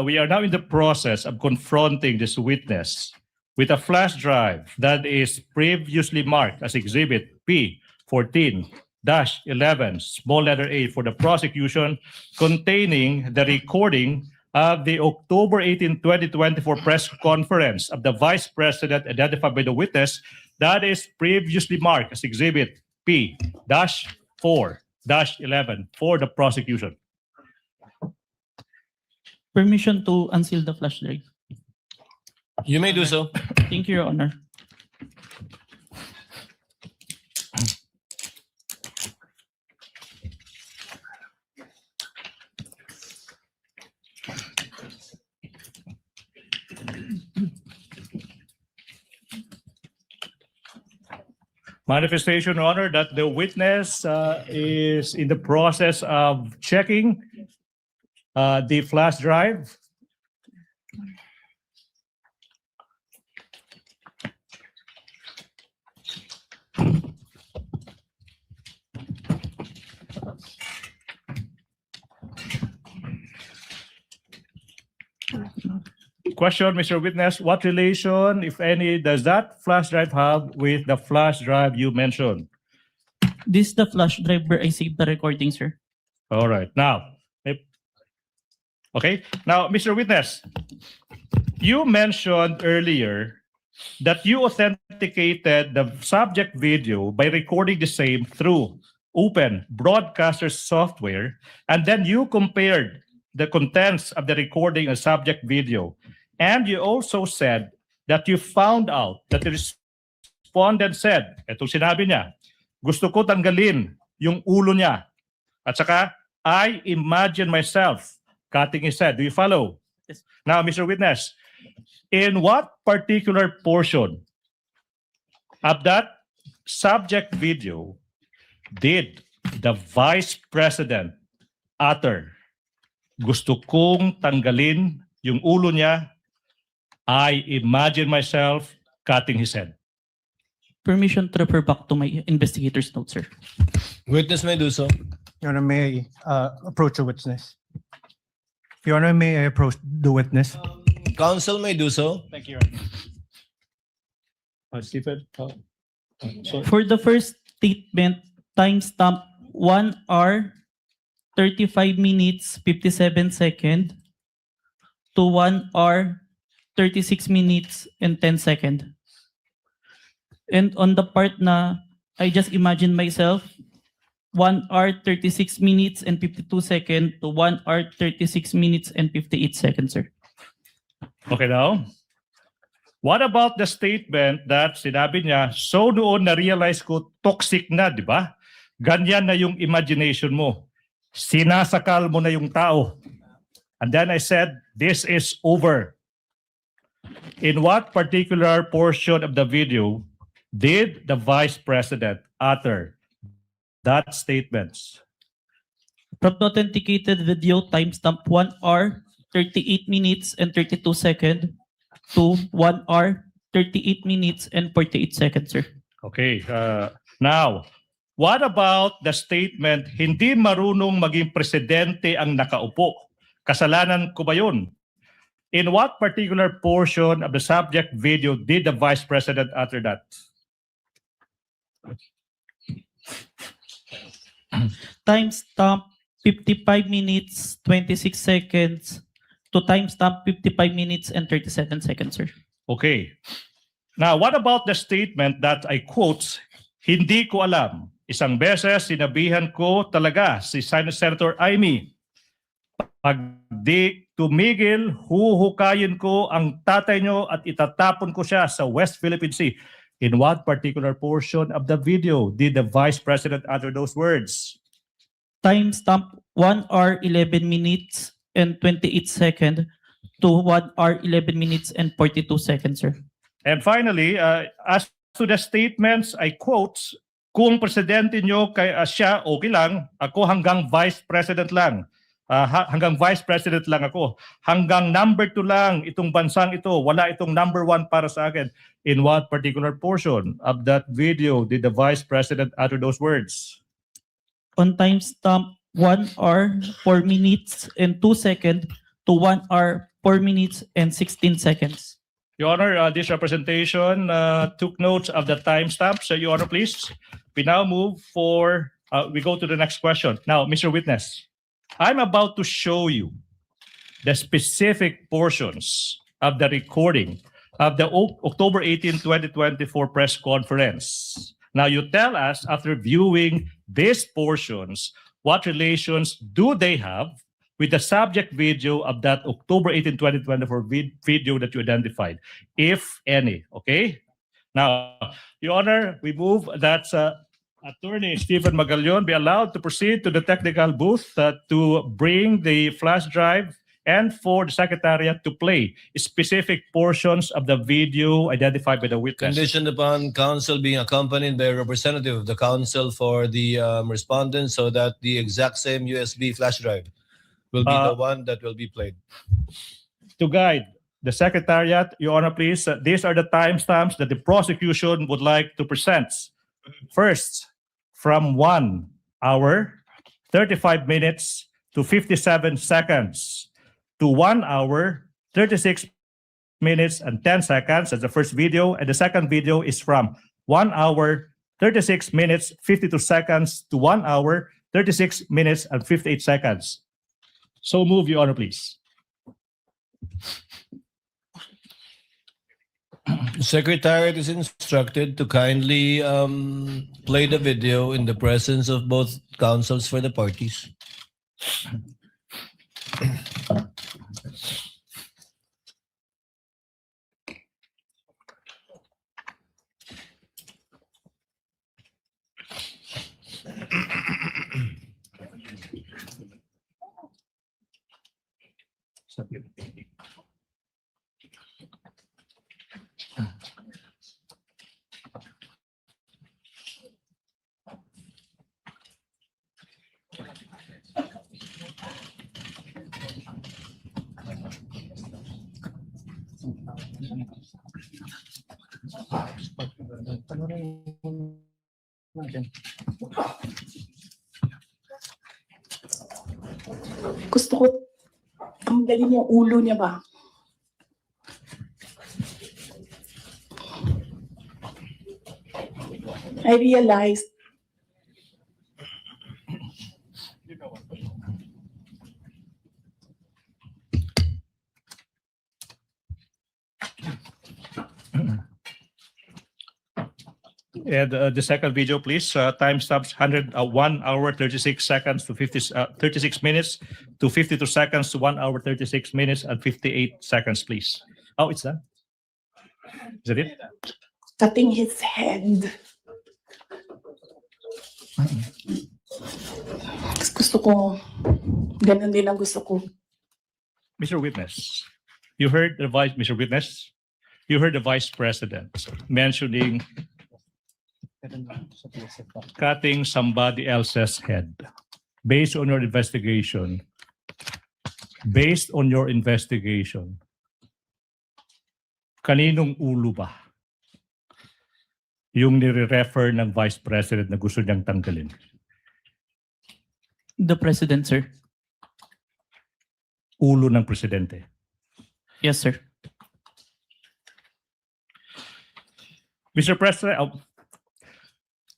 we are now in the process of confronting this witness with a flash drive that is previously marked as Exhibit P14-11, small letter A for the prosecution, containing the recording of the October 18, 2024 press conference of the Vice President identified by the witness that is previously marked as Exhibit P-4-11 for the prosecution. Permission to unseal the flash drive. You may do so. Thank you, Your Honor. Manifestation, Your Honor, that the witness is in the process of checking the flash drive. Question, Mr. Witness, what relation, if any, does that flash drive have with the flash drive you mentioned? This is the flash drive where I saved the recording, sir. All right. Now, okay. Now, Mr. Witness, you mentioned earlier that you authenticated the subject video by recording the same through open broadcaster software, and then you compared the contents of the recording and subject video. And you also said that you found out that the respondent said, etong sinabi niya, gusto ko tanggalin yung ulo niya. At saka, I imagine myself cutting his head. Do you follow? Yes. Now, Mr. Witness, in what particular portion of that subject video did the Vice President utter, gusto kong tanggalin yung ulo niya, I imagine myself cutting his head? Permission to refer back to my investigator's note, sir. Witness may do so. Your Honor, may I approach the witness? Your Honor, may I approach the witness? Counsel may do so. Thank you. Stephen? For the first statement, timestamp 1 hour, 35 minutes, 57 seconds to 1 hour, 36 minutes, and 10 seconds. And on the part na I just imagine myself, 1 hour, 36 minutes, and 52 seconds to 1 hour, 36 minutes, and 58 seconds, sir. Okay now. What about the statement that sinabi niya, so noon na-realize ko toxic na, di ba? Ganyan na yung imagination mo. Sinasakal mo na yung tao. And then I said, this is over. In what particular portion of the video did the Vice President utter that statement? From the authenticated video, timestamp 1 hour, 38 minutes, and 32 seconds to 1 hour, 38 minutes, and 48 seconds, sir. Okay. Now, what about the statement, hindi marunong maging presidente ang nakaupo? Kasalanan ko ba yun? In what particular portion of the subject video did the Vice President utter that? Timestamp 55 minutes, 26 seconds to timestamp 55 minutes and 37 seconds, sir. Okay. Now, what about the statement that I quote, hindi ko alam. Isang beses, sinabihan ko talaga si Senator Amy, pag di tumigil, huhukayin ko ang tatay nyo at itatapon ko siya sa West Philippine Sea. In what particular portion of the video did the Vice President utter those words? Timestamp 1 hour, 11 minutes and 28 seconds to 1 hour, 11 minutes and 42 seconds, sir. And finally, as to the statements, I quote, kung presidente nyo kay siya, okay lang. Ako hanggang vice president lang. Hanggang vice president lang ako. Hanggang number 2 lang itong bansang ito. Wala itong number 1 para sa akin. In what particular portion of that video did the vice president utter those words? On timestamp 1 hour, 4 minutes and 2 seconds to 1 hour, 4 minutes and 16 seconds. Your Honor, this representation took notes of the timestamps. So, Your Honor, please. We now move for, we go to the next question. Now, Mr. Witness, I'm about to show you the specific portions of the recording of the October 18, 2024 press conference. Now, you tell us, after viewing these portions, what relations do they have with the subject video of that October 18, 2024 video that you identified, if any, okay? Now, Your Honor, we move that Attorney Stephen Magallon be allowed to proceed to the technical booth to bring the flash drive and for the Secretariat to play specific portions of the video identified by the witness. Conditioned upon counsel being accompanied by a representative of the counsel for the respondent so that the exact same USB flash drive will be the one that will be played. To guide the Secretariat, Your Honor, please, these are the timestamps that the prosecution would like to present. First, from 1 hour, 35 minutes to 57 seconds to 1 hour, 36 minutes and 10 seconds. That's the first video. And the second video is from 1 hour, 36 minutes, 52 seconds to 1 hour, 36 minutes and 58 seconds. So move, Your Honor, please. The Secretariat is instructed to kindly play the video in the presence of both counsels for the parties. Gusto ko, ang galing yung ulo niya ba? I realized And the second video, please. Timestamps 1 hour 36 seconds to 36 minutes to 52 seconds to 1 hour 36 minutes and 58 seconds, please. Oh, it's done. Is that it? cutting his head. Gusto ko, ganun din ang gusto ko. Mr. Witness, you heard the Mr. Witness, you heard the Vice President mentioning cutting somebody else's head. Based on your investigation, kaninong ulo ba yung nire-refer ng Vice President na gusto niyang tanggalin? The President, sir. Ulo ng Presidente. Yes, sir. Mr. President,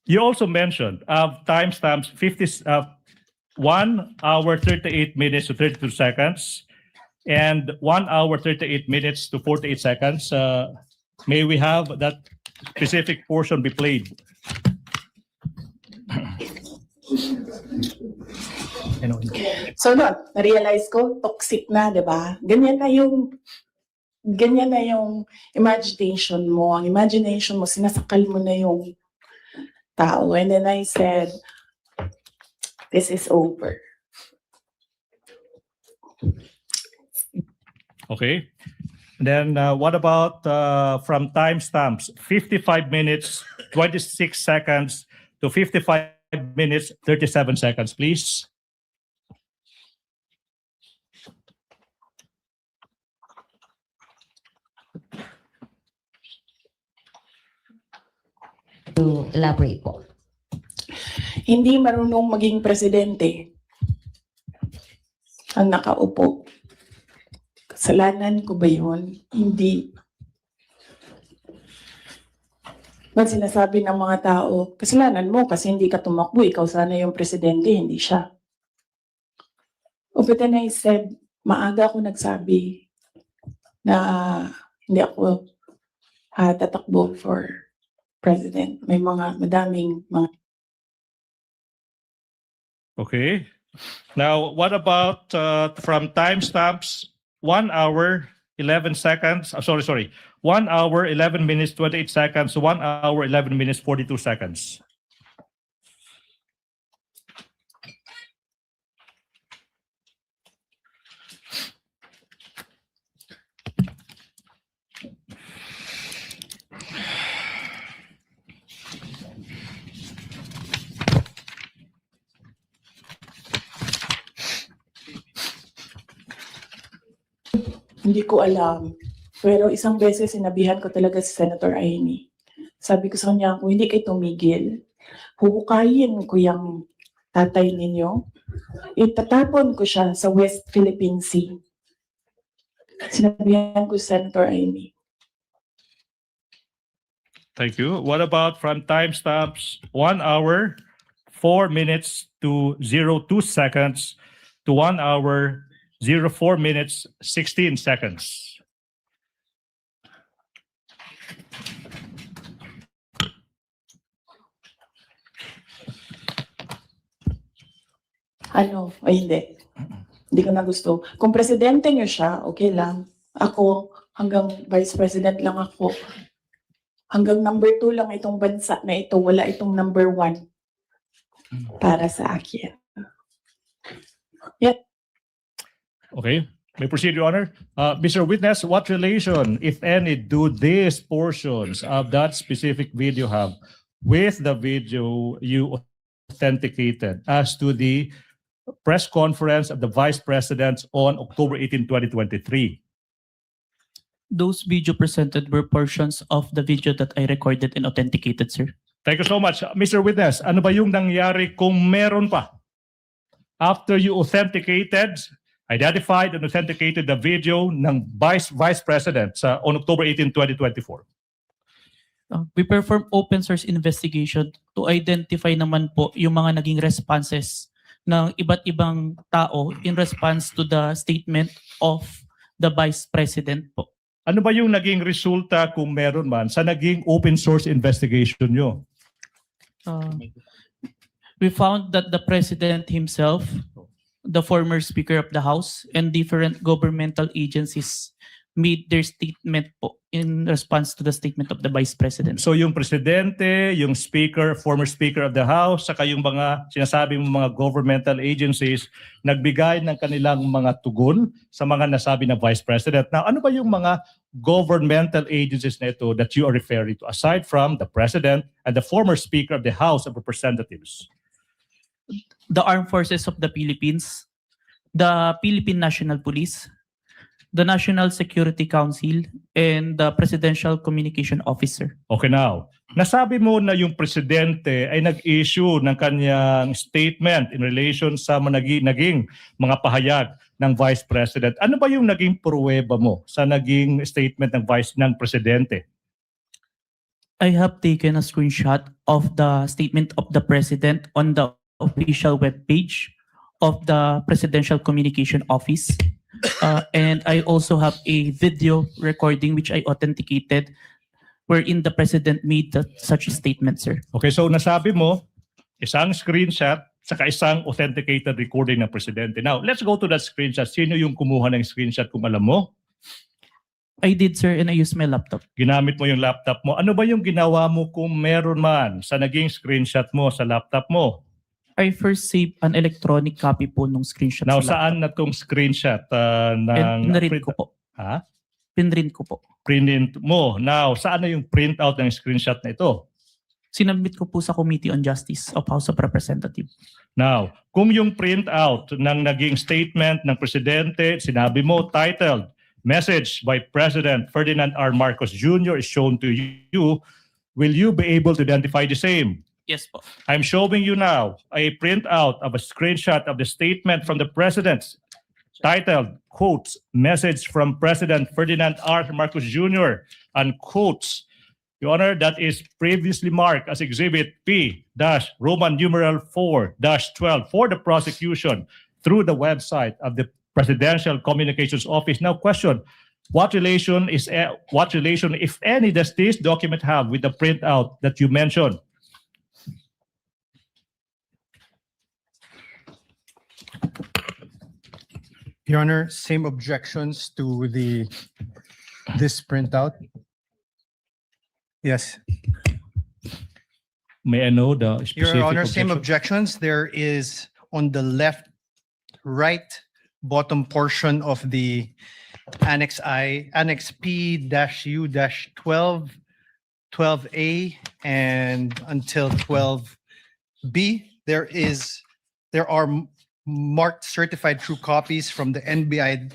you also mentioned timestamps 1 hour 38 minutes to 32 seconds and 1 hour 38 minutes to 48 seconds. May we have that specific portion be played? So no, na-realize ko, toxic na, di ba? Ganyan na yung imagination mo. Ang imagination mo, sinasakal mo na yung tao. And then I said, this is over. Okay. Then what about from timestamps 55 minutes 26 seconds to 55 minutes 37 seconds, please? To elaborate po. Hindi marunong maging presidente ang nakaupo. Kasalanan ko ba yun? Hindi. Ba't sinasabi ng mga tao, kasalanan mo kasi hindi ka tumakbo, ikaw sana yung presidente, hindi siya. But then I said, maaga ako nagsabi na hindi ako tatakbo for president. May madaming mga. Okay. Now, what about from timestamps 1 hour 11 seconds? 1 hour 11 minutes 28 seconds. 1 hour 11 minutes 42 seconds. Hindi ko alam. Pero isang beses sinabihan ko talaga si Senator Amy. Sabi ko sa kanya, kung hindi kayo tumigil, huhukayin ko yung tatay ninyo. Itatapon ko siya sa West Philippine Sea. Sinabihan ko si Senator Amy. Thank you. What about from timestamps 1 hour 4 minutes to 02 seconds to 1 hour 04 minutes 16 seconds? Ay hindi. Hindi ko na gusto. Kung presidente niyo siya, okay lang. Ako, hanggang vice president lang ako. Hanggang number 2 lang itong bansa na ito. Wala itong number 1 para sa akin. Yeah. Okay. May proceed, Your Honor. Mr. Witness, what relation, if any, do these portions of that specific video have with the video you authenticated as to the press conference of the Vice President on October 18, 2023? Those video presented were portions of the video that I recorded and authenticated, sir. Thank you so much. Mr. Witness, ano ba yung nangyari kung meron pa? After you authenticated, identified and authenticated the video ng Vice President on October 18, 2024. We perform open source investigation to identify naman po yung mga naging responses ng iba't ibang tao in response to the statement of the Vice President po. Ano ba yung naging resulta kung meron man sa naging open source investigation nyo? We found that the President himself, the former Speaker of the House, and different governmental agencies made their statement po in response to the statement of the Vice President. So yung Presidente, yung Speaker, former Speaker of the House, saka yung mga sinasabi mo mga governmental agencies, nagbigay ng kanilang mga tugon sa mga nasabi ng Vice President. Now, ano ba yung mga governmental agencies na ito that you are referring to, aside from the President and the former Speaker of the House of Representatives? The Armed Forces of the Philippines, the Philippine National Police, the National Security Council, and the Presidential Communication Officer. Okay, now, nasabi mo na yung Presidente ay nag-issue ng kanyang statement in relation sa naging mga pahayag ng Vice President. Ano ba yung naging pruweba mo sa naging statement ng Presidente? I have taken a screenshot of the statement of the President on the official webpage of the Presidential Communication Office. And I also have a video recording which I authenticated wherein the President made such a statement, sir. Okay, so nasabi mo, isang screenshot saka isang authenticated recording ng Presidente. Now, let's go to that screenshot. Sino yung kumuha ng screenshot kung alam mo? I did, sir, and I used my laptop. Ginamit mo yung laptop mo. Ano ba yung ginawa mo kung meron man sa naging screenshot mo sa laptop mo? I first saved an electronic copy po nung screenshot. Now, sa laptop. saan na tong screenshot? And naread ko po. Ha? Pinrint ko po. Print mo. Now, saan na yung printout ng screenshot na ito? Sinabit ko po sa Committee on Justice of House of Representatives. Now, kung yung printout ng naging statement ng Presidente, sinabi mo, titled, Message by President Ferdinand R. Marcos Jr. is shown to you, will you be able to identify the same? Yes po. I'm showing you now a printout of a screenshot of the statement from the President titled, quotes, Message from President Ferdinand R. Marcos Jr., unquotes. Your Honor, that is previously marked as Exhibit P-Roman numeral 4-12 for the prosecution through the website of the Presidential Communications Office. Now, question, what relation, if any, does this document have with the printout that you mentioned? Your Honor, same objections to this printout. Yes. May I know the specific Your Honor, same objection? objections. There is on the right bottom portion of the Annex P-U-12, 12A, and until 12B. There are marked certified true copies from the NBI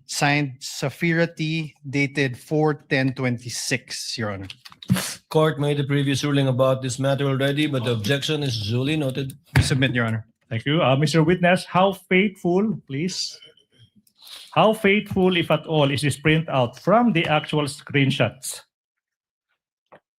signed Safira T dated 4/10/26, Your Honor. Court made a previous ruling about this matter already, but the objection is duly noted. Submit, Your Honor. Thank you. Mr. Witness, how faithful, please? How faithful, if at all, is this printout from the actual screenshots?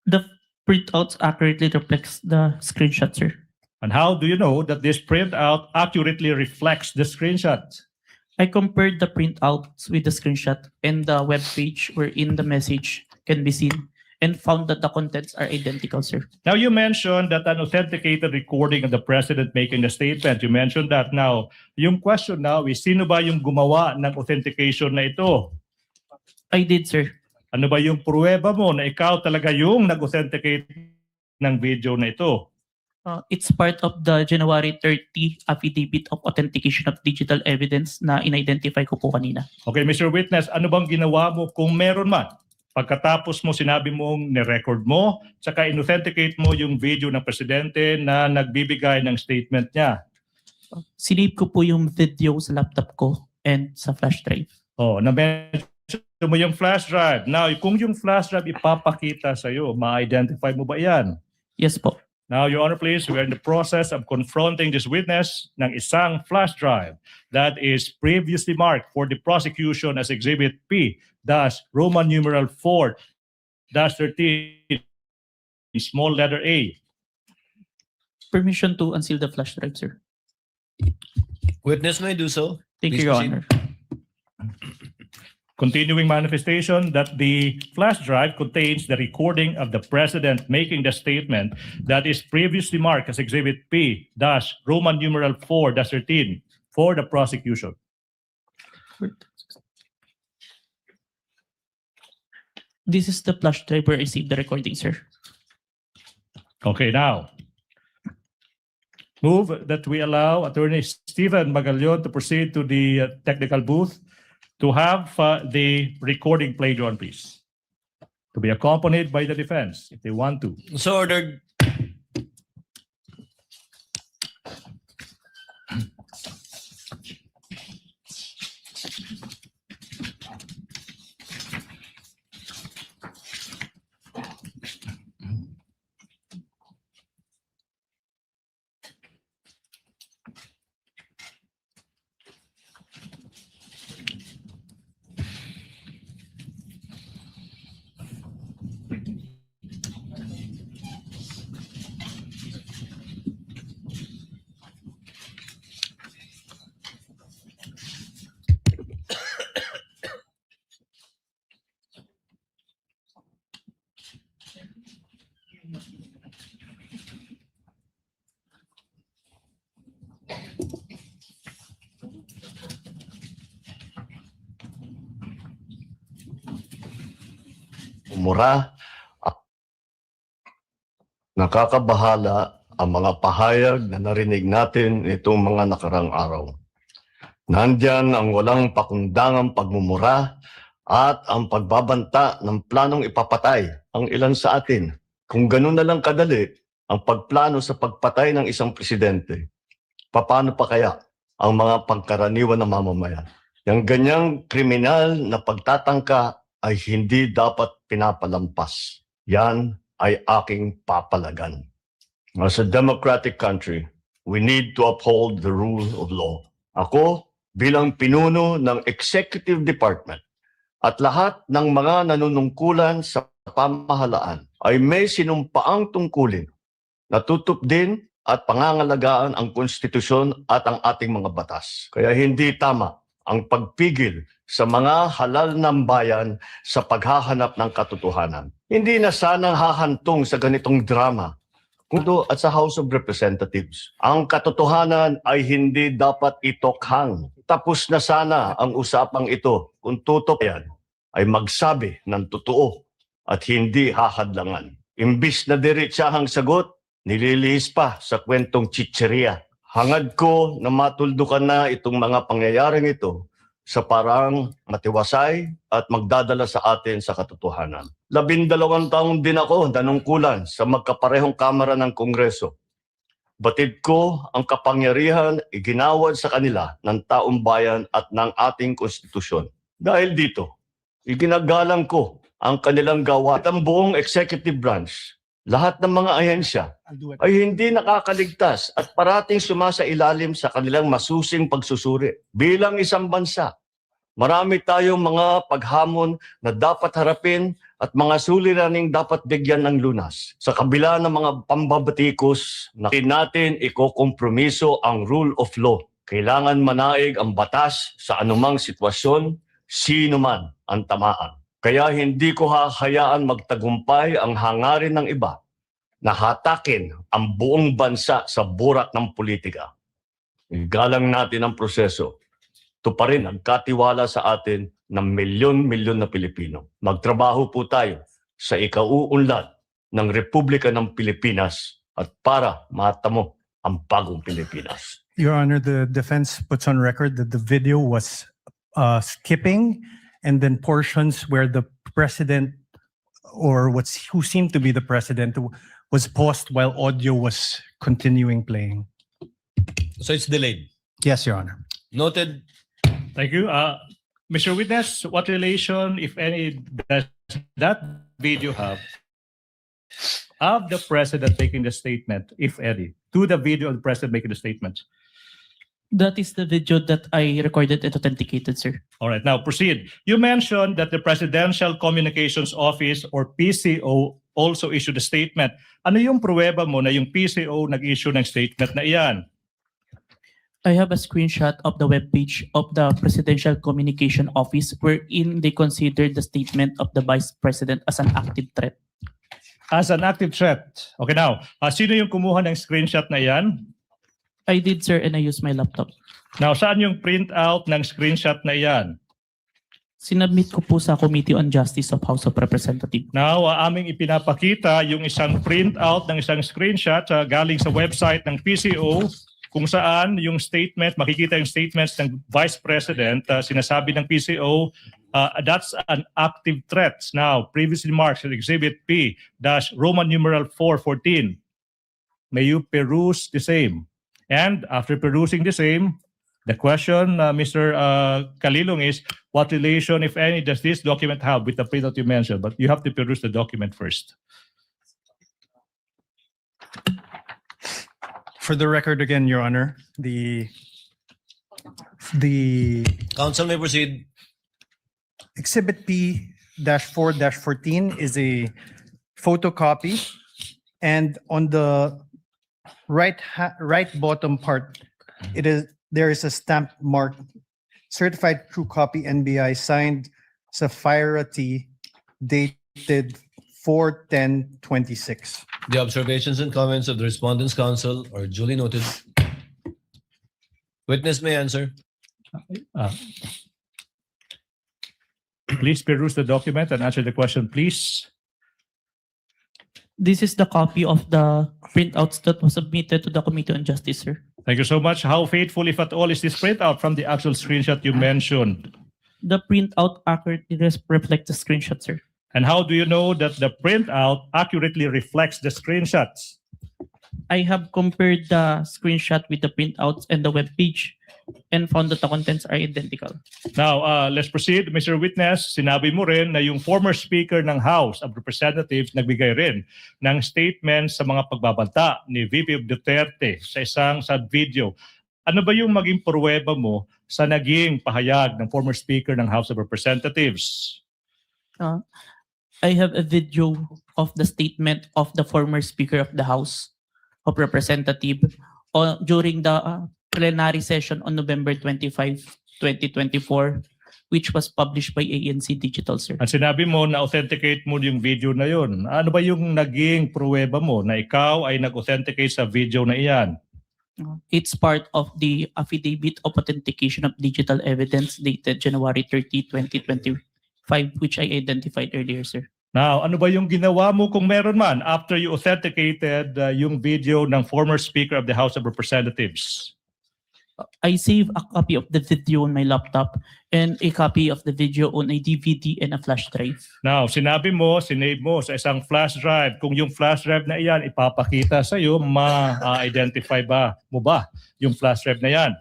The printouts accurately reflects the screenshot, sir. And how do you know that this printout accurately reflects the screenshots? I compared the printouts with the screenshot and the web page wherein the message can be seen and found that the contents are identical, sir. Now, you mentioned that an authenticated recording of the President making the statement. You mentioned that. Now, yung question now is, sino ba yung gumawa ng authentication na ito? I did, sir. Ano ba yung pruweba mo na ikaw talaga yung nag-authenticate ng video na ito? It's part of the January 30 Affidavit of Authentication of Digital Evidence na in-identify ko po kanina. Okay, Mr. Witness, ano bang ginawa mo kung meron man? Pagkatapos mo, sinabi mong ni-record mo, saka in-authenticate mo yung video ng Presidente na nagbibigay ng statement niya. Sinave ko po yung video sa laptop ko and sa flash drive. Oh, na-mention mo yung flash drive. Now, kung yung flash drive ipapakita sa'yo, ma-identify mo ba yan? Yes po. Now, Your Honor, please, we are in the process of confronting this witness ng isang flash drive that is previously marked for the prosecution as Exhibit P-Roman numeral 4-13, small letter A. Permission to unseal the flash drive, sir. Witness may do so. Thank Please you, Your proceed. Honor. Continuing manifestation that the flash drive contains the recording of the President making the statement that is previously marked as Exhibit P-Roman numeral 4-13 for the prosecution. This is the flash drive where I received the recording, sir. Okay, now, move that we allow Attorney Stephen Magallon to proceed to the technical booth to have the recording played on, please. To be accompanied by the defense, if they want to. So ordered. Mura. Nakakabahala ang mga pahayag na narinig natin itong mga nakarang araw. Nandyan ang walang pakundangang pagmumura at ang pagbabanta ng planong ipapatay ang ilan sa atin. Kung ganun na lang kadali ang pagplano sa pagpatay ng isang presidente, paano pa kaya ang mga pangkaraniwan na mamamayan? Yung ganyang kriminal na pagtatangka ay hindi dapat pinapalampas. Yan ay aking papalagan. As a democratic country, we need to uphold the rule of law. Ako, bilang pinuno ng Executive Department at lahat ng mga nanunungkulan sa pamahalaan ay may sinumpaang tungkulin na tutupdin at pangangalagaan ang konstitusyon at ang ating mga batas. Kaya hindi tama ang pagpigil sa mga halal ng bayan sa paghahanap ng katotohanan. Hindi na sana hahantong sa ganitong drama at sa House of Representatives. Ang katotohanan ay hindi dapat itokhang. Tapos na sana ang usapang ito kung tutok yan ay magsabi ng totoo at hindi hahadlangan. Imbis na diretsahang sagot, nililihis pa sa kwentong chicheria. Hangad ko na matuldukan na itong mga pangyayaring ito sa parang matiwasay at magdadala sa atin sa katotohanan. 12 taon din ako nanungkulan sa magkaparehong kamara ng Kongreso. Batid ko ang kapangyarihan iginawad sa kanila ng taong bayan at ng ating konstitusyon. Dahil dito, iginagalang ko ang kanilang gawa at ang buong executive branch. Lahat ng mga ahensya ay hindi nakakaligtas at parating sumasailalim sa kanilang masusing pagsusuri. Bilang isang bansa, marami tayong mga paghamon na dapat harapin at mga suliraning dapat bigyan ng lunas. Sa kabila ng mga pambabatikos, natin ikokompromiso ang rule of law. Kailangan manaig ang batas sa anumang sitwasyon, sino man ang tamaan. Kaya hindi ko hahayaan magtagumpay ang hangarin ng iba na hatakin ang buong bansa sa burak ng politika. Igalang natin ang proseso. Ito pa rin ang katiwala sa atin ng milyon-milyon na Pilipino. Magtrabaho po tayo sa ikauunlad ng Republika ng Pilipinas at para matamo ang bagong Pilipinas. Your Honor, the defense puts on record that the video was skipping and then portions where the president or who seemed to be the president was paused while audio was continuing playing. So it's delayed. Yes, Your Honor. Noted. Thank you. Mr. Witness, what relation, if any, does that video have of the president making the statement, if any, to the video of the president making the statement? That is the video that I recorded and authenticated, sir. All right, now proceed. You mentioned that the Presidential Communications Office or PCO also issued a statement. Ano yung pruweba mo na yung PCO nag-issue ng statement na iyan? I have a screenshot of the webpage of the Presidential Communication Office wherein they considered the statement of the Vice President as an active threat. As an active threat. Okay, now, sino yung kumuha ng screenshot na iyan? I did, sir, and I used my laptop. Now, saan yung printout ng screenshot na iyan? Sinubmit ko po sa Committee on Justice of House of Representatives. Now, aming ipinapakita yung isang printout ng isang screenshot galing sa website ng PCO kung saan yung statement, makikita yung statements ng Vice President, sinasabi ng PCO, that's an active threat. Now, previously marked as Exhibit P, Roman numeral 414. May you peruse the same. And after perusing the same, the question, Mr. Kalilong, is what relation, if any, does this document have with the printout you mentioned? But you have to peruse the document first. For the record again, Your Honor, the Counsel may proceed. Exhibit P-4-14 is a photocopy, and on the right bottom part, there is a stamp marked certified true copy NBI signed Sapphira T dated 4/10/26. The observations and comments of the respondent's counsel are duly noted. Witness may answer. Please peruse the document and answer the question, please. This is the copy of the printouts that was submitted to the Committee on Justice, sir. Thank you so much. How faithful, if at all, is this printout from the actual screenshot you mentioned? The printout accurately reflects the screenshot, sir. And how do you know that the printout accurately reflects the screenshots? I have compared the screenshot with the printouts and the web page and found that the contents are identical. Now, let's proceed. Mr. Witness, sinabi mo rin na yung former Speaker ng House of Representatives nagbigay rin ng statement sa mga pagbabanta ni VP Duterte sa isang video. Ano ba yung maging pruweba mo sa naging pahayag ng former Speaker ng House of Representatives? I have a video of the statement of the former Speaker of the House of Representatives during the plenary session on November 25, 2024, which was published by ANC Digital, sir. At sinabi mo na authenticate mo yung video na yun. Ano ba yung naging pruweba mo na ikaw ay nag-authenticate sa video na iyan? It's part of the affidavit of authentication of digital evidence dated January 30, 2025, which I identified earlier, sir. Now, ano ba yung ginawa mo kung meron man after you authenticated yung video ng former Speaker of the House of Representatives? I saved a copy of the video on my laptop and a copy of the video on a DVD and a flash drive. Now, sinabi mo, sinave mo sa isang flash drive. Kung yung flash drive na iyan ipapakita sa iyo, ma-identify mo ba yung flash drive na yan?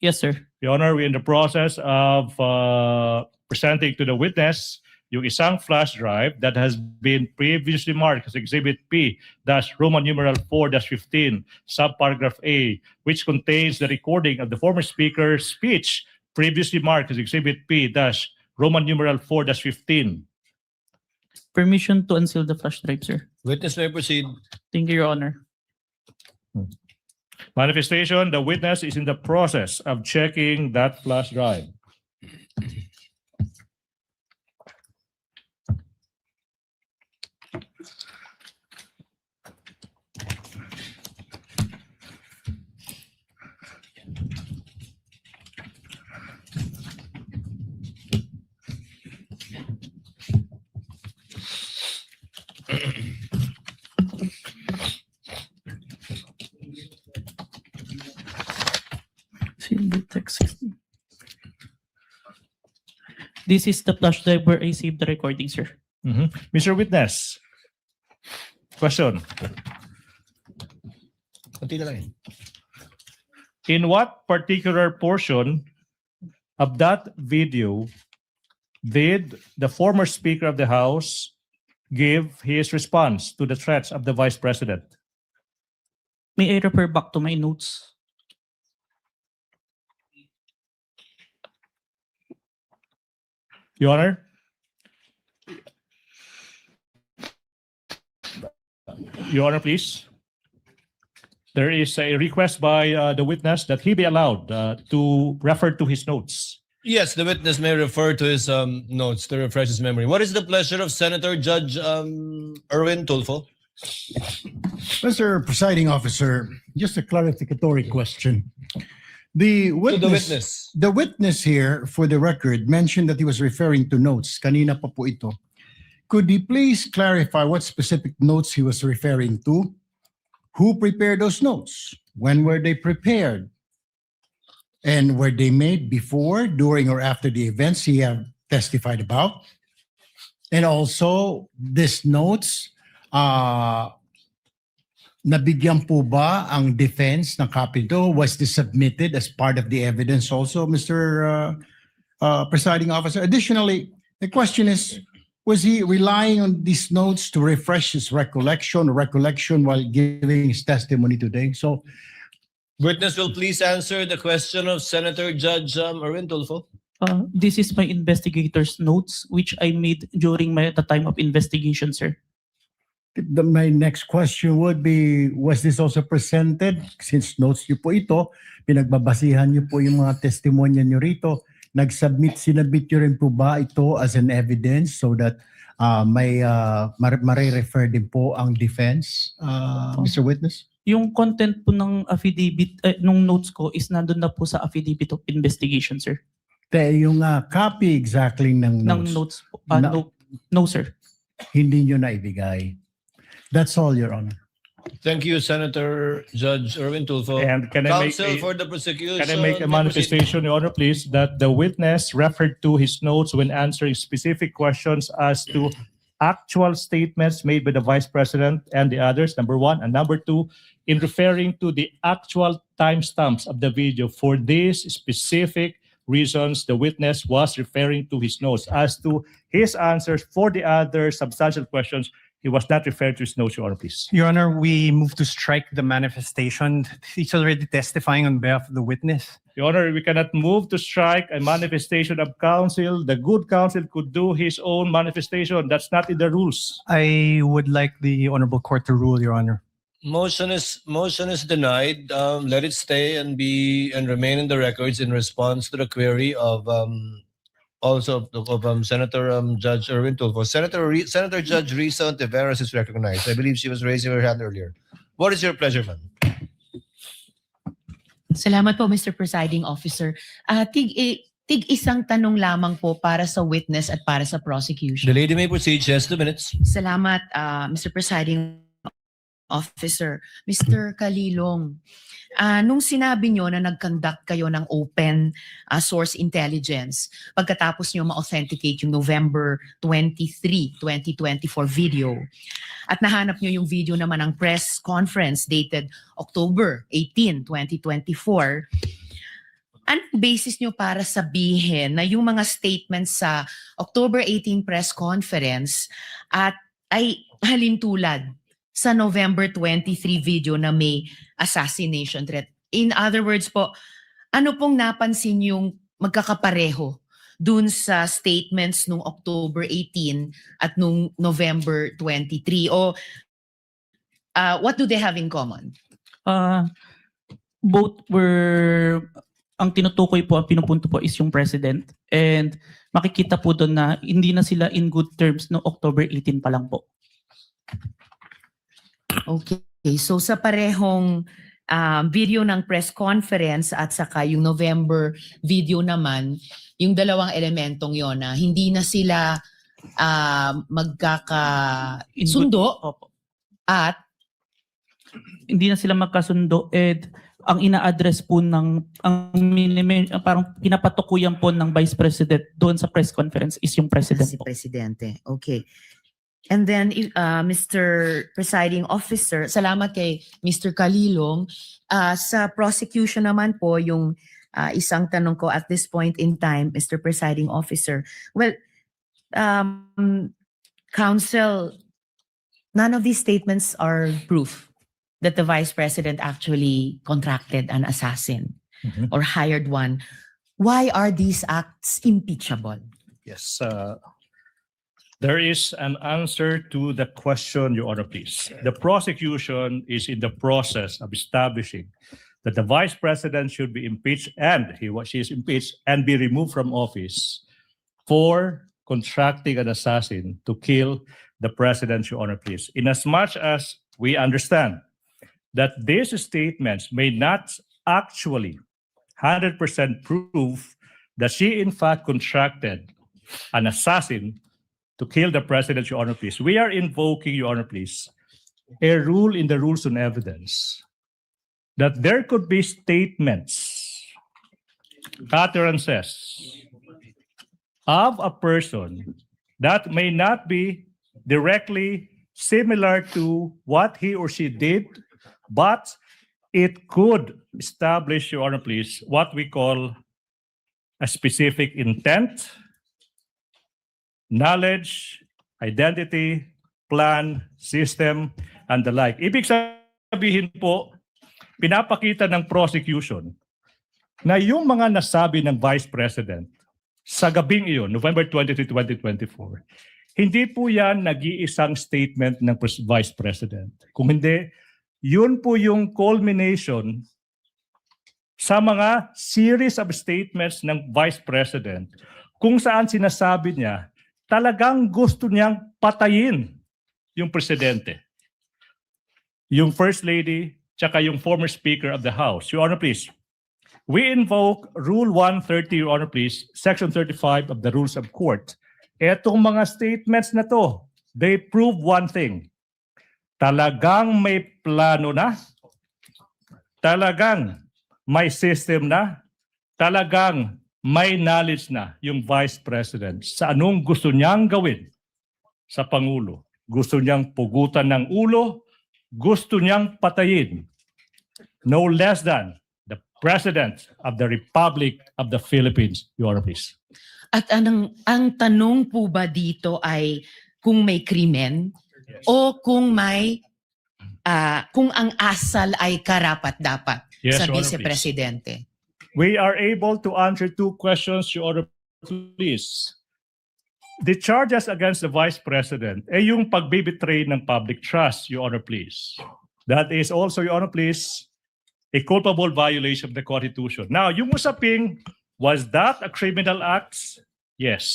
Yes, sir. Your Honor, we're in the process of presenting to the witness yung isang flash drive that has been previously marked as Exhibit P-Roman numeral 4-15, subparagraph A, which contains the recording of the former Speaker's speech previously marked as Exhibit P-Roman numeral 4-15. Permission to unseal the flash drive, sir. Witness may proceed. Thank you, Your Honor. Manifestation, the witness is in the process of checking that flash drive. This is the flash drive where I saved the recording, sir. Mr. Witness, question. In what particular portion of that video did the former Speaker of the House give his response to the threats of the Vice President? May I refer back to my notes? Your Honor? Your Honor, please. There is a request by the witness that he be allowed to refer to his notes. Yes, the witness may refer to his notes to refresh his memory. What is the pleasure of Senator Judge Erwin Tulfo? Mr. Presiding Officer, just a clarificatory question. The witness, the witness here, for the record, mentioned that he was referring to notes. Kanina pa po ito. Could he please clarify what specific notes he was referring to? Who prepared those notes? When were they prepared? And were they made before, during, or after the events he have testified about? And also, these notes, nabigyan po ba ang defense ng copy do? Was this submitted as part of the evidence also, Mr. Presiding Officer? Additionally, the question is, was he relying on these notes to refresh his recollection while giving his testimony today? So, Witness will please answer the question of Senator Judge Erwin Tulfo. This is my investigator's notes, which I made during the time of investigation, sir. my next question would be, was this also presented? Since notes niyo po ito, pinagbabasihan niyo po yung mga testimonya niyo rito, sinabit niyo rin po ba ito as an evidence so that mare-refer din po ang defense, Mr. Witness? Yung content po ng affidavit, nung notes ko is nandun na po sa affidavit of investigation, sir. Yung copy exactly ng notes? Ng notes po. No, sir. Hindi nyo naibigay. That's all, Your Honor. Thank you, Senator Judge Erwin Tulfo. And can I make Counsel a- for the prosecution. Can I make a may proceed. manifestation, Your Honor, please, that the witness referred to his notes when answering specific questions as to actual statements made by the Vice President and the others, number one, and number two, in referring to the actual timestamps of the video for these specific reasons, the witness was referring to his notes. As to his answers for the other substantial questions, he was not referring to his notes, Your Honor, please. Your Honor, we move to strike the manifestation. He's already testifying on behalf of the witness. Your Honor, we cannot move to strike a manifestation of counsel. The good counsel could do his own manifestation. That's not in the rules. I would like the Honorable Court to rule, Your Honor. Motion is denied. Let it stay and remain in the records in response to the query of Senator Judge Erwin Tulfo. Senator Judge Risa Ontiveros is recognized. I believe she was raising her hand earlier. What is your pleasure, ma'am? Salamat po, Mr. Presiding Officer. Tig isang tanong lamang po para sa witness at para sa prosecution. The lady may proceed. She has 2 minutes. Salamat, Mr. Presiding Officer. Mr. Kalilong, nung sinabi nyo na nag-conduct kayo ng open source intelligence, pagkatapos nyo ma-authenticate yung November 23, 2024 video, at nahanap nyo yung video naman ng press conference dated October 18, 2024, anong basis nyo para sabihin na yung mga statements sa October 18 press conference at ay halintulad sa November 23 video na may assassination threat? In other words po, ano pong napansin yung magkakapareho dun sa statements nung October 18 at nung November 23? O what do they have in common? Both were, ang tinutukoy po, ang pinupunto po is yung president. And makikita po doon na hindi na sila in good terms no October 18 pa lang po. Okay, so sa parehong video ng press conference at saka yung November video naman, yung dalawang elementong yon na hindi na sila magkakasundo at Hindi na sila magkasundo and ang ina-address po ng parang pinapatukuyan po ng Vice President doon sa press conference is yung president si po. Presidente. Okay. And then, Mr. Presiding Officer, salamat kay Mr. Kalilong. Sa prosecution naman po, yung isang tanong ko at this point in time, Mr. Presiding Officer. Well, counsel, none of these statements are proof that the Vice President actually contracted an assassin or hired one. Why are these acts impeachable? Yes. There is an answer to the question, Your Honor, please. The prosecution is in the process of establishing that the Vice President should be impeached and she is impeached and be removed from office for contracting an assassin to kill the President, Your Honor, please. Inasmuch as we understand that these statements may not actually 100% prove that she in fact contracted an assassin to kill the President, Your Honor, please. We are invoking, Your Honor, please, a rule in the rules on evidence that there could be statements, utterances of a person that may not be directly similar to what he or she did, but it could establish, Your Honor, please, what we call a specific intent, knowledge, identity, plan, system, and the like. Ibig sabihin po, pinapakita ng prosecution na yung mga nasabi ng Vice President sa gabing iyon, November 23, 2024, hindi po yan nag-iisang statement ng Vice President. Kung hindi, yun po yung culmination sa mga series of statements ng Vice President kung saan sinasabi niya talagang gusto niyang patayin yung presidente, yung First Lady, tsaka yung former Speaker of the House. Your Honor, please. We invoke Rule 130, Your Honor, please, Section 35 of the Rules of Court. Etong mga statements na to, they prove one thing, Talagang may plano na? Talagang may system na? Talagang may knowledge na yung Vice President sa anong gusto niyang gawin sa Pangulo? Gusto niyang pugutan ng ulo? Gusto niyang patayin? No less than the President of the Republic of the Philippines, Your Honor, please. At ang tanong po ba dito ay kung may krimen o kung may kung ang asal ay karapat-dapat Yes, sa Your Honor, Vice-Presidente? We are able to answer two questions, Your Honor, please. The charges against the Vice President ay yung pagbibitray ng public trust, Your Honor, please. That is also, Your Honor, please, a culpable violation of the Constitution. Now, yung usaping, was that a criminal act? Yes,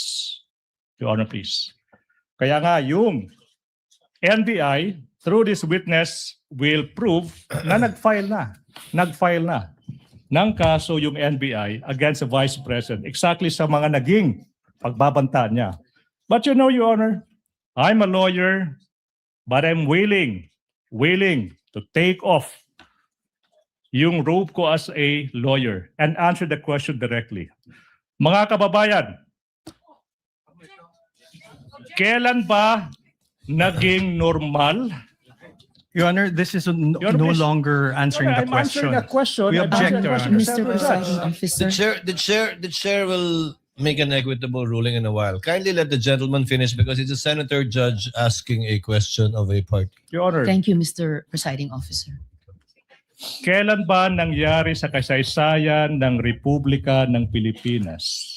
Your Honor, please. Kaya nga, yung NBI, through this witness, will prove na nag-file na ng kaso yung NBI against the Vice President exactly sa mga naging pagbabanta niya. But you know, Your Honor, I'm a lawyer, but I'm willing to take off yung robe ko as a lawyer and answer the question directly. Mga kababayan, kailan ba naging normal? Your Honor, this is no please. longer answering the I'm question. answering a question. We I'm object, answering Your a question, Honor. Mr. Senator Presiding Judge. Officer. The chair will make an equitable ruling in a while. Kindly let the gentleman finish because it's a senator judge asking a question of a party. Your Honor, Thank you, Mr. Presiding Officer. kailan ba nangyari sa kasaysayan ng Republika ng Pilipinas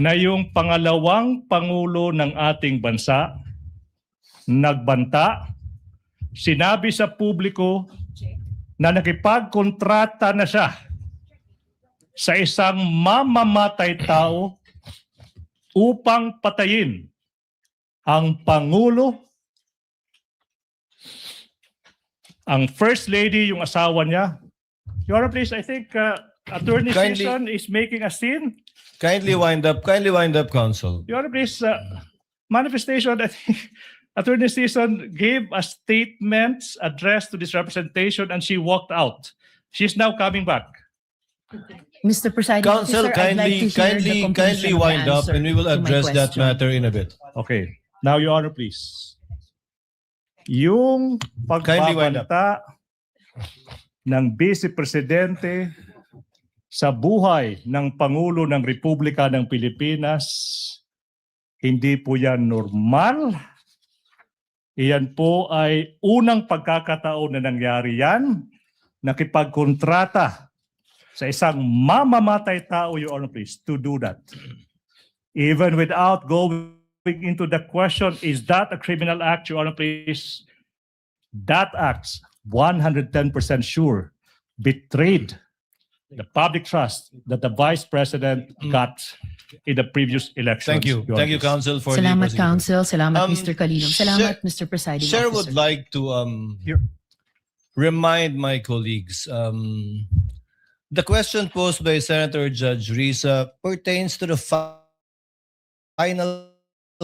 na yung pangalawang pangulo ng ating bansa nagbanta, sinabi sa publiko na nakipagkontrata na siya sa isang mamamatay tao upang patayin ang Pangulo, ang First Lady, yung asawa niya. Your Honor, please, I think Attorney Kindly- Season is making a scene. Kindly wind up, counsel. Your Honor, please, manifestation, I think Attorney Season gave a statement addressed to this representation and she walked out. She's now coming back. Mr. Presiding Counsel, Officer, I'd like to hear the conclusion kindly of the wind up answer and we will to my address that question. matter in a bit. Okay. Now, Your Honor, please. Yung Kindly wind up. pagbabanta ng Vice Presidente sa buhay ng Pangulo ng Republika ng Pilipinas, hindi po yan normal. Iyan po ay unang pagkakataon na nangyari yan, nakipagkontrata sa isang mamamatay tao, Your Honor, please, to do that. Even without going into the question, is that a criminal act, Your Honor, please? That act, 110% sure, betrayed the public trust that the Vice President got in the previous elections. Thank you. Your Thank you, Honor, please. counsel, for Salamat, the Counsel. Salamat, Um, Mr. Kalilong. Salamat, Mr. Presiding Chair Officer. would like to remind my colleagues, the question posed by Senator Judge Risa pertains to the final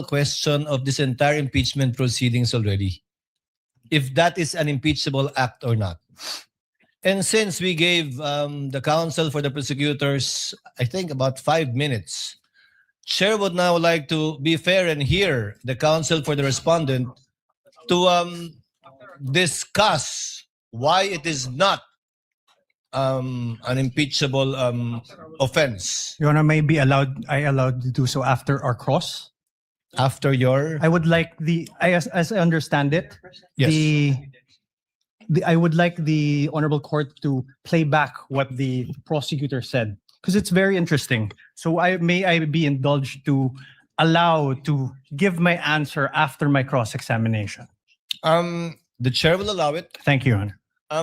question of this entire impeachment proceedings already. If that is an impeachable act or not. And since we gave the counsel for the prosecutors, I think about 5 minutes, Chair would now like to be fair and hear the counsel for the respondent to discuss why it is not an impeachable offense. Your Honor, I allowed to do so after our cross. After your... I would like as I understand it, Yes. I would like the Honorable Court to play back what the prosecutor said, because it's very interesting. So may I be indulged to allow to give my answer after my cross-examination? The chair will allow it. Thank you, Your Honor.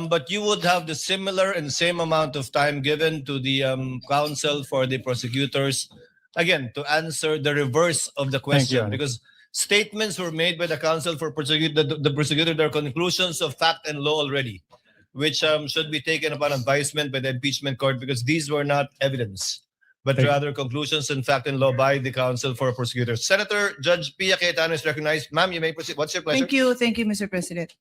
But you would have the similar and same amount of time given to the counsel for the prosecutors, again, to answer the reverse of the Thank you, question, Your Honor. because statements were made by the counsel for the prosecutor. There are conclusions of fact and law already, which should be taken upon advisement by the impeachment court, because these were not evidence. but Thank- rather conclusions in fact and law by the counsel for prosecutors. Senator Judge Pia Cayetano is recognized. Ma'am, you may proceed. What's your pleasure? Thank you, Mr. President.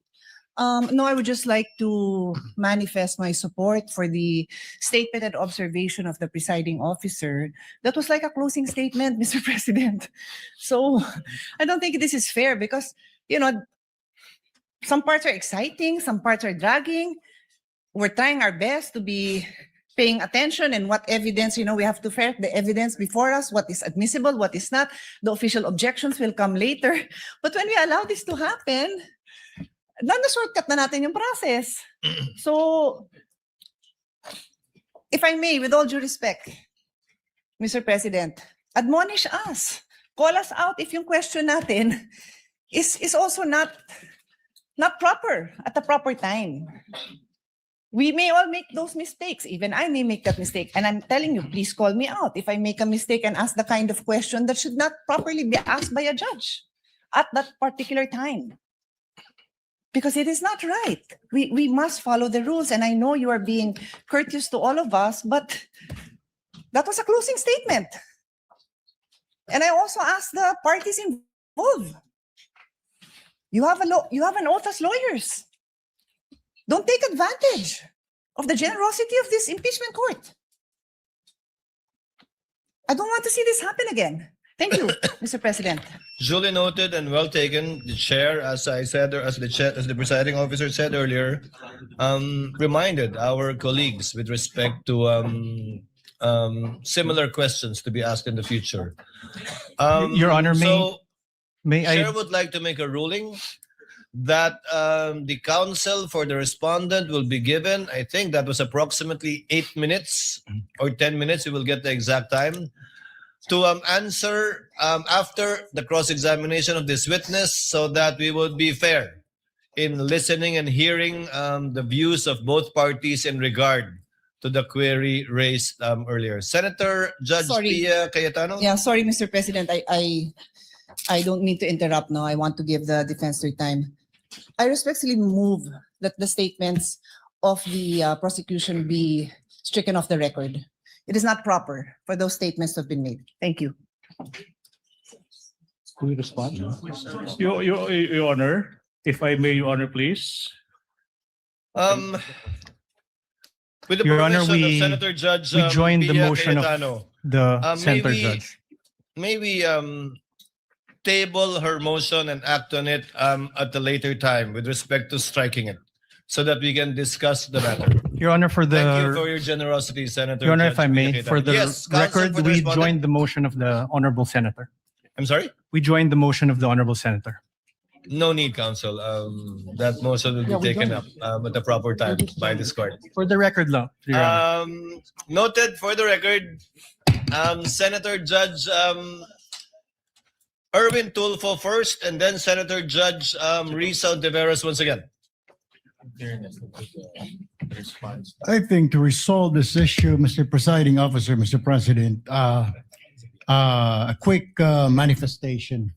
No, I would just like to manifest my support for the statement and observation of the presiding officer. That was like a closing statement, Mr. President. So I don't think this is fair because, some parts are exciting, some parts are dragging. We're trying our best to be paying attention and what evidence, we have to ferret the evidence before us, what is admissible, what is not. The official objections will come later. But when we allow this to happen, na-shortcut na natin yung process. So, if I may, with all due respect, Mr. President, admonish us. Call us out if yung question natin is also not proper at the proper time. We may all make those mistakes. Even I may make that mistake. And I'm telling you, please call me out if I make a mistake and ask the kind of question that should not properly be asked by a judge at that particular time. Because it is not right. We must follow the rules. And I know you are being courteous to all of us, but that was a closing statement. And I also asked the parties involved. You have an oath as lawyers. Don't take advantage of the generosity of this impeachment court. I don't want to see this happen again. Thank you, Mr. President. Duly noted and well taken. The chair, as I said, or as the presiding officer said earlier, reminded our colleagues with respect to similar questions to be asked in the future. Your Honor, may I? Chair would like to make a ruling that the counsel for the respondent will be given, I think that was approximately 8 minutes or 10 minutes, we will get the exact time, to answer after the cross-examination of this witness so that we would be fair in listening and hearing the views of both parties in regard to the query raised earlier. Senator Judge Pia Cayetano? Yeah, sorry, Mr. President. I don't mean to interrupt now. I want to give the defense their time. I respectfully move that the statements of the prosecution be stricken off the record. It is not proper for those statements to have been made. Thank you. Can we respond? Your Honor, if I may, Your Honor, please. With the Your Honor, permission of Senator Judge we joined the Pia motion Cayetano, of the Senator Judge. may we table her motion and act on it at a later time with respect to striking it so that we can discuss the matter. Your Honor, for Thank you the, for your generosity, Senator. Your Honor, Judge if I Pia may, Cayetano. for the Yes, counsel record, for the we respondent. joined the motion of the Honorable Senator. I'm sorry? We joined the motion of the Honorable Senator. No need, counsel. That motion will be taken up at the proper time by this court. For the record lang, Your Honor. Noted for the record, Senator Judge Erwin Tulfo first, and then Senator Judge Risa Ontiveros once again. I think to resolve this issue, Mr. Presiding Officer, Mr. President, a quick manifestation.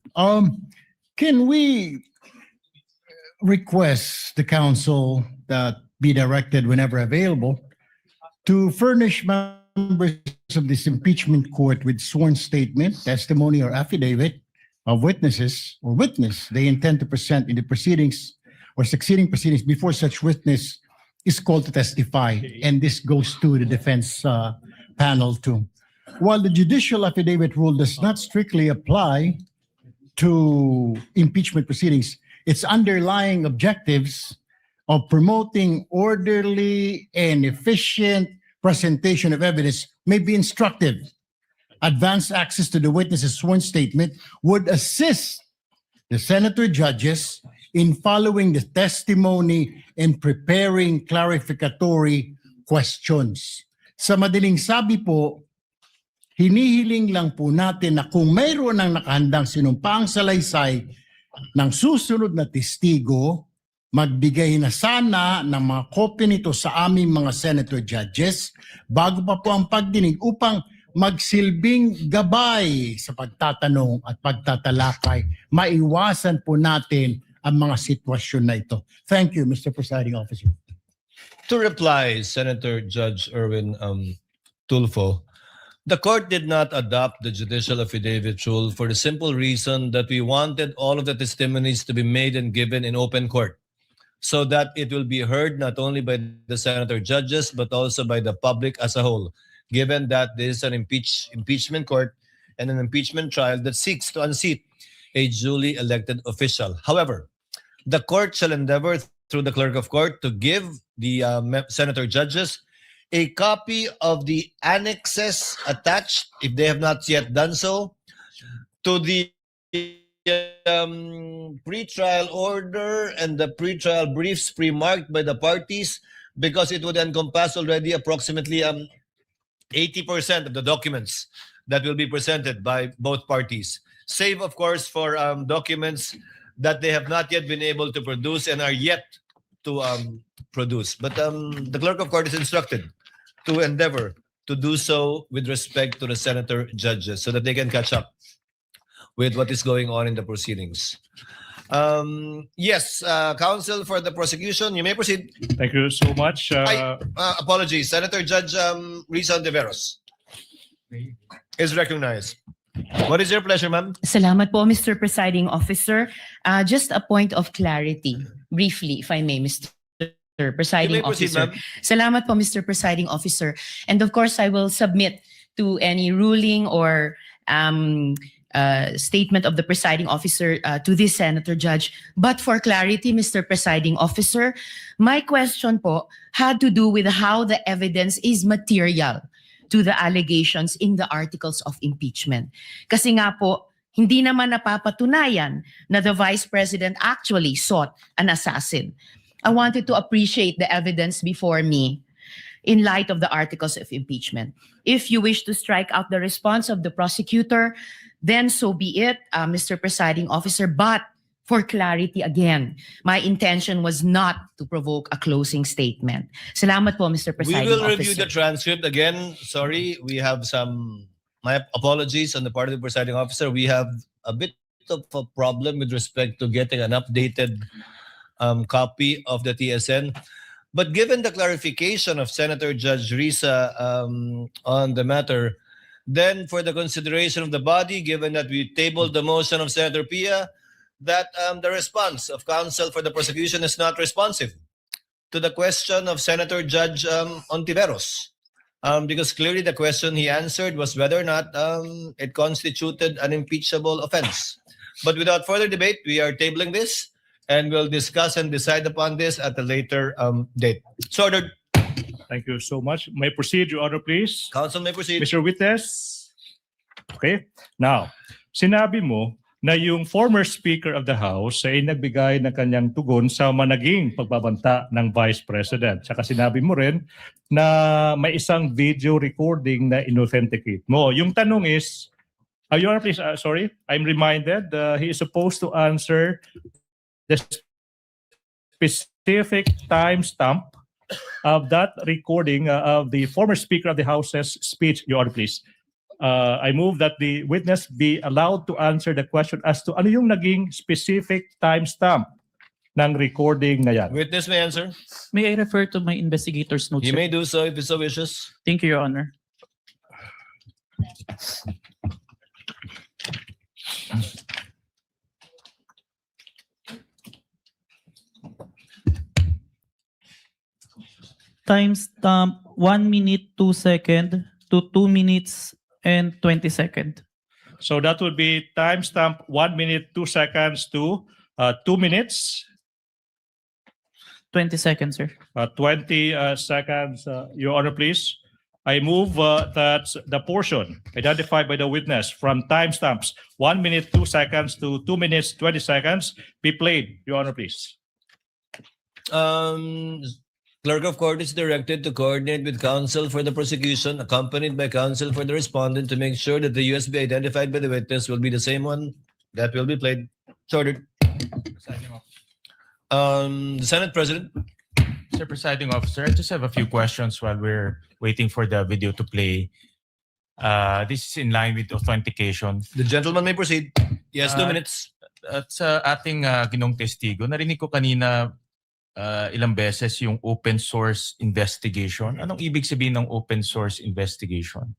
Can we request the council that be directed whenever available to furnish members of this impeachment court with sworn statement, testimony, or affidavit of witnesses or witness they intend to present in the proceedings or succeeding proceedings before such witness is called to testify. And this goes to the defense panel too. While the judicial affidavit rule does not strictly apply to impeachment proceedings, its underlying objectives of promoting orderly and efficient presentation of evidence may be instructive. Advanced access to the witness's sworn statement would assist the senator judges in following the testimony and preparing clarificatory questions. Sa madaling sabi po, hinihiling lang po natin na kung mayroon ng nakahandang sinumpaang salaysay ng susunod na testigo, magbigay na sana ng mga kopya nito sa aming mga senator judges bago pa po ang pagdinig upang magsilbing gabay sa pagtatanong at pagtatalakay. Maiwasan po natin ang mga sitwasyon na ito. Thank you, Mr. Presiding Officer. To reply, Senator Judge Erwin Tulfo, The court did not adopt the judicial affidavit rule for the simple reason that we wanted all of the testimonies to be made and given in open court, so that it will be heard not only by the senator judges but also by the public as a whole, given that this is an impeachment court and an impeachment trial that seeks to unseat a duly elected official. However, the court shall endeavor through the clerk of court to give the senator judges a copy of the annexes attached, if they have not yet done so, to the pre-trial order and the pre-trial briefs pre-marked by the parties, because it would encompass already approximately 80% of the documents that will be presented by both parties, save of course for documents that they have not yet been able to produce and are yet to produce. But the clerk of court is instructed to endeavor to do so with respect to the senator judges so that they can catch up with what is going on in the proceedings. Yes, counsel for the prosecution, you may proceed. Thank you so much. Apologies, Senator Judge Risa Ontiveros is recognized. What is your pleasure, ma'am? Salamat po, Mr. Presiding Officer. Just a point of clarity, briefly, if I may, Mr. Presiding You may proceed, Officer. ma'am. Salamat po, Mr. Presiding Officer. And of course, I will submit to any ruling or statement of the presiding officer to this senator judge. But for clarity, Mr. Presiding Officer, my question po had to do with how the evidence is material to the allegations in the articles of impeachment. Kasi nga po, hindi naman napapatunayan na the Vice President actually sought an assassin. I wanted to appreciate the evidence before me in light of the articles of impeachment. If you wish to strike out the response of the prosecutor, then so be it, Mr. Presiding Officer. But for clarity again, my intention was not to provoke a closing statement. Salamat po, Mr. We Presiding will Officer. review the transcript again. Sorry, we have my apologies on the part of the presiding officer. We have a bit of a problem with respect to getting an updated copy of the TSN. But given the clarification of Senator Judge Risa on the matter, then for the consideration of the body, given that we tabled the motion of Senator Pia, that the response of counsel for the prosecution is not responsive to the question of Senator Judge Ontiveros. Because clearly the question he answered was whether or not it constituted an impeachable offense. But without further debate, we are tabling this and we'll discuss and decide upon this at a later date. So ordered. Thank you so much. May proceed, Your Honor, please. Counsel may proceed. Mr. Witness. Okay. Now, sinabi mo na yung former Speaker of the House ay nagbigay ng kanyang tugon sa managing pagbabanta ng Vice President. Saka sinabi mo rin na may isang video recording na inauthenticate mo. Yung tanong is, Your Honor, please, sorry, I'm reminded he is supposed to answer the specific timestamp of that recording of the former Speaker of the House's speech. Your Honor, please. I move that the witness be allowed to answer the question as to ano yung naging specific timestamp ng recording na yan. Witness may answer. May I refer to my investigator's notes? You sir? may do so if he so wishes. Thank you, Your Honor. Timestamp 1 minute 2 second to 2 minutes and 20 second. So that would be timestamp 1 minute 2 seconds to 2 minutes. 20 seconds, sir. 20 seconds, Your Honor, please. I move that the portion identified by the witness from timestamps 1 minute 2 seconds to 2 minutes 20 seconds be played. Your Honor, please. Clerk of Court is directed to coordinate with counsel for the prosecution, accompanied by counsel for the respondent, to make sure that the USB identified by the witness will be the same one that will be played. It's ordered. The Senate President. Mr. Presiding Officer, I just have a few questions while we're waiting for the video to play. This is in line with authentication. The gentleman may proceed. Yes, 2 minutes. At sa ating ginong testigo, narinig ko kanina ilang beses yung open source investigation. Anong ibig sabihin ng open source investigation?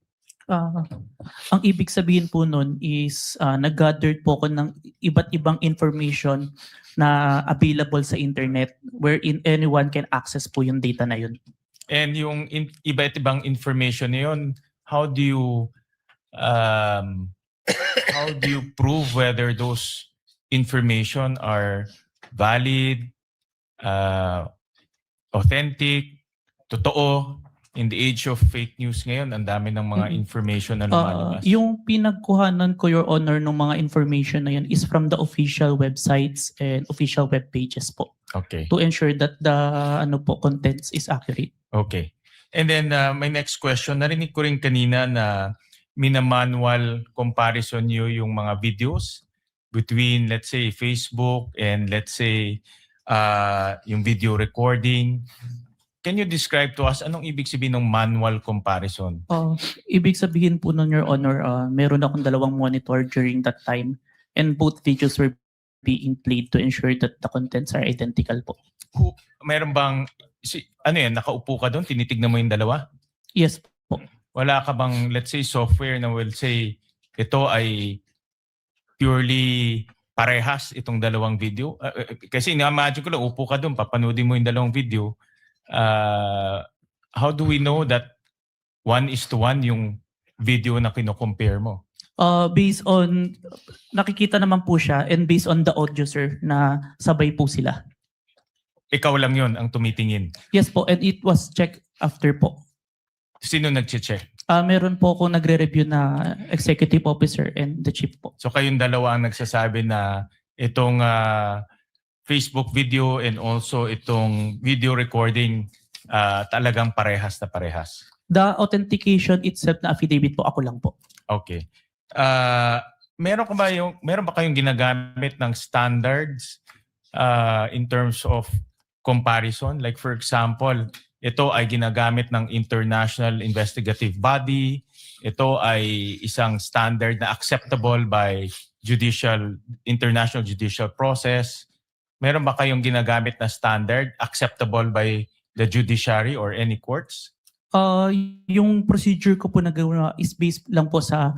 Ang ibig sabihin po nun is nag-gathered po ko ng iba't ibang information na available sa internet wherein anyone can access po yung data na yun. And yung iba't ibang information na yun, how do you prove whether those information are valid, authentic, totoo? In the age of fake news ngayon, ang dami ng mga information na lumalabas. Yung pinagkuhanan ko, Your Honor, ng mga information na yun is from the official websites and official web pages po. Okay. To ensure that the contents is accurate. Okay. And then my next question, narinig ko rin kanina na minamanual comparison nyo yung mga videos between, let's say, Facebook and let's say, yung video recording. Can you describe to us anong ibig sabihin ng manual comparison? Ibig sabihin po nun, Your Honor, meron akong 2 monitor during that time and both videos were being played to ensure that the contents are identical po. Meron bang, ano yan, nakaupo ka doon, tinitignan mo yung dalawa? Yes po. Wala ka bang, let's say, software na will say, ito ay purely parehas itong dalawang video? Kasi na-imagine ko lang, upo ka doon, papanoodin mo yung dalawang video. How do we know that 1:1 yung video na kino-compare mo? Based on, nakikita naman po siya and based on the audio, sir, na sabay po sila. Ikaw lang yun ang tumitingin? Yes po, and it was checked after po. Sino nag-check? Meron po akong nagre-review na executive officer and the chief po. So kayong dalawa ang nagsasabi na itong Facebook video and also itong video recording talagang parehas na parehas? The authentication itself na affidavit po, ako lang po. Okay. Meron ba kayong ginagamit ng standards in terms of comparison? Like for example, ito ay ginagamit ng international investigative body. Ito ay isang standard na acceptable by international judicial process. Meron ba kayong ginagamit na standard acceptable by the judiciary or any courts? Yung procedure ko po na gawin is based lang po sa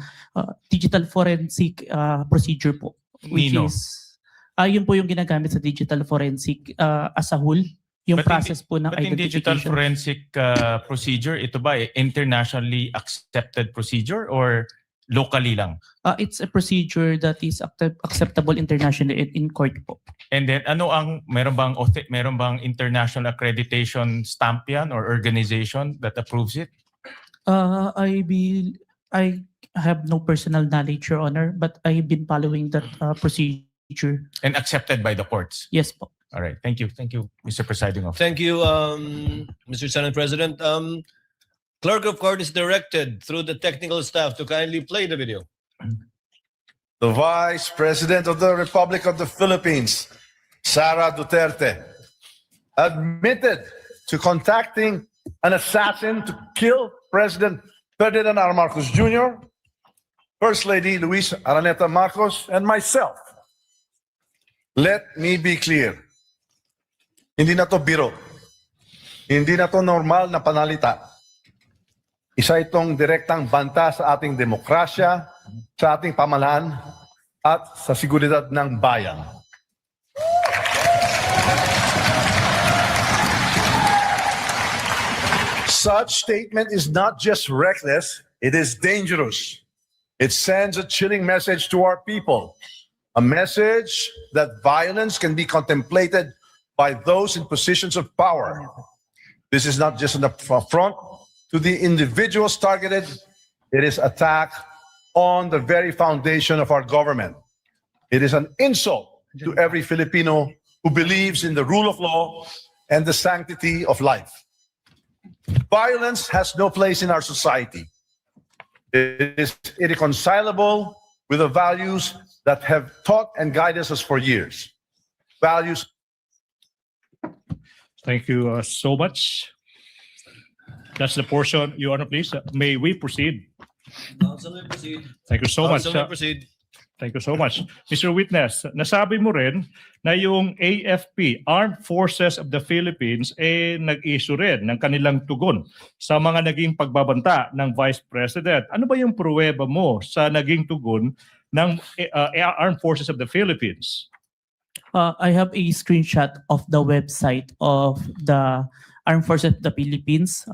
digital forensic procedure po. Which Nino? is, yun po yung ginagamit sa digital forensic as a whole. Yung process po ng But in digital identification. forensic procedure, ito ba internationally accepted procedure or locally lang? It's a procedure that is acceptable internationally in court po. And then meron bang international accreditation stamp yan or organization that approves it? I have no personal knowledge, Your Honor, but I've been following that procedure. And accepted by the courts? Yes po. All right. Thank you. Thank you, Mr. Presiding Officer. Thank you, Mr. Senate President. Clerk of Court is directed through the technical staff to kindly play the video. The Vice President of the Republic of the Philippines, Sara Duterte, admitted to contacting an assassin to kill President Ferdinand R. Marcos Jr., First Lady Luis Araneta Marcos, and myself. Let me be clear. Hindi na to biro. Hindi na to normal na panalita. Isa itong direktang banta sa ating demokrasya, sa ating pamahalaan, at sa seguridad ng bayan. Such statement is not just reckless, it is dangerous. It sends a chilling message to our people, a message that violence can be contemplated by those in positions of power. This is not just an affront to the individuals targeted, it is attack on the very foundation of our government. It is an insult to every Filipino who believes in the rule of law and the sanctity of life. Violence has no place in our society. It is irreconcilable with the values that have taught and guided us for years. Values. Thank you so much. That's the portion. Your Honor, please. May we proceed? Council may proceed. Thank you so much. Council may proceed. Thank you so much. Mr. Witness, nasabi mo rin na yung AFP, Armed Forces of the Philippines, nag-issue rin ng kanilang tugon sa mga naging pagbabanta ng Vice President. Ano ba yung pruweba mo sa naging tugon ng Armed Forces of the Philippines? I have a screenshot of the website of the Armed Forces of the Philippines,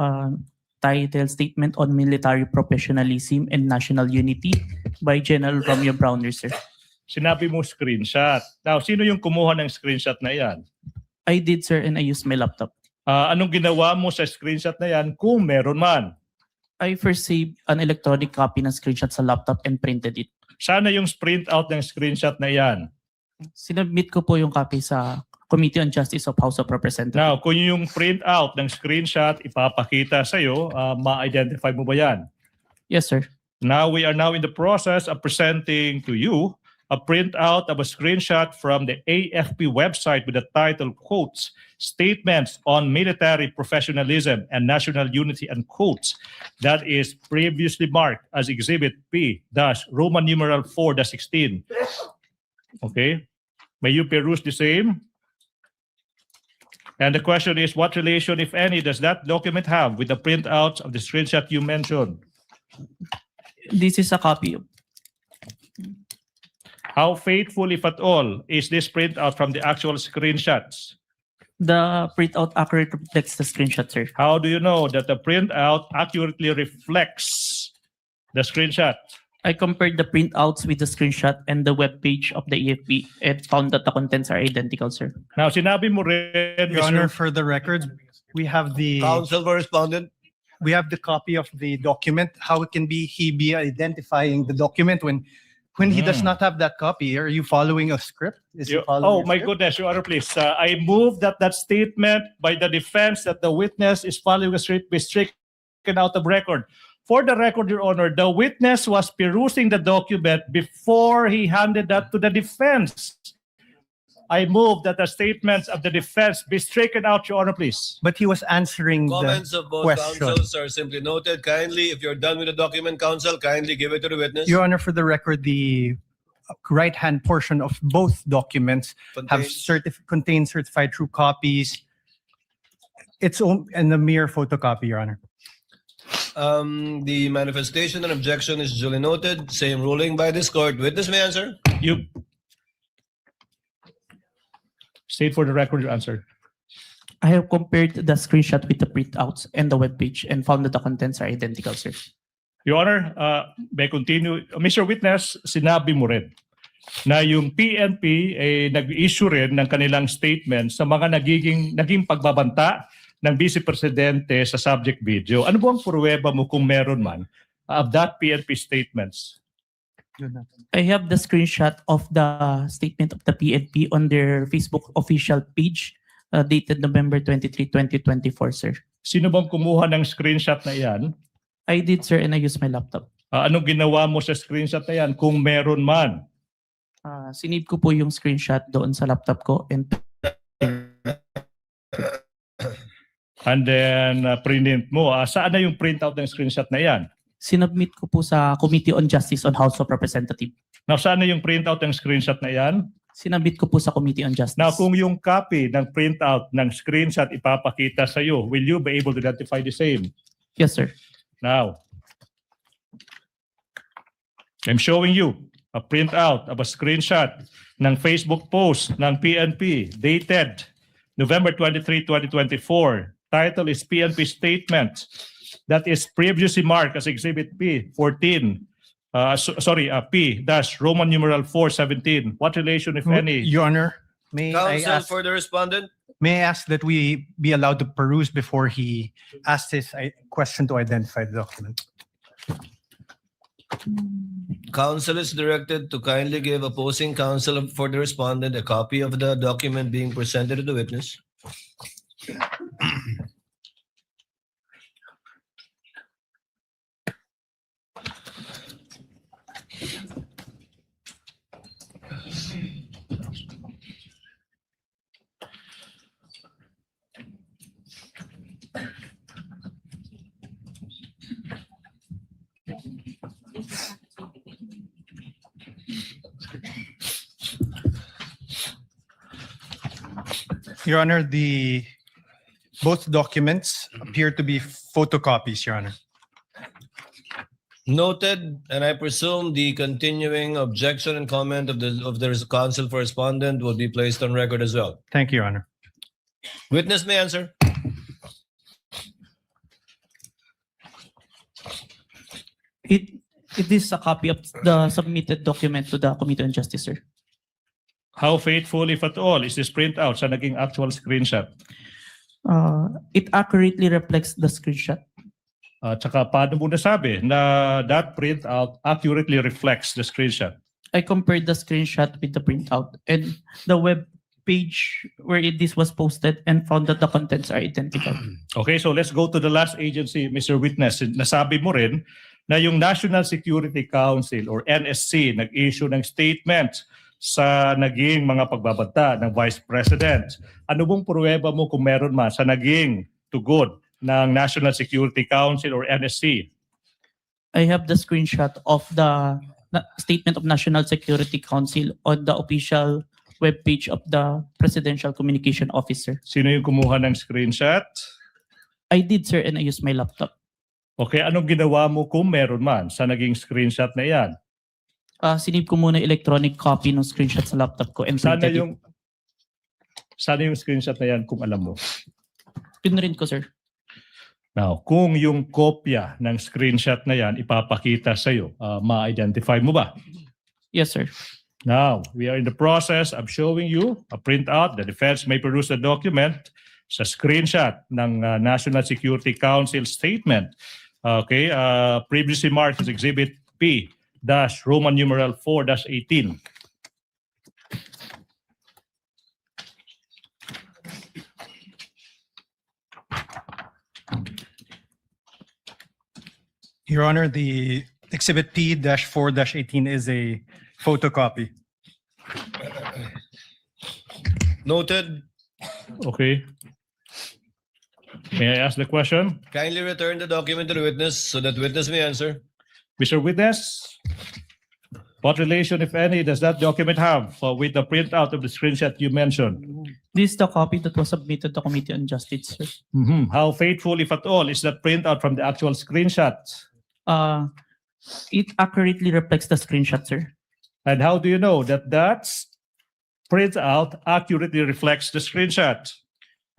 titled Statement on Military Professionalism and National Unity by General Romeo Browner, sir. Sinabi mo screenshot. Now, sino yung kumuha ng screenshot na yan? I did, sir, and I used my laptop. Anong ginawa mo sa screenshot na yan kung meron man? I first saved an electronic copy ng screenshot sa laptop and printed it. Sana yung print out ng screenshot na yan. Sinubmit ko po yung copy sa Committee on Justice of House of Representatives. Now, kung yung print out ng screenshot ipapakita sa'yo, ma-identify mo ba yan? Yes, sir. Now, we are now in the process of presenting to you a printout of a screenshot from the AFP website with the title, quotes, Statements on Military Professionalism and National Unity, and quotes, that is previously marked as Exhibit P, Roman numeral 4-16. Okay? May you peruse the same? And the question is, what relation, if any, does that document have with the printouts of the screenshot you mentioned? This is a copy. How faithful, if at all, is this printout from the actual screenshots? The printout accurately reflects the screenshot, sir. How do you know that the printout accurately reflects the screenshot? I compared the printouts with the screenshot and the web page of the AFP and found that the contents are identical, sir. Now, sinabi mo rin, Your Honor, for the records, we have the Counsel for respondent. we have the copy of the document. How can he be identifying the document when he does not have that copy? Are you following a script? Is he following a my script? goodness, Your Honor, please. I move that statement by the defense that the witness is following a script be stricken out of record. For the record, Your Honor, the witness was perusing the document before he handed that to the defense. I move that the statements of the defense be stricken out, Your Honor, please. But he was answering Comments the of both question. counsels are simply noted. Kindly, if you're done with the document, counsel, kindly give it to the witness. Your Honor, for the record, the right-hand portion of both documents contain certified true copies. It's and a mere photocopy, Your Honor. The manifestation and objection is duly noted. Same ruling by this court. Witness may answer. You state for the record your answer. I have compared the screenshot with the printouts and the web page and found that the contents are identical, sir. Your Honor, may continue. Mr. Witness, sinabi mo rin na yung PNP nag-issue rin ng kanilang statement sa mga naging pagbabanta ng Vice Presidente sa subject video. Ano bang pruweba mo kung meron man of that PNP statements? I have the screenshot of the statement of the PNP on their Facebook official page dated November 23, 2024, sir. Sino bang kumuha ng screenshot na yan? I did, sir, and I used my laptop. Anong ginawa mo sa screenshot na yan kung meron man? Sinave ko po yung screenshot doon sa laptop ko and then print mo. Saan na yung printout ng screenshot na yan? Sinubmit ko po sa Committee on Justice on House of Representatives. Now, saan na yung printout ng screenshot na yan? Sinabit ko po sa Committee on Justice. Now, kung yung copy ng printout ng screenshot ipapakita sa iyo, will you be able to identify the same? Yes, sir. Now, I'm showing you a printout of a screenshot ng Facebook post ng PNP dated November 23, 2024. Title is PNP Statement that is previously marked as Exhibit P 14. P-Roman numeral 417. What relation, if any? Your Honor, may I Counsel ask for the respondent. may I ask that we be allowed to peruse before he asks his question to identify the document? Counsel is directed to kindly give opposing counsel for the respondent a copy of the document being presented to the witness. Your Honor, both documents appear to be photocopies, Your Honor. Noted, and I presume the continuing objection and comment of the counsel for respondent will be placed on record as well. Thank you, Your Honor. Witness may answer. It is a copy of the submitted document to the Committee on Justice, sir. How faithful, if at all, is this printout sa naging actual screenshot? It accurately reflects the screenshot. At saka paano mo nasabi na that printout accurately reflects the screenshot? I compared the screenshot with the printout and the web page where this was posted and found that the contents are identical. Okay, so let's go to the last agency, Mr. Witness. Nasabi mo rin na yung National Security Council or NSC nag-issue ng statement sa naging mga pagbabanta ng Vice President. Ano bang pruweba mo kung meron man sa naging tugon ng National Security Council or NSC? I have the screenshot of the statement of National Security Council on the official webpage of the Presidential Communication Officer. Sino yung kumuha ng screenshot? I did, sir, and I used my laptop. Okay, anong ginawa mo kung meron man sa naging screenshot na yan? Sinave ko muna electronic copy ng screenshot sa laptop ko and printed it. Sana yung screenshot na yan kung alam mo. Pinrint ko, sir. Now, kung yung kopya ng screenshot na yan ipapakita sa'yo, ma-identify mo ba? Yes, sir. Now, we are in the process of showing you a printout. The defense may produce the document sa screenshot ng National Security Council statement. Okay, previously marked as Exhibit P-Roman numeral 4-18. Your Honor, the Exhibit P-4-18 is a photocopy. Noted. Okay. May I ask the question? Kindly return the document to the witness so that witness may answer. Mr. Witness, what relation, if any, does that document have with the printout of the screenshot you mentioned? This is the copy that was submitted to the Committee on Justice, sir. How faithful, if at all, is that printout from the actual screenshot? It accurately reflects the screenshot, sir. And how do you know that that printout accurately reflects the screenshot?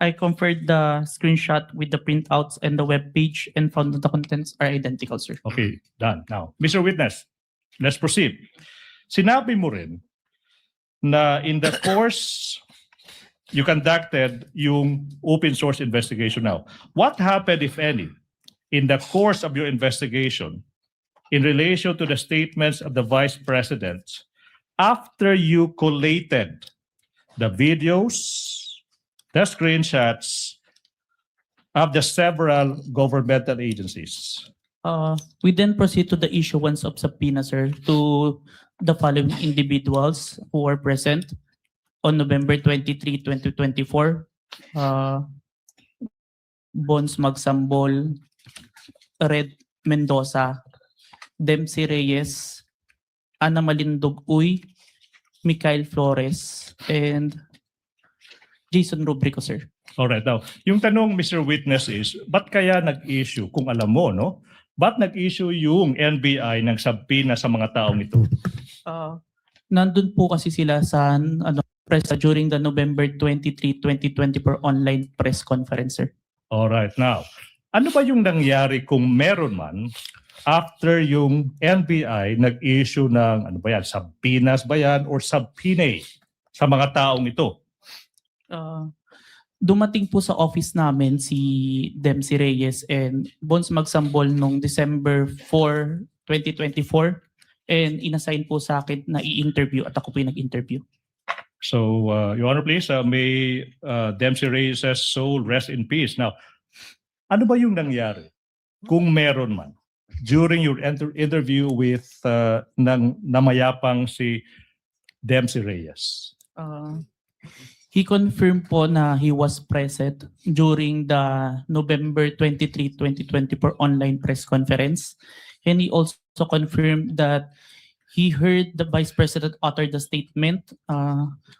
I compared the screenshot with the printouts and the web page and found that the contents are identical, sir. Okay, done. Now, Mr. Witness, let's proceed. Sinabi mo rin na in the course you conducted yung open source investigation now. What happened, if any, in the course of your investigation in relation to the statements of the Vice President after you collated the videos, the screenshots of the several governmental agencies? We then proceed to the issuance of subpoena, sir, to the following individuals who were present on November 23, 2024. Bons Magsambol, Red Mendoza, Dempsey Reyes, Ana Malindog Uy, Mikhail Flores, and Jason Rubrico, sir. All right. Now, yung tanong, Mr. Witness, is, ba't kaya nag-issue, kung alam mo, no? Ba't nag-issue yung NBI ng subpoena sa mga taong ito? Nandun po kasi sila sa press during the November 23, 2024 online press conference, sir. All right. Now, ano ba yung nangyari kung meron man after yung NBI nag-issue ng, ano ba yan, subpoenas ba yan or subpoena sa mga taong ito? Dumating po sa office namin si Dempsey Reyes and Bons Magsambol noong December 4, 2024 and inassign po sa akin na i-interview at ako po yung nag-interview. So, Your Honor, please, may Dempsey Reyes' soul rest in peace. Now, ano ba yung nangyari kung meron man during your interview with namayapang si Dempsey Reyes? He confirmed po na he was present during the November 23, 2024 online press conference. And he also confirmed that he heard the Vice President utter the statement,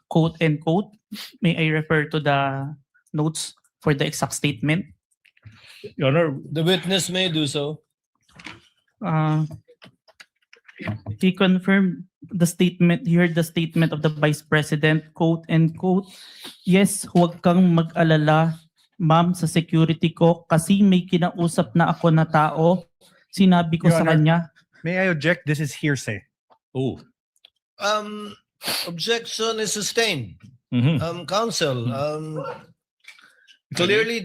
quote and quote. May I refer to the notes for the exact statement? Your Honor, The witness may do so. He confirmed the statement, he heard the statement of the Vice President, quote and quote, yes, huwag kang mag-alala, ma'am, sa security ko kasi may kinausap na ako na tao. Sinabi ko Your sa Honor. kanya, May I object? This is hearsay. oh. Objection is sustained. Mhm. Counsel, clearly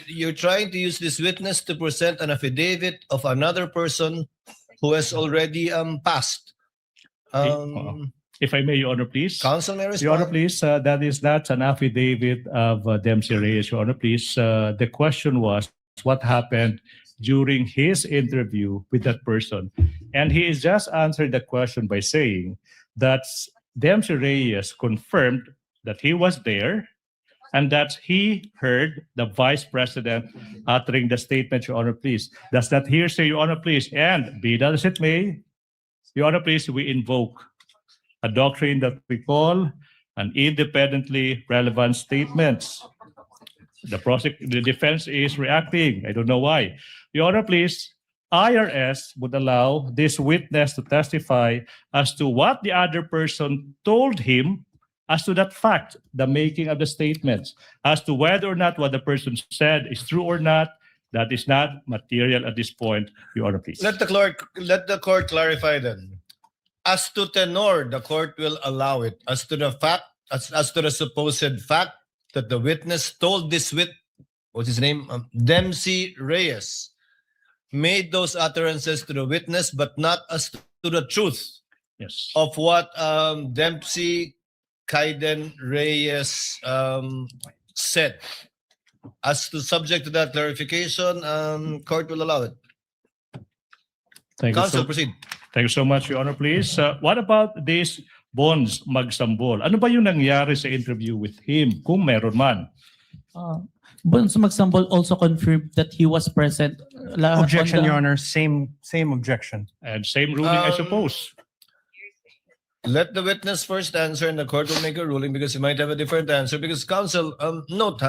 you're trying to use this witness to present an affidavit of another person who has already passed. If I may, Your Honor, please. Counsel may Your Honor, respond. please, that is not an affidavit of Dempsey Reyes. Your Honor, please, the question was what happened during his interview with that person. And he is just answered the question by saying that Dempsey Reyes confirmed that he was there and that he heard the Vice President uttering the statement, Your Honor, please. Does that hearsay, Your Honor, please? And be that as it may, Your Honor, please, we invoke a doctrine that we call an independently relevant statements. The defense is reacting. I don't know why. Your Honor, please, IRS would allow this witness to testify as to what the other person told him as to that fact, the making of the statements, as to whether or not what the person said is true or not. That is not material at this point, Your Honor, please. Let the court clarify then. As to tenor, the court will allow it. As to the fact, as to the supposed fact that the witness told this what's his name? Dempsey Reyes made those utterances to the witness, but not as to the truth Yes. of what Dempsey Kaiden Reyes said. As to subject to that clarification, court will allow it. Thank you Counsel, so, proceed. thank you so much, Your Honor, please. What about this Bonds Magsambol? Ano ba yung nangyari sa interview with him, kung meron man? Bonds Magsambol also confirmed that he was present. Objection, on the- Your Honor. Same objection. And same ruling, I suppose. Let the witness first answer and the court will make a ruling because he might have a different answer. Because counsel, note,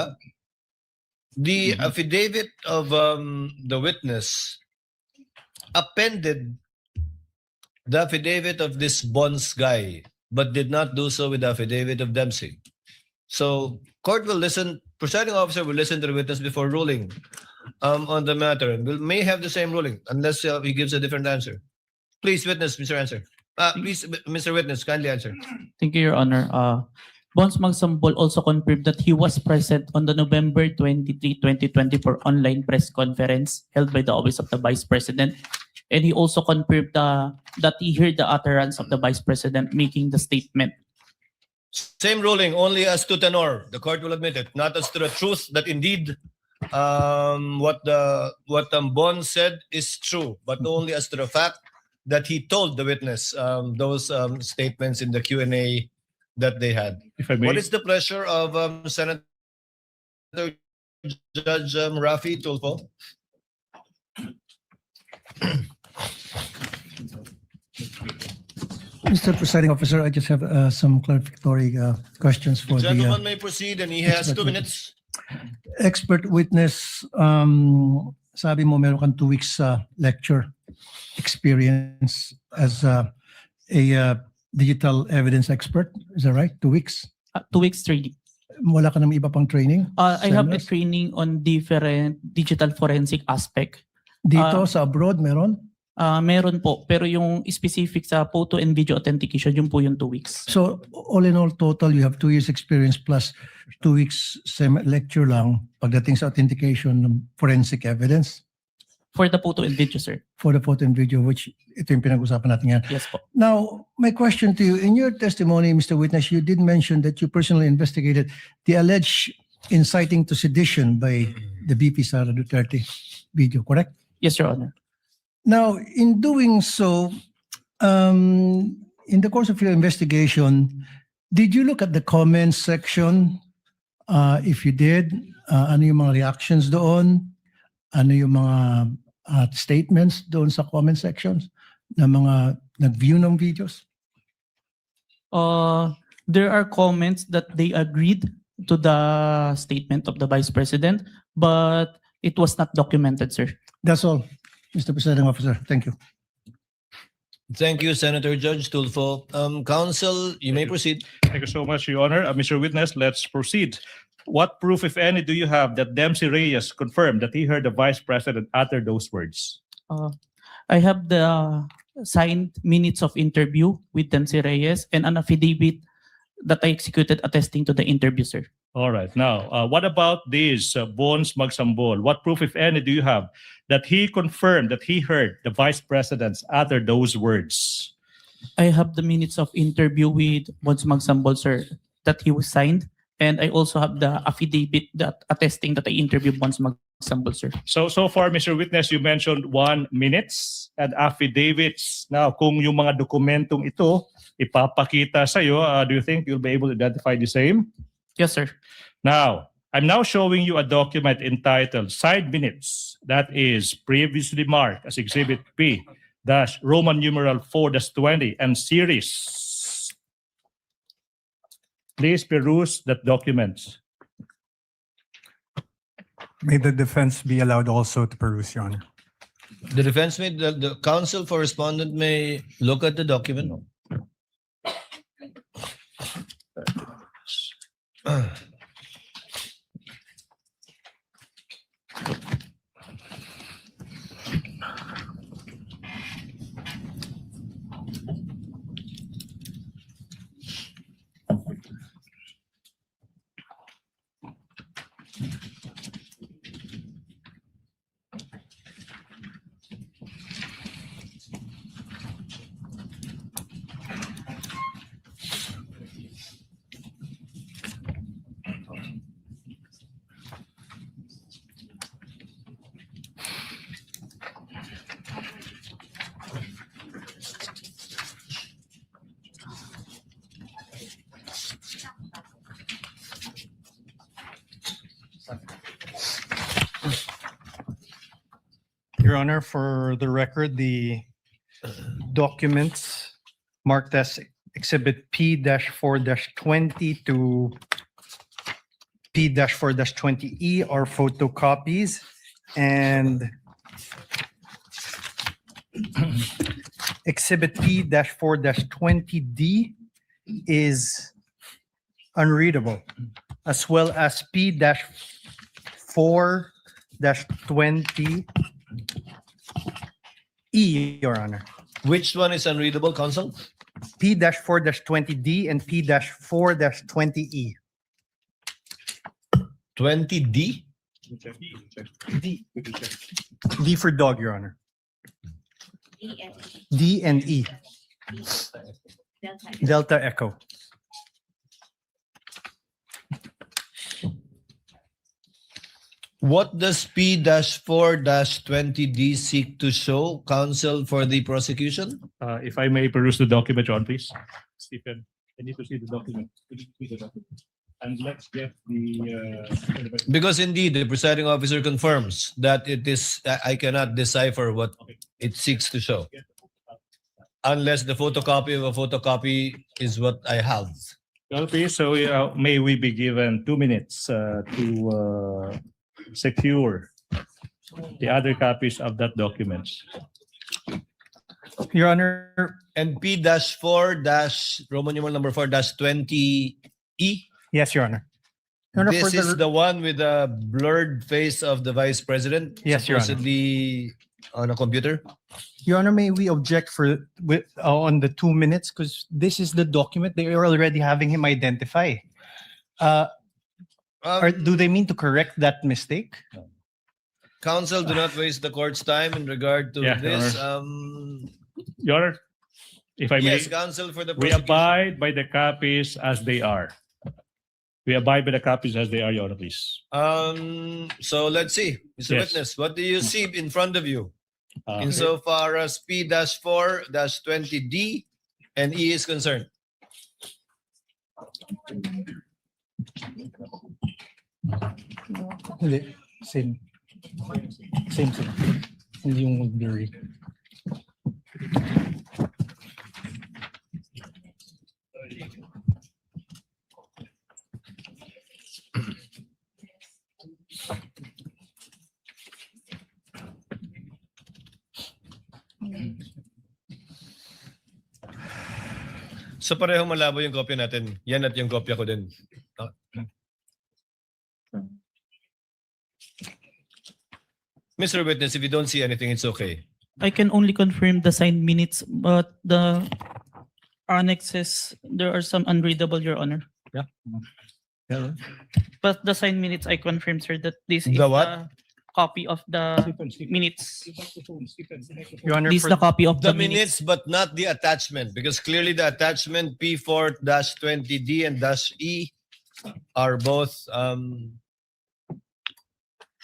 the affidavit of the witness appended the affidavit of this Bonds guy, but did not do so with the affidavit of Dempsey. So court will listen, presiding officer will listen to the witness before ruling on the matter, and may have the same ruling unless he gives a different answer. Please, witness, Mr. Answer. Please, Mr. Witness, kindly answer. Thank you, Your Honor. Bonds Magsambol also confirmed that he was present on the November 23, 2024 online press conference held by the Office of the Vice President. And he also confirmed that he heard the utterance of the Vice President making the statement. Same ruling, only as to tenor. The court will admit it, not as to the truth that indeed what Bonds said is true, but only as to the fact that he told the witness those statements in the Q&A that they had. If I may. What is the pleasure of Senator Judge Rafi Tulfo? Mr. Presiding Officer, I just have some clarificatory questions for The gentleman the may proceed and he has 2 minutes. expert witness. Sabi mo meron kang 2 weeks lecture experience as a digital evidence expert. Is that right? 2 weeks? 2 weeks training. Wala ka naman iba pang training? I have a Seminars? training on different digital forensic aspect. Dito sa abroad meron? Meron po, pero yung specific sa photo and video authentication, yun po yung 2 weeks. So all in all total you have 2 years experience plus 2 weeks lecture lang pagdating sa authentication ng forensic evidence? For the photo and video, sir. For the photo and video, which ito yung pinag-usapan natin yan. Yes po. Now, my question to you, in your testimony, Mr. Witness, you did mention that you personally investigated the alleged inciting to sedition by the BP Sara Duterte video, correct? Yes, Your Honor. Now, in doing so, in the course of your investigation, did you look at the comments section? If you did, ano yung mga reactions doon? Ano yung mga statements doon sa comment sections ng mga Nag-view ng videos? There are comments that they agreed to the statement of the Vice President, but it was not documented, sir. That's all, Mr. Presiding Officer. Thank you. Thank you, Senator Judge Tulfo. Counsel, you may proceed. Thank you so much, Your Honor. Mr. Witness, let's proceed. What proof, if any, do you have that Dempsey Reyes confirmed that he heard the Vice President utter those words? I have the signed minutes of interview with Dempsey Reyes and an affidavit that I executed attesting to the interview, sir. All right. Now, what about this Bones Magsambol? What proof, if any, do you have that he confirmed that he heard the Vice President's utter those words? I have the minutes of interview with Bones Magsambol, sir, that he was signed. And I also have the affidavit that attesting that I interviewed Bones Magsambol, sir. So far, Mr. Witness, you mentioned 1 minutes and affidavits. Now, kung yung mga dokumentong ito ipapakita sa'yo, do you think you'll be able to identify the same? Yes, sir. Now, I'm now showing you a document entitled Side Minutes that is previously marked as Exhibit P Roman numeral 4-20 and series. Please peruse that document. May the defense be allowed also to peruse, Your Honor. The defense may, the counsel for respondent may look at the document. Your Honor, for the record, the documents marked as Exhibit P-4-20 to P-4-20E are photocopies, and Exhibit P-4-20D is unreadable, as well as P-4-20E, Your Honor. Which one is unreadable, counsel? P-4-20D and P-4-20E. 20D? D for dog, Your Honor. D and E. Delta Echo. What does P-4-20D seek to show, counsel for the prosecution? If I may peruse the document, John, please. Stephen, I need to see the document. Could you see the document? And let's get the... Because indeed, the presiding officer confirms that it is, I cannot decipher what it seeks to show. Unless the photocopy of a photocopy is what I have. Okay, so may we be given 2 minutes to secure the other copies of that document. Your Honor. And P-4- Roman numeral 4-20E? Yes, Your Honor. Your Honor, This is the one with the blurred face of the Vice President? Yes, Your Honor. Supposedly on a computer? Your Honor, may we object on the 2 minutes, because this is the document they are already having him identify. Do they mean to correct that mistake? Counsel, do not waste the court's time in regard to this. Your Honor, if I may. Yes, counsel for the We prosecution. abide by the copies as they are. We abide by the copies as they are, Your Honor, please. So let's see, Mr. Yes. Witness, what do you see in front of you? Okay. Insofar as P-4-20D and E is concerned. Hindi. Same. Same. Hindi yung blurry. So pareho malabo yung kopya natin. Yan at yung kopya ko din. Mr. Witness, if you don't see anything, it's okay. I can only confirm the signed minutes, but the annexes, there are some unreadable, Your Honor. Yeah. But the signed minutes, I confirm, sir, that this is The what? a copy of the minutes. Your Honor, This is the copy of The the minutes. minutes, but not the attachment, because clearly the attachment P4-20D and -E are both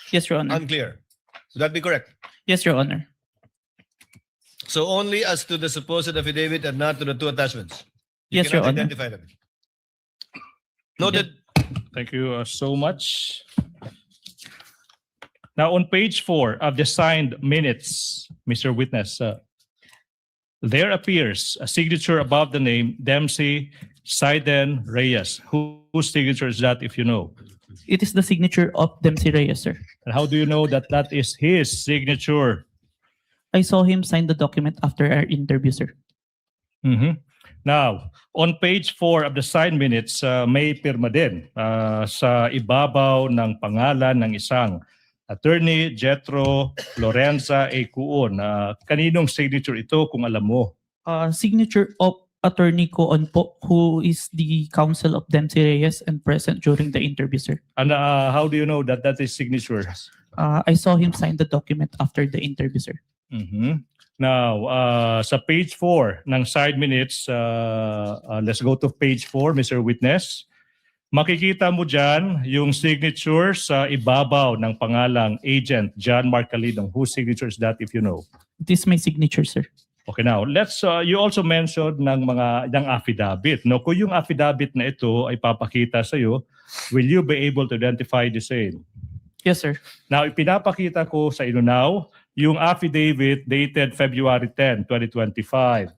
Yes, Your Honor. unclear. Would that be correct? Yes, Your Honor. So only as to the supposed affidavit and not to the two attachments? Yes, Your cannot Honor. identify them. Noted. Thank you so much. Now, on page 4 of the signed minutes, Mr. Witness, there appears a signature above the name Dempsey Saiden Reyes. Whose signature is that, if you know? It is the signature of Dempsey Reyes, sir. And how do you know that that is his signature? I saw him sign the document after our interview, sir. Mhm. Now, on page 4 of the signed minutes, may pirma din sa ibabaw ng pangalan ng isang Attorney Jetro Lorenza A. Cuon. Kaninong signature ito kung alam mo? Signature of Attorney Coon po, who is the counsel of Dempsey Reyes and present during the interview, sir. And how do you know that that is signature? I saw him sign the document after the interview, sir. Mhm. Now, sa page 4 ng side minutes, let's go to page 4, Mr. Witness. Makikita mo dyan yung signature sa ibabaw ng pangalang Agent John Marcalidong. Whose signature is that, if you know? This is my signature, sir. Okay, now, you also mentioned ng affidavit. No? Kung yung affidavit na ito ay papakita sa'yo, will you be able to identify the same? Yes, sir. Now, ipinapakita ko sa inyo now yung affidavit dated February 10, 2025.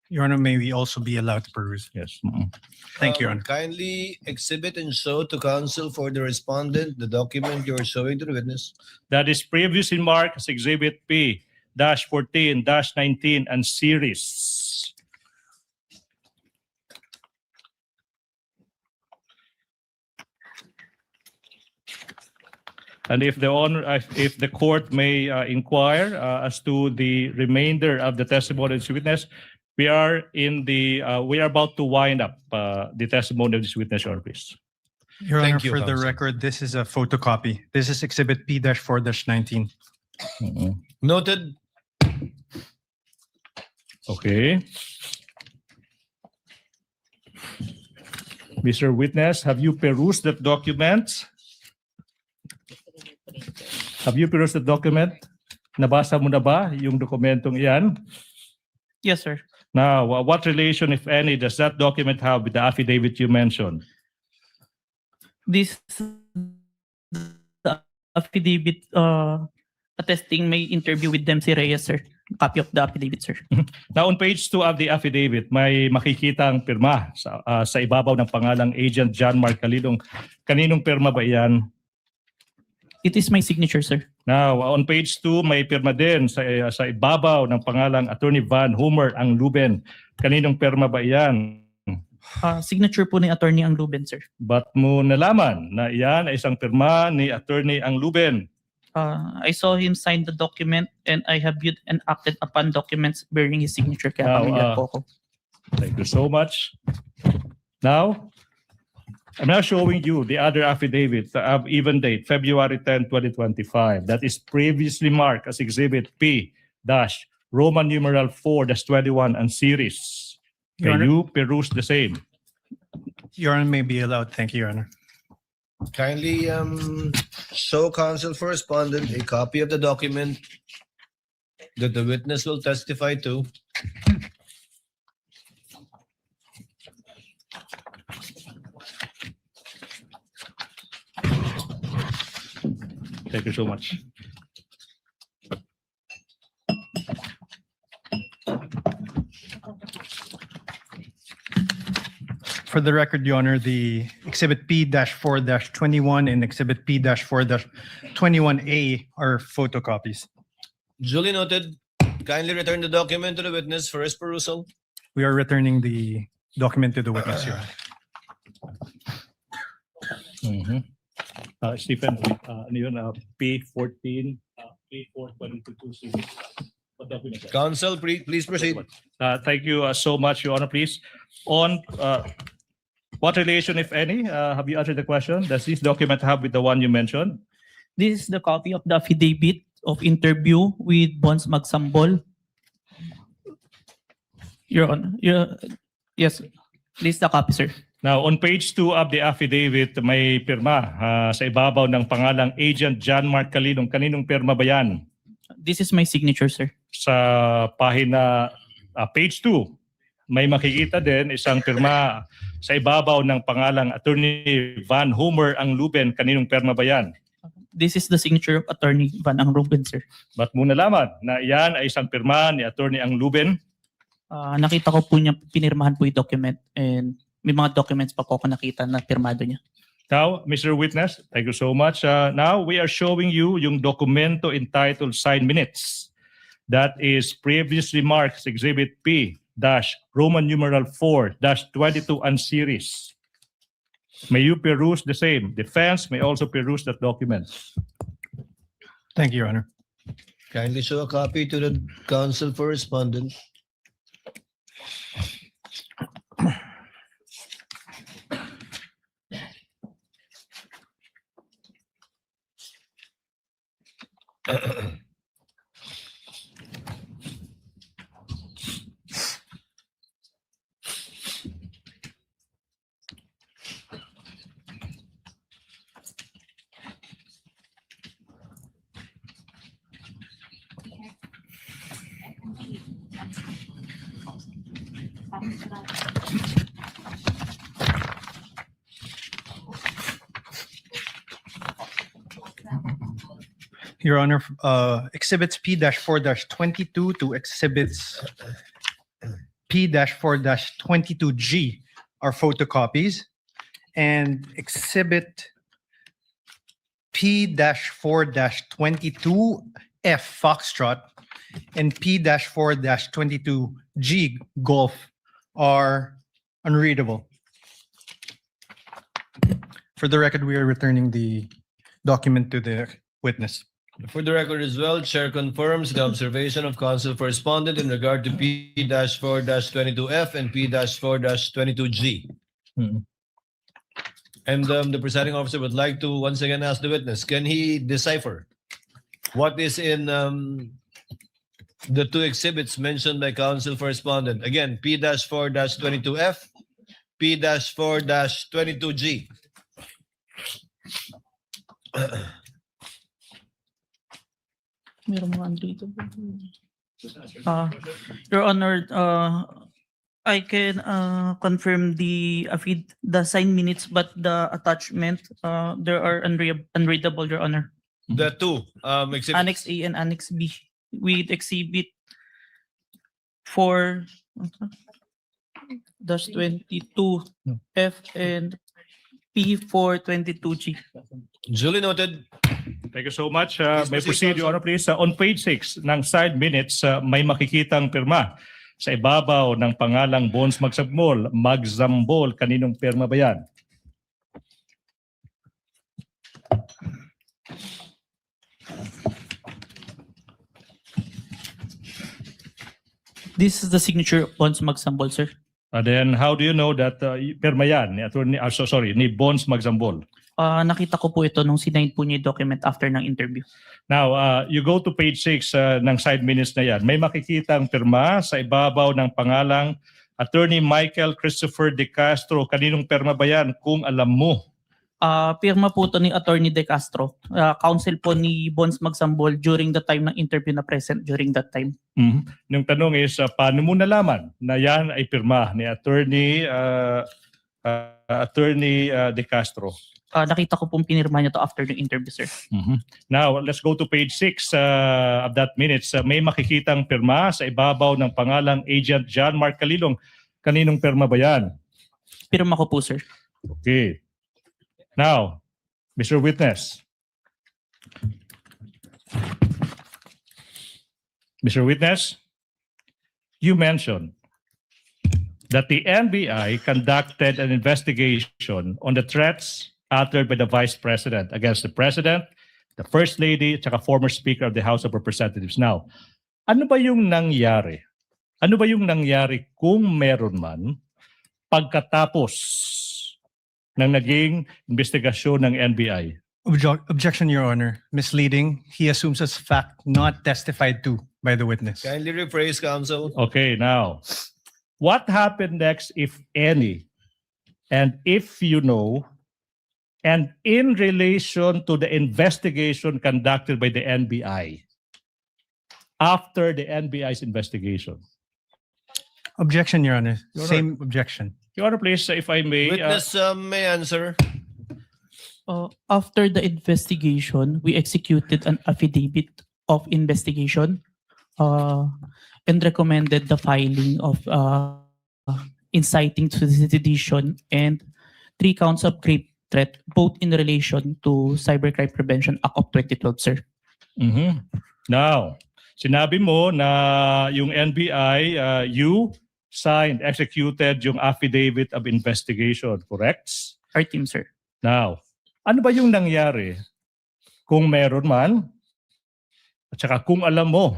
Your Honor, may we also be allowed to peruse? Yes. Thank you, Your Honor. Kindly exhibit and show to counsel for the respondent the document you're showing to the witness. That is previously marked as Exhibit P-14, -19, and series. And if the court may inquire as to the remainder of the testimony of this witness, we are about to wind up the testimony of this witness, Your Honor, please. Your Thank Honor, you, for the counsel. record, this is a photocopy. This is Exhibit P-4-19. Noted. Okay. Mr. Witness, have you perused that document? Have you perused the document? Nabasa mo na ba yung dokumentong iyan? Yes, sir. Now, what relation, if any, does that document have with the affidavit you mentioned? This the affidavit attesting my interview with Dempsey Reyes, sir. Copy of the affidavit, sir. Now, on page 2 of the affidavit, may makikitang pirma sa ibabaw ng pangalang Agent John Marcalidong. Kaninong pirma ba iyan? It is my signature, sir. Now, on page 2, may pirma din sa ibabaw ng pangalang Attorney Van Homer ang Luben. Kaninong pirma ba iyan? Signature po ni Attorney ang Luben, sir. Ba't mo nalaman na iyan ay isang pirma ni Attorney ang Luben? I saw him sign the document and I have viewed and acted upon documents bearing his signature. Kaya familiar po ako. Thank you so much. Now, I'm now showing you the other affidavit of even date, February 10, 2025. That is previously marked as Exhibit P-Roman numeral 4-21 and series. Your Can Honor. you peruse the same? Your Honor, may be allowed. Thank you, Your Honor. Kindly show counsel for respondent a copy of the document that the witness will testify to. Thank you so much. For the record, Your Honor, the Exhibit P-4-21 and Exhibit P-4-21A are photocopies. Duly noted. Kindly return the document to the witness for his perusal. We are returning the document to the witness, Your Honor. Stephen, ano yun, P14, P422. What document? Counsel, please proceed. Thank you so much, Your Honor. Please, on what relation, if any, have you answered the question? Does this document have with the one you mentioned? This is the copy of the affidavit of interview with Bonds Magsambol. Your Honor, yes, this is the copy, sir. Now, on page 2 of the affidavit, may pirma sa ibabaw ng pangalang Agent John Mark Calilong. Kaninong pirma ba yan? This is my signature, sir. Sa pahina, page 2, may makikita din isang pirma sa ibabaw ng pangalang Attorney Van Homer ang Luben. Kaninong pirma ba yan? This is the signature of Attorney Van ang Ruben, sir. Ba't mo nalaman na yan ay isang pirma ni Attorney ang Luben? Nakita ko po niya, pinirmahan po yung document and may mga documents pa po ako nakita na pirmado niya. Now, Mr. Witness, thank you so much. Now, we are showing you yung dokumento entitled Signed Minutes. That is previously marked Exhibit P-Roman numeral 4-22 and series. May you peruse the same. Defense may also peruse that document. Thank you, Your Honor. Kindly show a copy to the counsel for respondent. Your Honor, exhibits P-4-22 to exhibits P-4-22G are photocopies, and exhibit P-4-22F Foxtrot and P-4-22G Golf are unreadable. For the record, we are returning the document to the witness. For the record as well, Chair confirms the observation of counsel for respondent in regard to P-4-22F and P-4-22G. And the presiding officer would like to once again ask the witness, can he decipher what is in the two exhibits mentioned by counsel for respondent? Again, P-4-22F, P-4-22G. Meron mga unreadable. Your Honor, I can confirm the signed minutes, but the attachment, there are unreadable, Your Honor. The two exhibits. Annex A and Annex B with exhibit 4-22F and P-4-22G. Duly noted. Thank you so much. May proceed, Your Honor, please. On page 6 ng side minutes, may makikitang pirma sa ibabaw ng pangalang Bonds Magsambol. Kaninong pirma ba yan? This is the signature of Bonds Magsambol, sir. Then how do you know that pirma yan ni Attorney, ni Bonds Magsambol? Nakita ko po ito nung sinign po niya yung document after ng interview. Now, you go to page 6 ng side minutes na yan. May makikitang pirma sa ibabaw ng pangalang Attorney Michael Christopher De Castro. Kaninong pirma ba yan kung alam mo? Pirma po ito ni Attorney De Castro. Counsel po ni Bonds Magsambol during the time ng interview na present during that time. Yung tanong is, paano mo nalaman na yan ay pirma ni Attorney De Castro? Nakita ko pong pinirma niya to after the interview, sir. Now, let's go to page 6 of that minutes. May makikitang pirma sa ibabaw ng pangalang Agent John Mark Calilong. Kaninong pirma ba yan? Pirma ko po, sir. Okay. Now, Mr. Witness. Mr. Witness, you mentioned that the NBI conducted an investigation on the threats uttered by the Vice President against the President, the First Lady, at saka former Speaker of the House of Representatives. Now, ano ba yung nangyari? Ano ba yung nangyari kung meron man pagkatapos ng naging investigasyon ng NBI? Objection, Your Honor. Misleading. He assumes as fact not testified to by the witness. Kindly rephrase, counsel. Okay, now, what happened next, if any, and if you know, and in relation to the investigation conducted by the NBI, after the NBI's investigation? Objection, Your Honor. Your Honor. Same objection. Your Honor, please, if I may. Witness may answer. After the investigation, we executed an affidavit of investigation and recommended the filing of inciting to sedition and 3 counts of grave threat, both in relation to Cybercrime Prevention Act of 2012, sir. Now, sinabi mo na yung NBI, you signed, executed yung affidavit of investigation, correct? Our team, sir. Now, ano ba yung nangyari kung meron man at saka kung alam mo,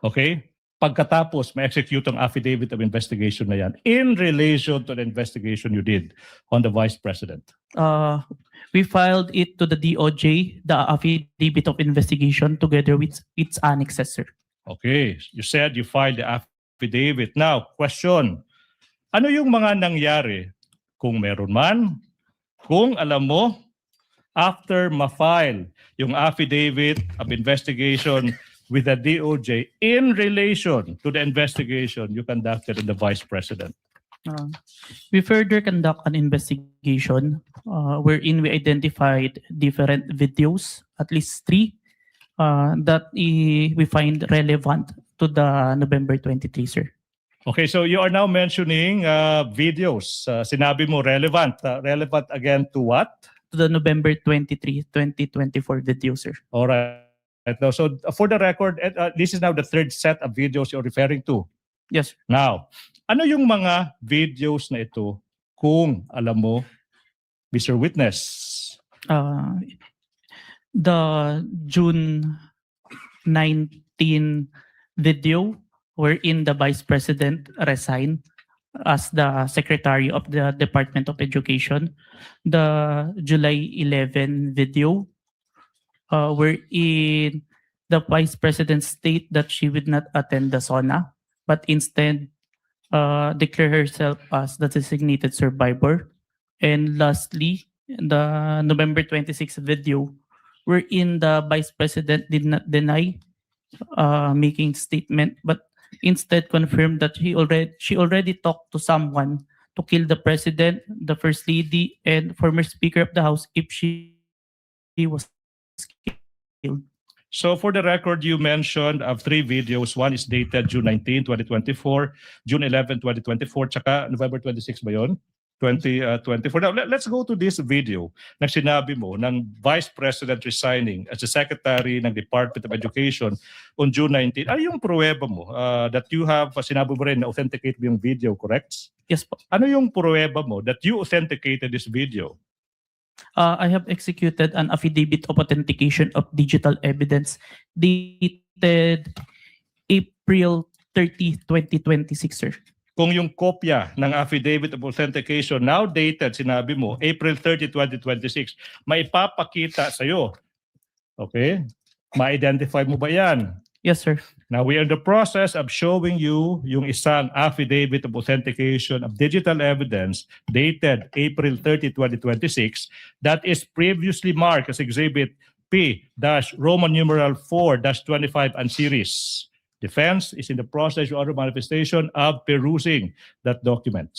okay, pagkatapos ma-execute ang affidavit of investigation na yan in relation to the investigation you did on the Vice President? We filed it to the DOJ, the affidavit of investigation, together with its annexes, sir. Okay, you said you filed the affidavit. Now, question, ano yung mga nangyari kung meron man, kung alam mo, after ma-file yung affidavit of investigation with the DOJ in relation to the investigation you conducted in the Vice President? We further conduct an investigation wherein we identified different videos, at least 3, that we find relevant to the November 23, sir. Okay, so you are now mentioning videos. Sinabi mo relevant. Relevant again to what? To the November 23, 2024 video, sir. All right. Now, so for the record, this is now the 3rd set of videos you're referring to. Yes, sir. Now, ano yung mga videos na ito kung alam mo, Mr. Witness? The June 19 video wherein the Vice President resigned as the Secretary of the Department of Education. The July 11 video wherein the Vice President state that she would not attend the SONA, but instead declare herself as the designated survivor. And lastly, the November 26 video wherein the Vice President did not deny making statement, but instead confirmed that she already talked to someone to kill the President, the First Lady, and former Speaker of the House if she was killed. So for the record, you mentioned of 3 videos. One is dated June 19, 2024, June 11, 2024, tsaka November 26 ba yun? 2024. Now, let's go to this video na sinabi mo ng Vice President resigning as the Secretary ng Department of Education on June 19. Ano yung pruweba mo that you have, sinabi mo rin na authenticate mo yung video, correct? Yes po. Ano yung pruweba mo that you authenticated this video? I have executed an affidavit of authentication of digital evidence dated April 30, 2026, sir. Kung yung kopya ng affidavit of authentication now dated, sinabi mo, April 30, 2026, maipapakita sa'yo. Okay? Ma-identify mo ba yan? Yes, sir. Now, we are in the process of showing you yung isang affidavit of authentication of digital evidence dated April 30, 2026 that is previously marked as Exhibit P-Roman numeral 4-25 and series. Defense is in the process of other manifestation of perusing that document.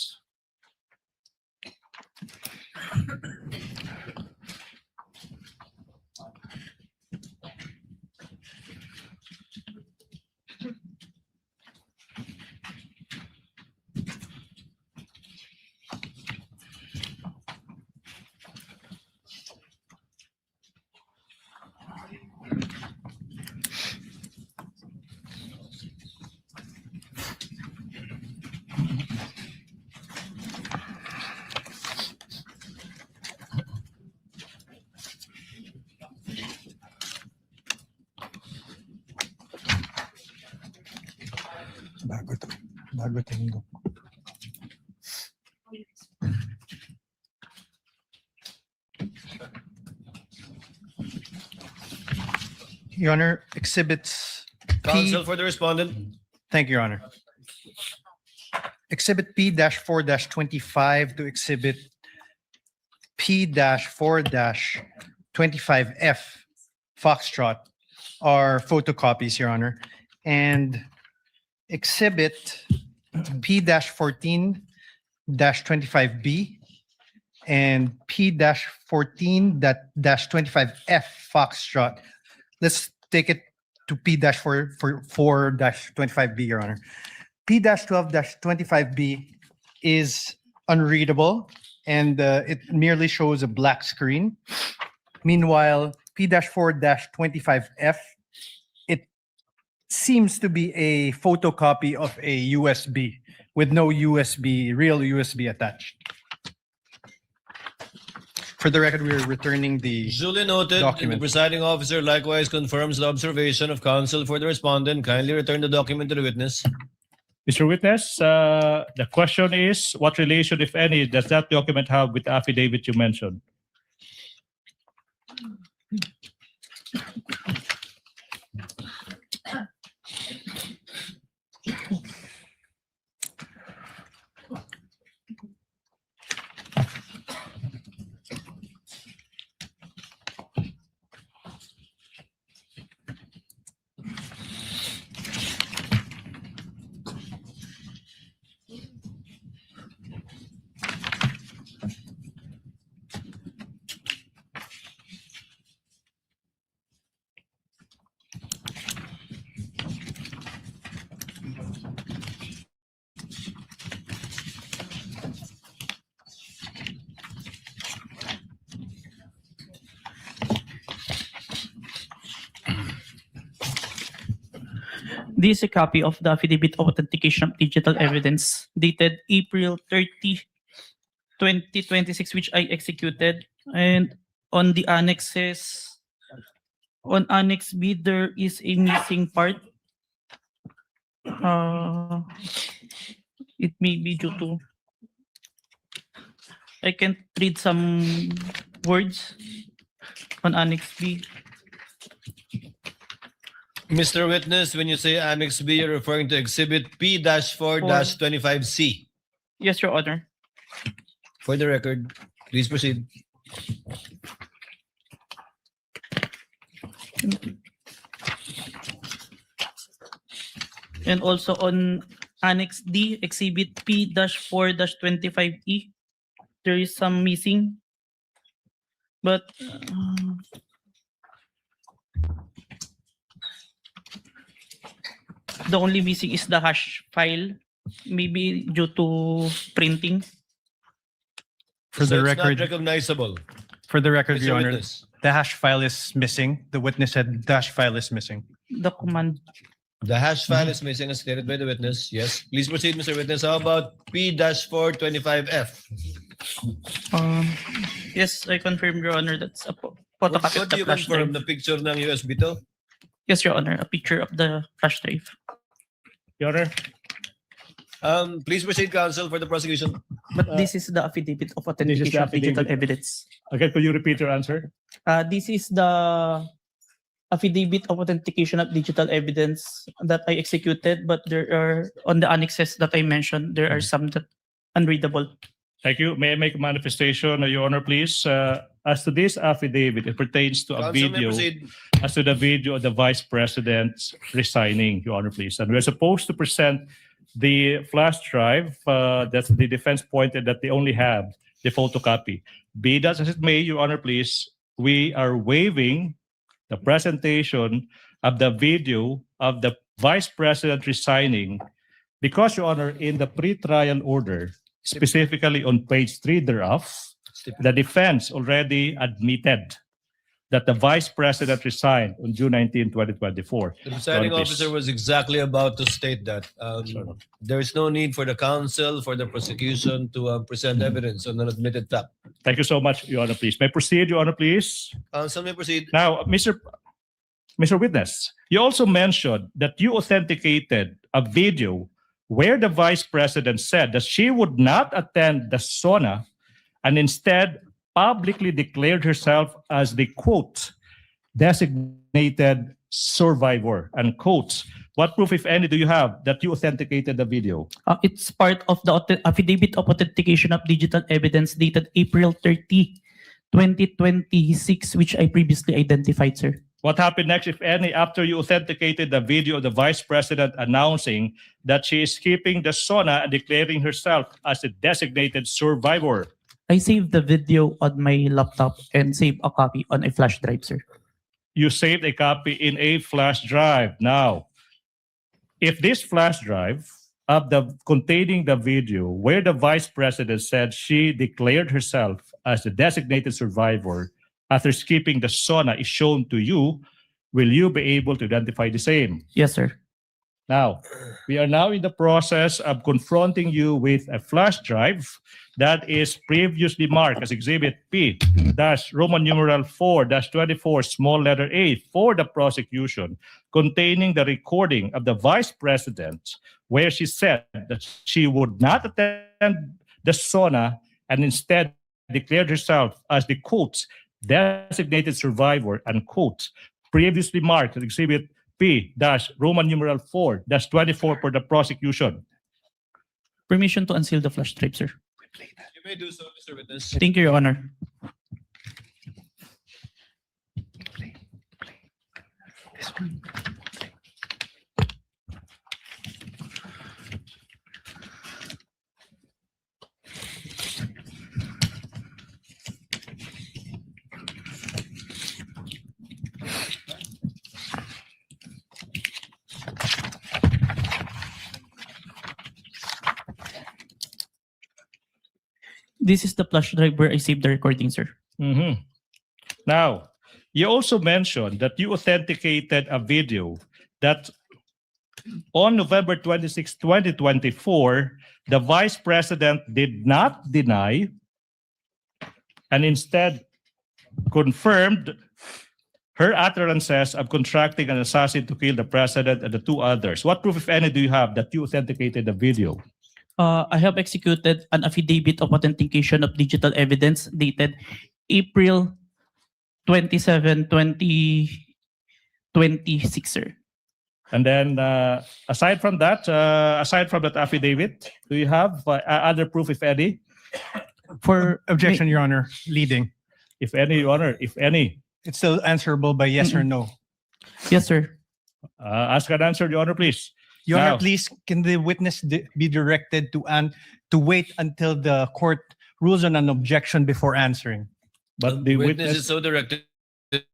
Your Honor, exhibits P. Counsel for the respondent. Thank you, Your Honor. Exhibit P-4-25 to Exhibit P-4-25F Foxtrot are photocopies, Your Honor. And Exhibit P-14-25B and P-14-25F Foxtrot. Let's take it to P-4-25B, Your Honor. P-12-25B is unreadable and it merely shows a black screen. Meanwhile, P-4-25F, it seems to be a photocopy of a USB with no real USB attached. For the record, we are returning the Duly noted. document. The presiding officer likewise confirms the observation of counsel for the respondent. Kindly return the document to the witness. Mr. Witness, the question is, what relation, if any, does that document have with the affidavit you mentioned? This is a copy of the Affidavit of Authentication of Digital Evidence dated April 30, 2026, which I executed. And on the annexes, on Annex B, there is a missing part. It may be due to... I can't read some words on Annex B. Mr. Witness, when you say Annex B, you're referring to Exhibit P-4-25C. Yes, Your Honor. For the record, please proceed. And also on Annex D, Exhibit P-4-25E, there is some missing. But the only missing is the hash file, maybe due to printing. For So the it's record, not recognizable. for the record, Mr. Your Honor, Witness. the hash file is missing. The witness said the hash file is missing. The command. The hash file is missing as stated by the witness. Yes. Please proceed, Mr. Witness. How about P-4-25F? Yes, I confirm, Your Honor, that's a What photocopy of do the you flash confirm? drive. The picture ng USB to? Yes, Your Honor, a picture of the flash drive. Your Honor. Please proceed, counsel, for the prosecution. But this is the Affidavit of Authentication of Digital affidavit. Evidence. Again, could you repeat your answer? This is the Affidavit of Authentication of Digital Evidence that I executed, but there are, on the annexes that I mentioned, there are some that unreadable. Thank you. May I make a manifestation, Your Honor, please? As to this affidavit, it pertains to a Counsel may video, proceed. as to the video of the Vice President resigning, Your Honor, please. And we're supposed to present the flash drive that the defense pointed that they only have the photocopy. Be that as it may, Your Honor, please, we are waiving the presentation of the video of the Vice President resigning because, Your Honor, in the pre-trial order, specifically on page 3 thereof, the defense already admitted that the Vice President resigned on June 19, 2024. The presiding Your Honor, officer please. was exactly about to state that. There is no need for the counsel, for the prosecution to present evidence on an admitted fact. Thank you so much, Your Honor, please. May I proceed, Your Honor, please? Counsel may proceed. Now, Mr. Witness, you also mentioned that you authenticated a video where the Vice President said that she would not attend the SONA and instead publicly declared herself as the, quote, designated survivor, unquote. What proof, if any, do you have that you authenticated the video? It's part of the affidavit of authentication of digital evidence dated April 30, 2026, which I previously identified, sir. What happened next, if any, after you authenticated the video of the Vice President announcing that she is keeping the SONA and declaring herself as a designated survivor? I saved the video on my laptop and saved a copy on a flash drive, sir. You saved a copy in a flash drive. Now, if this flash drive of containing the video where the Vice President said she declared herself as the designated survivor after skipping the SONA is shown to you, will you be able to identify the same? Yes, sir. Now, we are now in the process of confronting you with a flash drive that is previously marked as Exhibit P Roman numeral 4-24 small letter A for the prosecution, containing the recording of the Vice President where she said that she would not attend the SONA and instead declared herself as the, quote, designated survivor, unquote, previously marked as Exhibit P Roman numeral 4-24 for the prosecution. Permission to unseal the flash drive, sir. You may do so, Mr. Witness. Thank you, Your Honor. This is the flash drive where I saved the recording, sir. Now, you also mentioned that you authenticated a video that on November 26, 2024, the Vice President did not deny and instead confirmed her utterances of contracting an assassin to kill the President and the two others. What proof, if any, do you have that you authenticated the video? I have executed an affidavit of authentication of digital evidence dated April 27, 2026, sir. And then, aside from that affidavit, do you have other proof, if any? For objection, Your Honor, leading. If any, Your Honor, if any. It's still answerable by yes or no. Yes, sir. Ask an answer, Your Honor, please. Your Now- Honor, please, can the witness be directed to wait until the court rules on an objection before answering? But the Witness witness. is so directed. Okay,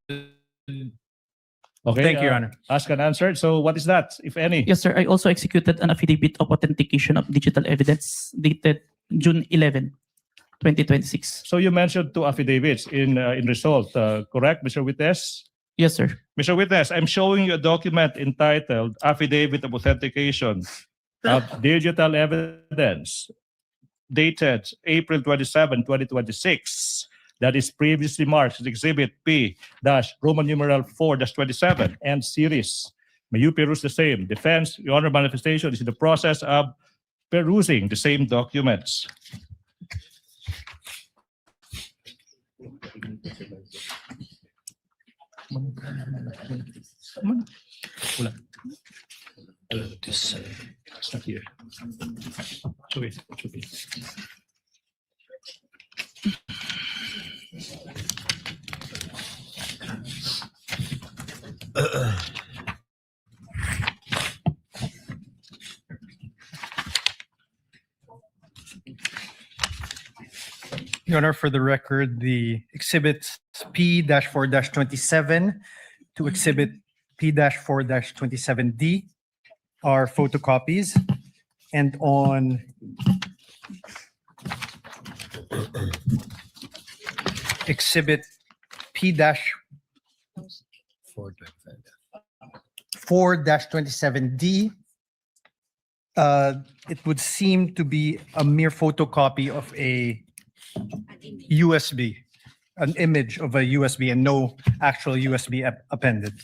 Thank you, Your Honor. Ask and answer. So what is that, if any? Yes, sir. I also executed an affidavit of authentication of digital evidence dated June 11, 2026. So you mentioned two affidavits in result, correct, Mr. Witness? Yes, sir. Mr. Witness, I'm showing you a document entitled Affidavit of Authentication of Digital Evidence dated April 27, 2026. That is previously marked as Exhibit P Roman numeral 4-27 and series. May you peruse the same. Defense, Your Honor, manifestation is in the process of perusing the same documents. It's not here. Show it. Show it. Your Honor, for the record, the exhibits P-4-27 to exhibit P-4-27D are photocopies. And on exhibit P-4-27D, it would seem to be a mere photocopy of a USB, an image of a USB and no actual USB appended.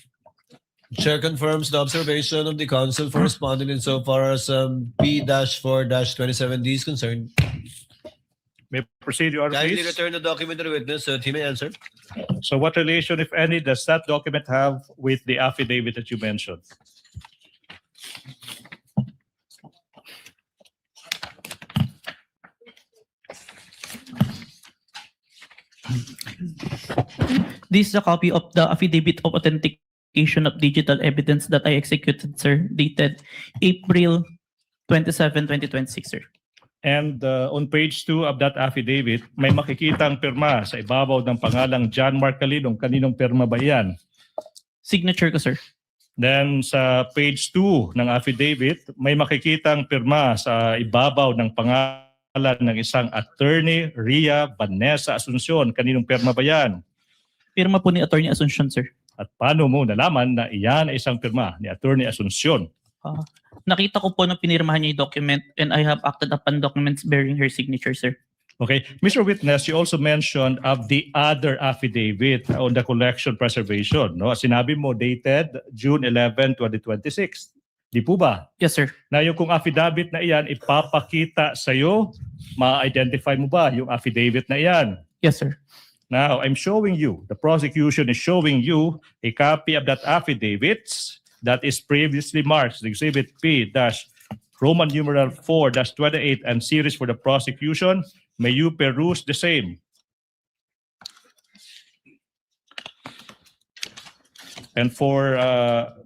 Chair confirms the observation of the council for respondent insofar as P-4-27D is concerned. May proceed, Your Honor, Kindly please. return the document to the witness so that he may answer. So what relation, if any, does that document have with the affidavit that you mentioned? This is a copy of the affidavit of authentication of digital evidence that I executed, sir, dated April 27, 2026, sir. And on page 2 of that affidavit, may makikitang pirma sa ibabaw ng pangalang John Mark Calilong. Kaninong pirma ba yan? Signature ko, sir. Then sa page 2 ng affidavit, may makikitang pirma sa ibabaw ng pangalan ng isang attorney, Ria Vanessa Asuncion. Kaninong pirma ba yan? Pirma po ni Attorney Asuncion, sir. At paano mo nalaman na iyan ay isang pirma ni Attorney Asuncion? Nakita ko po na pinirmahan niya yung document and I have acted upon documents bearing her signature, sir. Okay. Mr. Witness, you also mentioned of the other affidavit on the collection preservation. No? Sinabi mo dated June 11, 2026. Di po ba? Yes, sir. Na yung kung affidavit na iyan, ipapakita sa'yo, ma-identify mo ba yung affidavit na iyan? Yes, sir. Now, I'm showing you, the prosecution is showing you a copy of that affidavit that is previously marked, Exhibit P-Roman numeral 4-28 and series for the prosecution. May you peruse the same. And for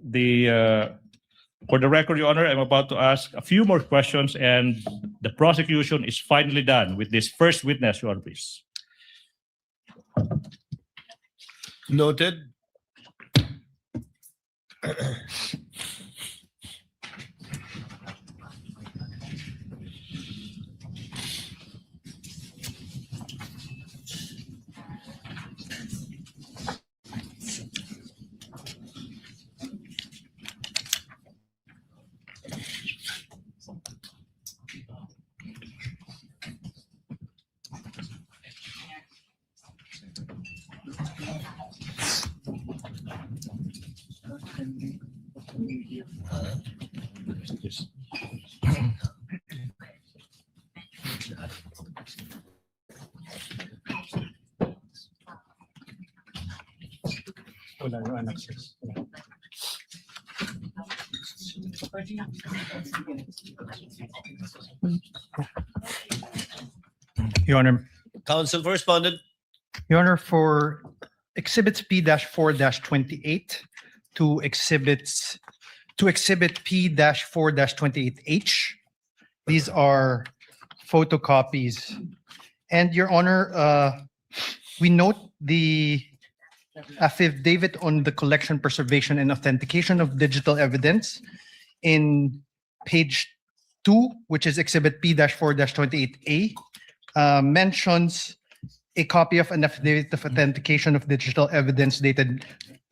the record, Your Honor, I'm about to ask a few more questions and the prosecution is finally done with this first witness, Your Honor, please. Noted. Your Honor, Counsel for respondent. Your Honor, for exhibits P-4-28 to exhibit P-4-28H, these are photocopies. And Your Honor, we note the affidavit on the collection, preservation, and authentication of digital evidence in page 2, which is exhibit P-4-28A, mentions a copy of an affidavit of authentication of digital evidence dated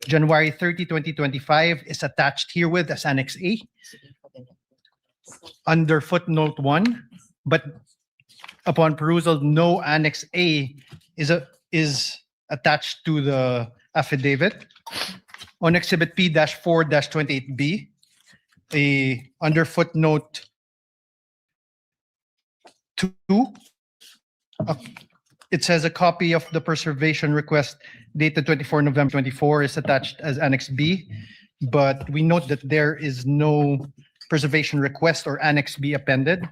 January 30, 2025 is attached herewith as Annex A under footnote 1, but upon perusal, no Annex A is attached to the affidavit. On exhibit P-4-28B, under footnote 2, it says a copy of the preservation request dated 24 November 24 is attached as Annex B, but we note that there is no preservation request or Annex B appended.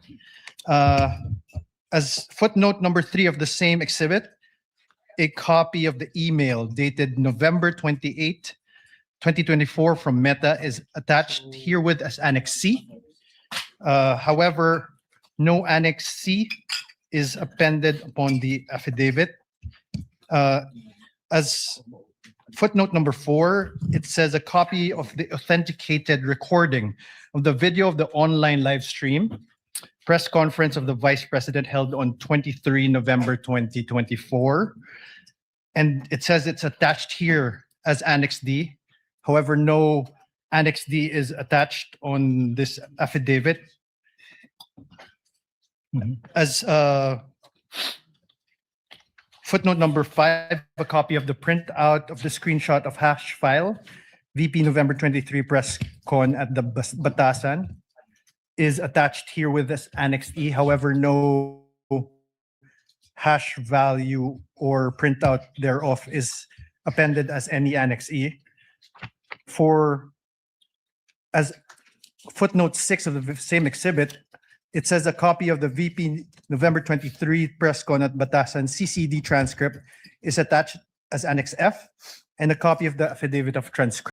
As footnote number 3 of the same exhibit, a copy of the email dated November 28, 2024 from Meta is attached herewith as Annex C. However, no Annex C is appended upon the affidavit. As footnote number 4, it says a copy of the authenticated recording of the video of the online live stream press conference of the Vice President held on 23 November 2024. And it says it's attached here as Annex D. However, no Annex D is attached on this affidavit. As footnote number 5, a copy of the printout of the screenshot of hash file VP November 23 press con at the Batasan is attached here with this Annex E. However, no hash value or printout thereof is appended as any Annex E. As footnote 6 of the same exhibit, it says a copy of the VP November 23 press con at Batasan CCD transcript is attached as Annex F, and a copy of the affidavit of transcription